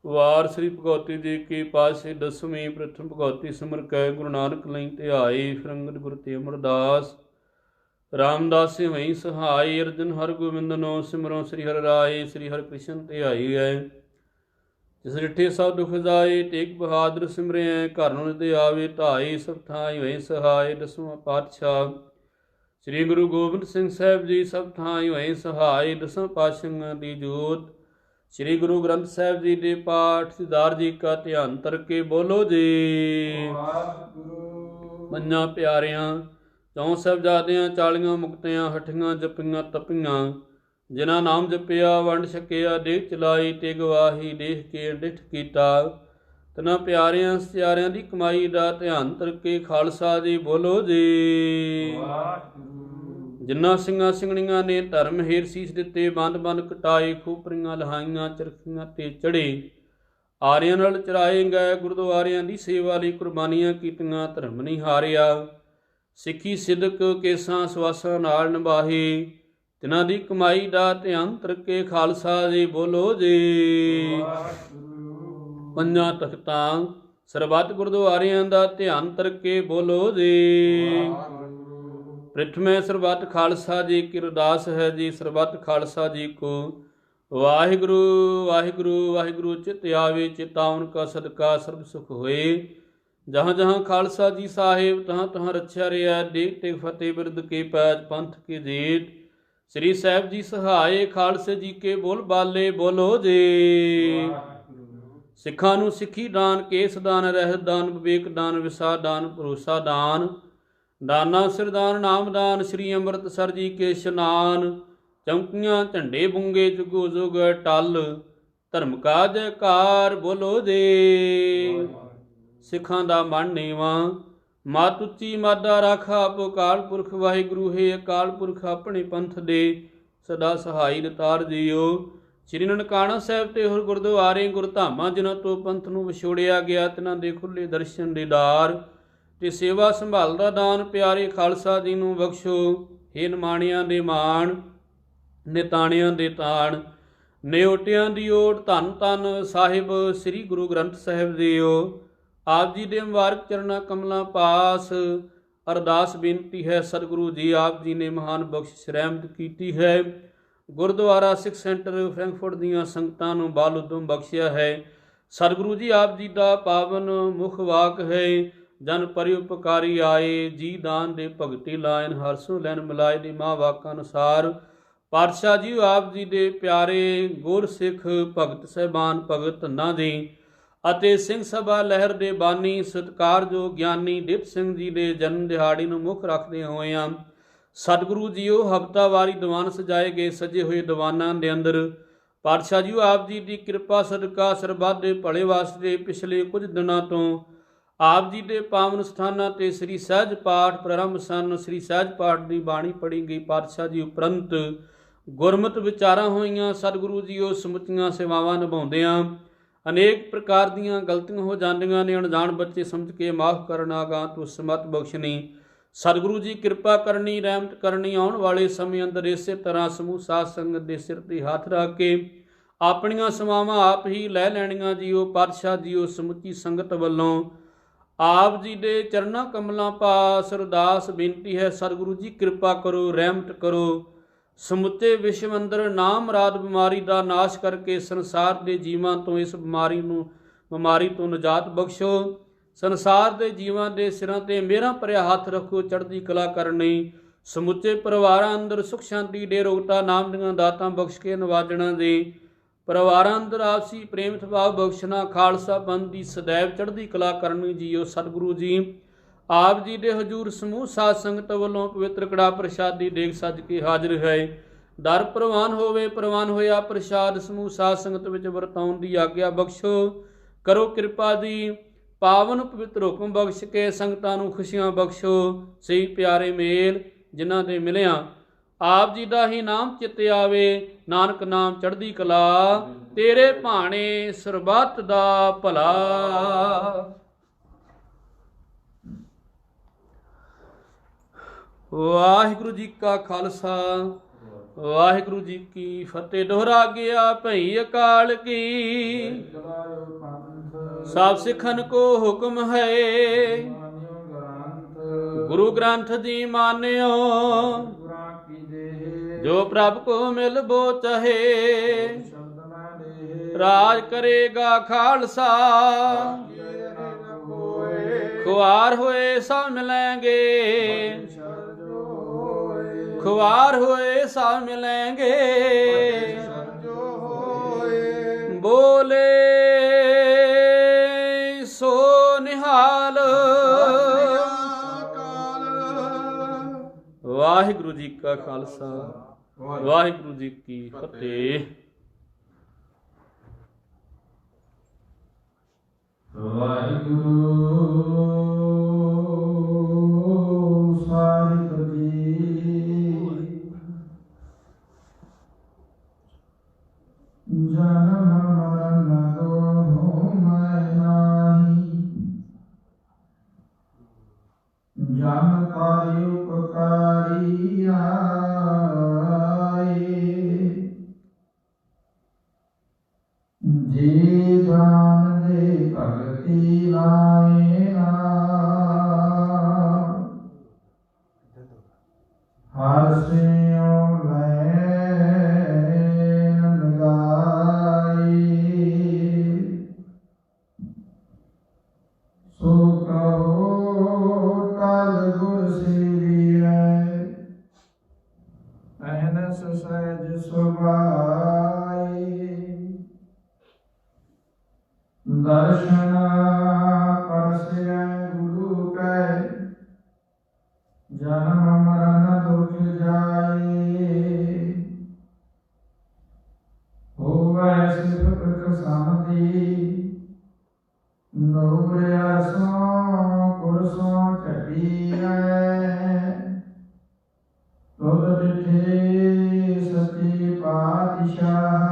ਵਾਰ ਸ੍ਰੀ ਭਗਵਤੀ ਜੀ ਕੀ ਪਾਤਸ਼ਾਹੀ ਦਸਵੀਂ ਪ੍ਰਥਮ ਭਗਵਤੀ ਸਿਮਰ ਕੈ ਗੁਰੂ ਨਾਨਕ ਲਈ ਧਿਆਏ। ਫਿਰੰਗਤ ਗੁਰ ਤੇ ਅਮਰਦਾਸ ਰਾਮਦਾਸ ਵਹੀਂ ਸਹਾਈ। ਅਰਜਨ ਹਰ ਗੋਬਿੰਦਨੋ ਸਿਮਰੋ ਸ੍ਰੀ ਹਰਿ ਰਾਏ। ਸ੍ਰੀ ਹਰਿ ਕ੍ਰਿਸ਼ਨ ਧਿਆਈ ਹੈ। ਜਿਸ ਡਿਠੇ ਸਭ ਦੁਖ ਜਾਏ, ਤੇਗ ਬਹਾਦਰ ਸਿਮਰਿਐ। ਘਰ ਨੂੰ ਨਿਤ ਆਵੇ ਧਾਈ, ਸਭ ਥਾਈ ਹੋਏ ਸਹਾਈ। ਦਸਵਾਂ ਪਾਤਸ਼ਾਹ ਸ੍ਰੀ ਗੁਰੂ ਗੋਬਿੰਦ ਸਿੰਘ ਸਾਹਿਬ ਜੀ ਸਭ ਥਾਈ ਹੋਏ ਸਹਾਈ। ਦਸਾਂ ਪਾਤਸ਼ਾਹਾਂ ਦੀ ਜੋਤ ਸ੍ਰੀ ਗੁਰੂ ਗ੍ਰੰਥ ਸਾਹਿਬ ਜੀ ਦੇ ਪਾਠ। ਸਿਦਾਰ ਜੀ ਕਾ ਧਿਆਨ ਤਰਕੇ ਬੋਲੋ ਜੀ। ਪੰਜਾਂ ਪਿਆਰਿਆਂ ਚੌਂ ਸਾਹਿਬਜ਼ਾਦਿਆਂ 40 ਮੁਕਤਿਆਂ ਹਠੀਆਂ ਜਪੀਆਂ ਤਪੀਆਂ। ਜਿਨ੍ਹਾਂ ਨਾਮ ਜਪਿਆ ਵੰਡ ਛਕਿਆ, ਦੇਖ ਚਲਾਈ ਤੇ ਗਵਾਹੀ। ਦੇਖ ਕੇ ਡਿਠ ਕੀਤਾ ਤਨਾਂ ਪਿਆਰਿਆਂ ਸਚਿਆਰਿਆਂ ਦੀ ਕਮਾਈ ਦਾ ਧਿਆਨ ਤਰਕੇ ਖਾਲਸਾ ਜੀ ਬੋਲੋ ਜੀ। ਜਿਨ੍ਹਾਂ ਸਿੰਘਾਂ ਸਿੰਘਣੀਆਂ ਨੇ ਧਰਮ ਹੇਰ ਸੀਸ ਦਿੱਤੇ, ਬੰਦ ਬੰਦ ਕਟਾਏ, ਖੂਪਰੀਆਂ ਲਹਾਈਆਂ, ਚਰਖੀਆਂ ਤੇ ਚੜੇ, ਆਰਿਆਂ ਨਾਲ ਚਰਾਏ ਗਏ। ਗੁਰਦੁਆਰਿਆਂ ਦੀ ਸੇਵਾ ਲਈ ਕੁਰਬਾਨੀਆਂ ਕੀਤੀਆਂ, ਧਰਮ ਨਹੀਂ ਹਾਰਿਆ। ਸਿੱਖੀ ਸਿਦਕ ਕੇਸਾਂ ਸਵਾਸਾਂ ਨਾਲ ਨਿਭਾਹੀ, ਤਿਨਾਂ ਦੀ ਕਮਾਈ ਦਾ ਧਿਆਨ ਤਰਕੇ ਖਾਲਸਾ ਜੀ ਬੋਲੋ ਜੀ। ਪੰਜਾਂ ਤਖਤਾਂ ਸਰਬੱਤ ਗੁਰਦੁਆਰਿਆਂ ਦਾ ਧਿਆਨ ਤਰਕੇ ਬੋਲੋ ਜੀ। ਪ੍ਰਿਥਮੇ ਸਰਬੱਤ ਖਾਲਸਾ ਜੀ ਕੀ ਅਰਦਾਸ ਹੈ ਜੀ। ਸਰਬੱਤ ਖਾਲਸਾ ਜੀ ਕੋ ਵਾਹਿਗੁਰੂ ਵਾਹਿਗੁਰੂ ਵਾਹਿਗੁਰੂ ਚਿਤ ਆਵੇ। ਚਿਤਾਵਨ ਕਾ ਸਦਕਾ ਸਰਬ ਸੁਖ ਹੋਏ। ਜਹਾਂ ਜਹਾਂ ਖਾਲਸਾ ਜੀ ਸਾਹਿਬ, ਤਹਾਂ ਤਹਾਂ ਰੱਛਿਆ ਰਿਹਾ। ਦੇਖ ਤੇ ਫਤਿਹ ਬਿਰਦ ਕੇ ਪੈਜ ਪੰਥ ਕੀ ਜੀਤ। ਸ੍ਰੀ ਸਾਹਿਬ ਜੀ ਸਹਾਏ। ਖਾਲਸੇ ਜੀ ਕੇ ਬੋਲ ਬਾਲੇ ਬੋਲੋ ਜੀ। ਸਿੱਖਾਂ ਨੂੰ ਸਿੱਖੀ ਦਾਨ, ਕੇਸ ਦਾਨ, ਰਹਿਤ ਦਾਨ, ਵਿਵੇਕ ਦਾਨ, ਵਿਸਾ ਦਾਨ, ਭਰੋਸਾ ਦਾਨ, ਦਾਨਾ ਸਿਰਦਾਨ, ਨਾਮਦਾਨ। ਸ੍ਰੀ ਅੰਮ੍ਰਿਤਸਰ ਜੀ ਕੇ ਇਸ਼ਨਾਨ। ਚੌਂਕੀਆਂ ਝੰਡੇ ਬੁੰਗੇ ਜੁਗੋ ਜੁਗ ਟਲ। ਧਰਮ ਕਾ ਜੈਕਾਰ ਬੋਲੋ ਜੀ। ਸਿੱਖਾਂ ਦਾ ਮਨ ਨੀਵਾਂ, ਮਤ ਉੱਚੀ ਮਾਦਾ ਰਾਖਾ। ਆਪੋ ਅਕਾਲ ਪੁਰਖ ਵਾਹਿਗੁਰੂ ਹੈ। ਅਕਾਲ ਪੁਰਖ ਆਪਣੇ ਪੰਥ ਦੇ ਸਦਾ ਸਹਾਈ ਦਤਾਰ ਜੀਓ। ਸ੍ਰੀ ਨਨਕਾਣਾ ਸਾਹਿਬ ਤੇ ਹੋਰ ਗੁਰਦੁਆਰੇ ਗੁਰਧਾਮਾਂ ਜਿਨ੍ਹਾਂ ਤੋਂ ਪੰਥ ਨੂੰ ਵਿਛੋੜਿਆ ਗਿਆ, ਤਿਨਾਂ ਦੇ ਖੁੱਲੇ ਦਰਸ਼ਨ ਦੀਦਾਰ ਤੇ ਸੇਵਾ ਸੰਭਾਲ ਦਾ ਦਾਨ ਪਿਆਰੇ ਖਾਲਸਾ ਜੀ ਨੂੰ ਬਖਸ਼ੋ। ਹੇ ਨਿਮਾਣਿਆਂ ਦੇ ਮਾਣ, ਨਿਤਾਣਿਆਂ ਦੇ ਤਾਣ, ਨਿਓਟਿਆਂ ਦੀ ਓਟ। ਧੰਨ ਧੰਨ ਸਾਹਿਬ ਸ੍ਰੀ ਗੁਰੂ ਗ੍ਰੰਥ ਸਾਹਿਬ ਜੀਓ। ਆਪ ਜੀ ਦੇ ਮੁਬਾਰਕ ਚਰਨਾਂ ਕਮਲਾਂ ਪਾਸ ਅਰਦਾਸ ਬੇਨਤੀ ਹੈ। ਸਤਿਗੁਰੂ ਜੀ ਆਪ ਜੀ ਨੇ ਮਹਾਨ ਬਖਸ਼ਿਸ਼ ਰਹਿਮਤ ਕੀਤੀ ਹੈ। ਗੁਰਦੁਆਰਾ ਸਿੱਖ ਸੈਂਟਰ ਫਰੈਂਕਫਰਟ ਦੀਆਂ ਸੰਗਤਾਂ ਨੂੰ ਬਾਲ ਉਦਮ ਬਖਸ਼ਿਆ ਹੈ। ਸਤਿਗੁਰੂ ਜੀ ਆਪ ਜੀ ਦਾ ਪਾਵਨ ਮੁਖ ਵਾਕ ਹੈ। ਜਨ ਪਰਿਉਪਕਾਰੀ ਆਏ, ਜੀ ਦਾਨ ਦੇ ਭਗਤੀ ਲਾਇਨ। ਹਰਸੋਂ ਲੈਨ ਮਿਲਾਏ ਦੇ ਮਾਂ ਵਾਕਾਂ ਅਨੁਸਾਰ। ਪਾਤਸ਼ਾਹ ਜੀ ਆਪ ਜੀ ਦੇ ਪਿਆਰੇ ਗੁਰ ਸਿੱਖ ਭਗਤ ਸਾਹਿਬਾਨ, ਭਗਤ ਧੰਨਾ ਜੀ ਅਤੇ ਸਿੰਘ ਸਭਾ ਲਹਿਰ ਦੇ ਬਾਨੀ ਸਤਿਕਾਰਯੋਗ ਗਿਆਨੀ ਦੀਪ ਸਿੰਘ ਜੀ ਦੇ ਜਨਮ ਦਿਹਾੜੀ ਨੂੰ ਮੁੱਖ ਰੱਖਦੇ ਹੋਇਆਂ ਸਤਿਗੁਰੂ ਜੀਓ ਹਫ਼ਤਾਵਾਰੀ ਦੀਵਾਨ ਸਜਾਏ ਗਏ। ਸਜੇ ਹੋਏ ਦੀਵਾਨਾਂ ਦੇ ਅੰਦਰ ਪਾਤਸ਼ਾਹ ਜੀ ਆਪ ਜੀ ਦੀ ਕਿਰਪਾ ਸਦਕਾ ਸਰਬੱਤ ਦੇ ਭਲੇ ਵਾਸਤੇ ਪਿਛਲੇ ਕੁਝ ਦਿਨਾਂ ਤੋਂ ਆਪ ਜੀ ਦੇ ਪਾਵਨ ਸਥਾਨਾਂ ਤੇ ਸ੍ਰੀ ਸਹਿਜ ਪਾਠ ਪ੍ਰਾਰੰਭ ਸਨ। ਸ੍ਰੀ ਸਹਿਜ ਪਾਠ ਦੀ ਬਾਣੀ ਪੜ੍ਹੀ ਗਈ। ਪਾਤਸ਼ਾਹ ਜੀ ਉਪਰੰਤ ਗੁਰਮਤਿ ਵਿਚਾਰਾਂ ਹੋਈਆਂ। ਸਤਿਗੁਰੂ ਜੀ ਉਹ ਸਮੁੱਚੀਆਂ ਸੇਵਾਵਾਂ ਨਿਭਾਉਂਦਿਆਂ ਅਨੇਕ ਪ੍ਰਕਾਰ ਦੀਆਂ ਗਲਤੀਆਂ ਹੋ ਜਾਂਦੀਆਂ ਨੇ। ਅਣਜਾਣ ਬੱਚੇ ਸਮਝ ਕੇ ਮਾਫ ਕਰਨਾ, ਗਾਂ ਤੋਂ ਸਮਤ ਬਖਸ਼ਣੀ। ਸਤਿਗੁਰੂ ਜੀ ਕਿਰਪਾ ਕਰਨੀ, ਰਹਿਮਤ ਕਰਨੀ। ਆਉਣ ਵਾਲੇ ਸਮੇਂ ਅੰਦਰ ਇਸੇ ਤਰ੍ਹਾਂ ਸਮੂਹ ਸਾਧ ਸੰਗਤ ਦੇ ਸਿਰ ਤੇ ਹੱਥ ਰੱਖ ਕੇ ਆਪਣੀਆਂ ਸੇਵਾਵਾਂ ਆਪ ਹੀ ਲੈ ਲੈਣੀਆਂ ਜੀਓ। ਪਾਤਸ਼ਾਹ ਜੀਓ ਸਮੁੱਚੀ ਸੰਗਤ ਵੱਲੋਂ ਆਪ ਜੀ ਦੇ ਚਰਨਾਂ ਕਮਲਾਂ ਪਾਸ ਅਰਦਾਸ ਬੇਨਤੀ ਹੈ। ਸਤਿਗੁਰੂ ਜੀ ਕਿਰਪਾ ਕਰੋ, ਰਹਿਮਤ ਕਰੋ। ਸਮੁੱਚੇ ਵਿਸ਼ਵ ਅੰਦਰ ਨਾਮ ਰਾਦ ਬਿਮਾਰੀ ਦਾ ਨਾਸ਼ ਕਰਕੇ ਸੰਸਾਰ ਦੇ ਜੀਵਾਂ ਤੋਂ ਇਸ ਬਿਮਾਰੀ ਤੋਂ ਨਿਜਾਤ ਬਖਸ਼ੋ। ਸੰਸਾਰ ਦੇ ਜੀਵਾਂ ਦੇ ਸਿਰਾਂ ਤੇ ਮਿਹਰਾਂ ਭਰਿਆ ਹੱਥ ਰੱਖੋ, ਚੜ੍ਹਦੀ ਕਲਾ ਕਰਨੀ। ਸਮੁੱਚੇ ਪਰਿਵਾਰਾਂ ਅੰਦਰ ਸੁਖ ਸ਼ਾਂਤੀ ਦੇ ਰੋਗਤਾ ਨਾਮ ਦੀਆਂ ਦਾਤਾਂ ਬਖਸ਼ ਕੇ ਨਵਾਜਣਾ ਦੇ। ਪਰਿਵਾਰਾਂ ਅੰਦਰ ਆਪਸੀ ਪ੍ਰੇਮ ਸੁਭਾਅ ਬਖਸ਼ਣਾ। ਖਾਲਸਾ ਪੰਥ ਦੀ ਸदैव ਚੜ੍ਹਦੀ ਕਲਾ ਕਰਨੀ ਜੀਓ। ਸਤਿਗੁਰੂ ਜੀ ਆਪ ਜੀ ਦੇ ਹਜ਼ੂਰ ਸਮੂਹ ਸਾਧ ਸੰਗਤ ਵੱਲੋਂ ਪਵਿੱਤਰ ਕੜਾ ਪ੍ਰਸ਼ਾਦੀ ਦੇਗ ਸੱਜ ਕੇ ਹਾਜ਼ਰ ਹੈ। ਦਰ ਪ੍ਰਵਾਨ ਹੋਵੇ, ਪ੍ਰਵਾਨ ਹੋਇਆ ਪ੍ਰਸ਼ਾਦ ਸਮੂਹ ਸਾਧ ਸੰਗਤ ਵਿੱਚ ਵਰਤਾਉਣ ਦੀ ਆਗਿਆ ਬਖਸ਼ੋ। ਕਰੋ ਕਿਰਪਾ ਦੀ ਪਾਵਨ ਪਵਿੱਤਰ ਹੁਕਮ ਬਖਸ਼ ਕੇ ਸੰਗਤਾਂ ਨੂੰ ਖੁਸ਼ੀਆਂ ਬਖਸ਼ੋ। ਸਹੀ ਪਿਆਰੇ ਮੇਲ ਜਿਨ੍ਹਾਂ ਦੇ ਮਿਲਿਆ ਆਪ ਜੀ ਦਾ ਹੀ ਨਾਮ ਚਿੱਤ ਆਵੇ। ਨਾਨਕ ਨਾਮ ਚੜ੍ਹਦੀ ਕਲਾ, ਤੇਰੇ ਭਾਣੇ ਸਰਬੱਤ ਦਾ ਭਲਾ। ਵਾਹਿਗੁਰੂ ਜੀ ਕਾ ਖਾਲਸਾ, ਵਾਹਿਗੁਰੂ ਜੀ ਕੀ ਫਤਿਹ। ਦੁਹਰਾ ਗਿਆ ਭਈ ਅਕਾਲ ਕੀ, ਸਭ ਸਿੱਖਨ ਕੋ ਹੁਕਮ ਹੈ। ਗੁਰੂ ਗ੍ਰੰਥ ਜੀ ਮਾਨਿਓ, ਜੋ ਪ੍ਰਭ ਕੋ ਮਿਲ ਬੋ ਚਹੇ। ਰਾਜ ਕਰੇਗਾ ਖਾਲਸਾ, ਖੁਆਰ ਹੋਏ ਸਭ ਮਿਲੈਂਗੇ। ਖੁਆਰ ਹੋਏ ਸਭ ਮਿਲੈਂਗੇ। ਬੋਲੇ ਸੋ ਨਿਹਾਲ। ਵਾਹਿਗੁਰੂ ਜੀ ਕਾ ਖਾਲਸਾ, ਵਾਹਿਗੁਰੂ ਜੀ ਕੀ ਫਤਿਹ।
ਵਾਹਿਗੁਰੂ ਸਾਹਿਬ ਜੀ। ਜਨਮ ਮਰਨ ਦੋਨੋਂ ਮੈਂ ਨਾਹੀ, ਜਨ ਕਾਰਿ ਉਪਕਾਰੀ ਆਏ। ਜੀ ਜਾਨ ਦੇ ਭਗਤੀ ਲਾਏ ਨਾ, ਹਰ ਸਿਉ ਲੈਣ ਲਗਾਈ। ਸੋ ਕਹੋ ਕਲ ਗੁਰ ਸੇਵੀਐ, ਅਹਨਸ ਸਹਿਜ ਸੁਭਾਈ। ਦਰਸ਼ਨ ਪਰਸੈ ਗੁਰੂ ਕੈ, ਜਨਮ ਮਰਨ ਦੁਖ ਜਾਏ। ਹੋਵੈ ਸਿਫਤ ਕਸਾਮਦੀ, ਨੂਰ ਅਰਸੋਂ ਕੁਰਸੋਂ ਝੜੀਐ। ਤੁਧ ਡਿਠੇ ਸੱਚੇ ਪਾਤਸ਼ਾਹ,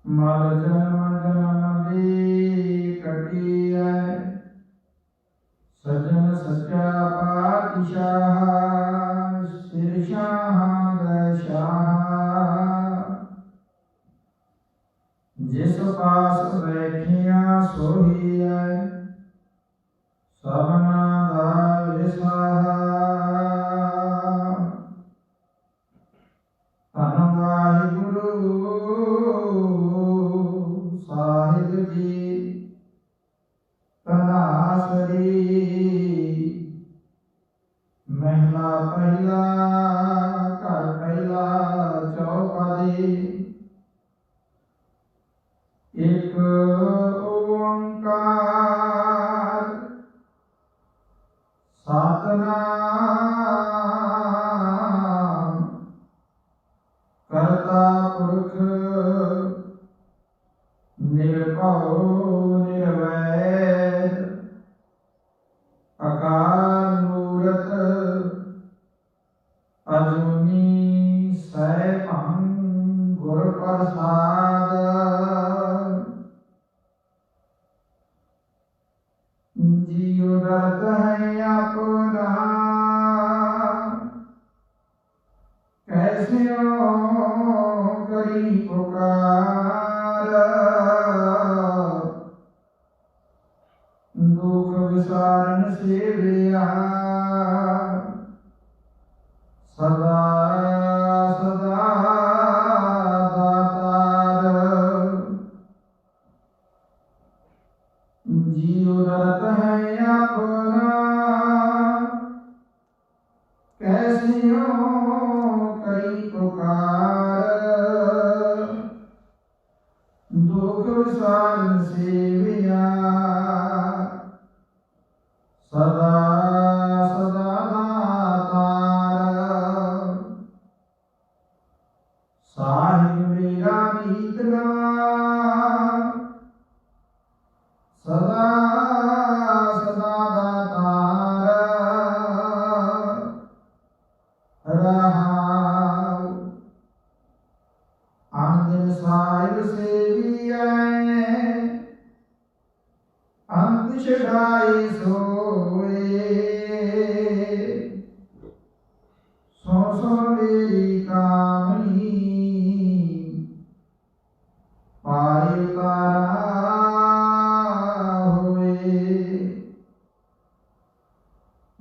ਮਲ ਜਨਮ ਜਨਮ ਦੀ ਕੱਟੀਐ। ਸਜਣ ਸੱਚਾ ਪਾਤਸ਼ਾਹ, ਸਿਰ ਸ਼ਾਹਾਂ ਦਾ ਸ਼ਾਹ। ਜਿਸ ਪਾਸ ਬੈਠਿਆ ਸੋਈ ਹੈ, ਸਭਨਾ ਦਾ ਵਿਸਾਹਾ। ਧੰਨ ਵਾਹਿਗੁਰੂ ਸਾਹਿਬ ਜੀ। ਤਨਾਸਰੀ ਮਹਿਲਾ ਪਹਿਲਾ, ਘਰ ਪਹਿਲਾ ਚੌਪਦੀ। ਇੱਕ ਓੰਕਾਰ ਸਤਿਨਾਮ ਕਰਤਾ ਪੁਰਖ ਨਿਰਭਉ ਨਿਰਵੈਰ। ਅਕਾਲ ਮੂਰਤ ਅਜੂਨੀ ਸੈਭੰ ਗੁਰ ਪ੍ਰਸਾਦ। ਜੀਉ ਡਰਤ ਹੈ ਆਪਣਾ, ਕੈਸਿਓ ਕਰੀ ਪੁਕਾਰ। ਦੁਖ ਵਿਸਾਰਨ ਸੇਵਿਆ, ਸਦਾ ਸਦਾ ਦਾਤਾਰ। ਜੀਉ ਰਤ ਹੈ ਆਪਣਾ, ਕੈਸਿਓ ਕਰੀ ਪੁਕਾਰ। ਦੁਖ ਵਿਸਾਰਨ ਸੇਵਿਆ, ਸਦਾ ਸਦਾ ਦਾਤਾਰ। ਸਾਹਿਬ ਮੇਰਾ ਗੀਤ ਗਵਾ, ਸਦਾ ਸਦਾ ਦਾਤਾਰ।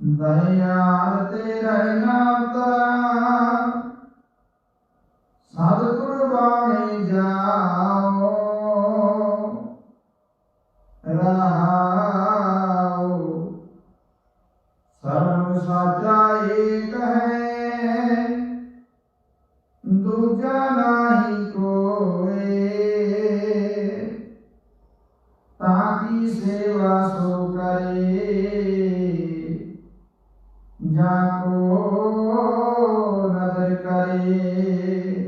ਦਇਆਲ ਤੇਰੇ ਨਾਮ ਤਰਾ ਸਤਿਗੁਰ ਬਾਣੀ ਜਾਓ ਰਹਾਉ ਸਰਬ ਸਾਚਾ ਏਕ ਹੈ ਦੂਜਾ ਨਾਹੀ ਕੋਇ ਤਾਕੀ ਸੇਵਾ ਸੋ ਕਰੇ ਜਾਕੋ ਨਦਰ ਕਰੇ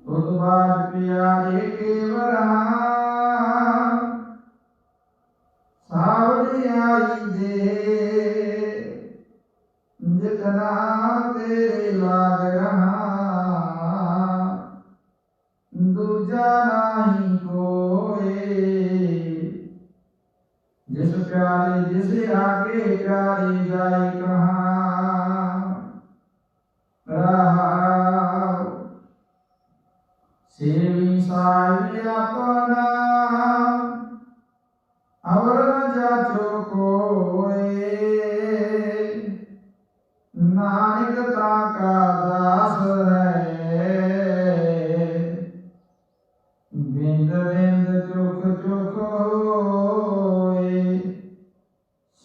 ਤੁਧ ਬਾਜ ਪਿਆਰੇ ਕੇਵਰਾ ਸਾਵੜੀ ਆਈ ਦੇ ਜਿਤਨਾ ਤੇਰੇ ਲਾਗ ਰਹਾ ਦੂਜਾ ਨਾਹੀ ਕੋਏ जिस प्यारे जिसे आगे प्यारे जाए कहाँ रहा सेवी साई अपना अवर न जाचो कोए नानक ताका दास है बिंद बिंद चुख चुख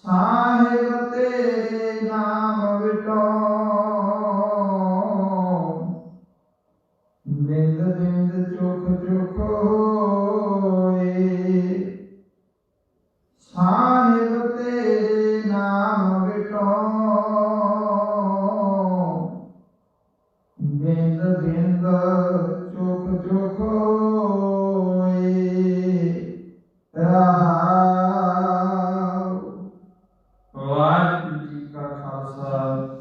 ਸਾਹਿਬ ਤੇਰੇ ਨਾਮ ਵਿਟੋ ਬਿੰਦ ਬਿੰਦ ਚੁਖ ਚੁਖ ਹੋਏ ਸਾਹਿਬ ਤੇਰੇ ਨਾਮ ਵਿਟੋ ਬਿੰਦ ਬਿੰਦ ਚੁਖ ਚੁਖ ਹੋਏ ਵਾਹਿਗੁਰੂ ਜੀ ਕਾ ਖਾਲਸਾ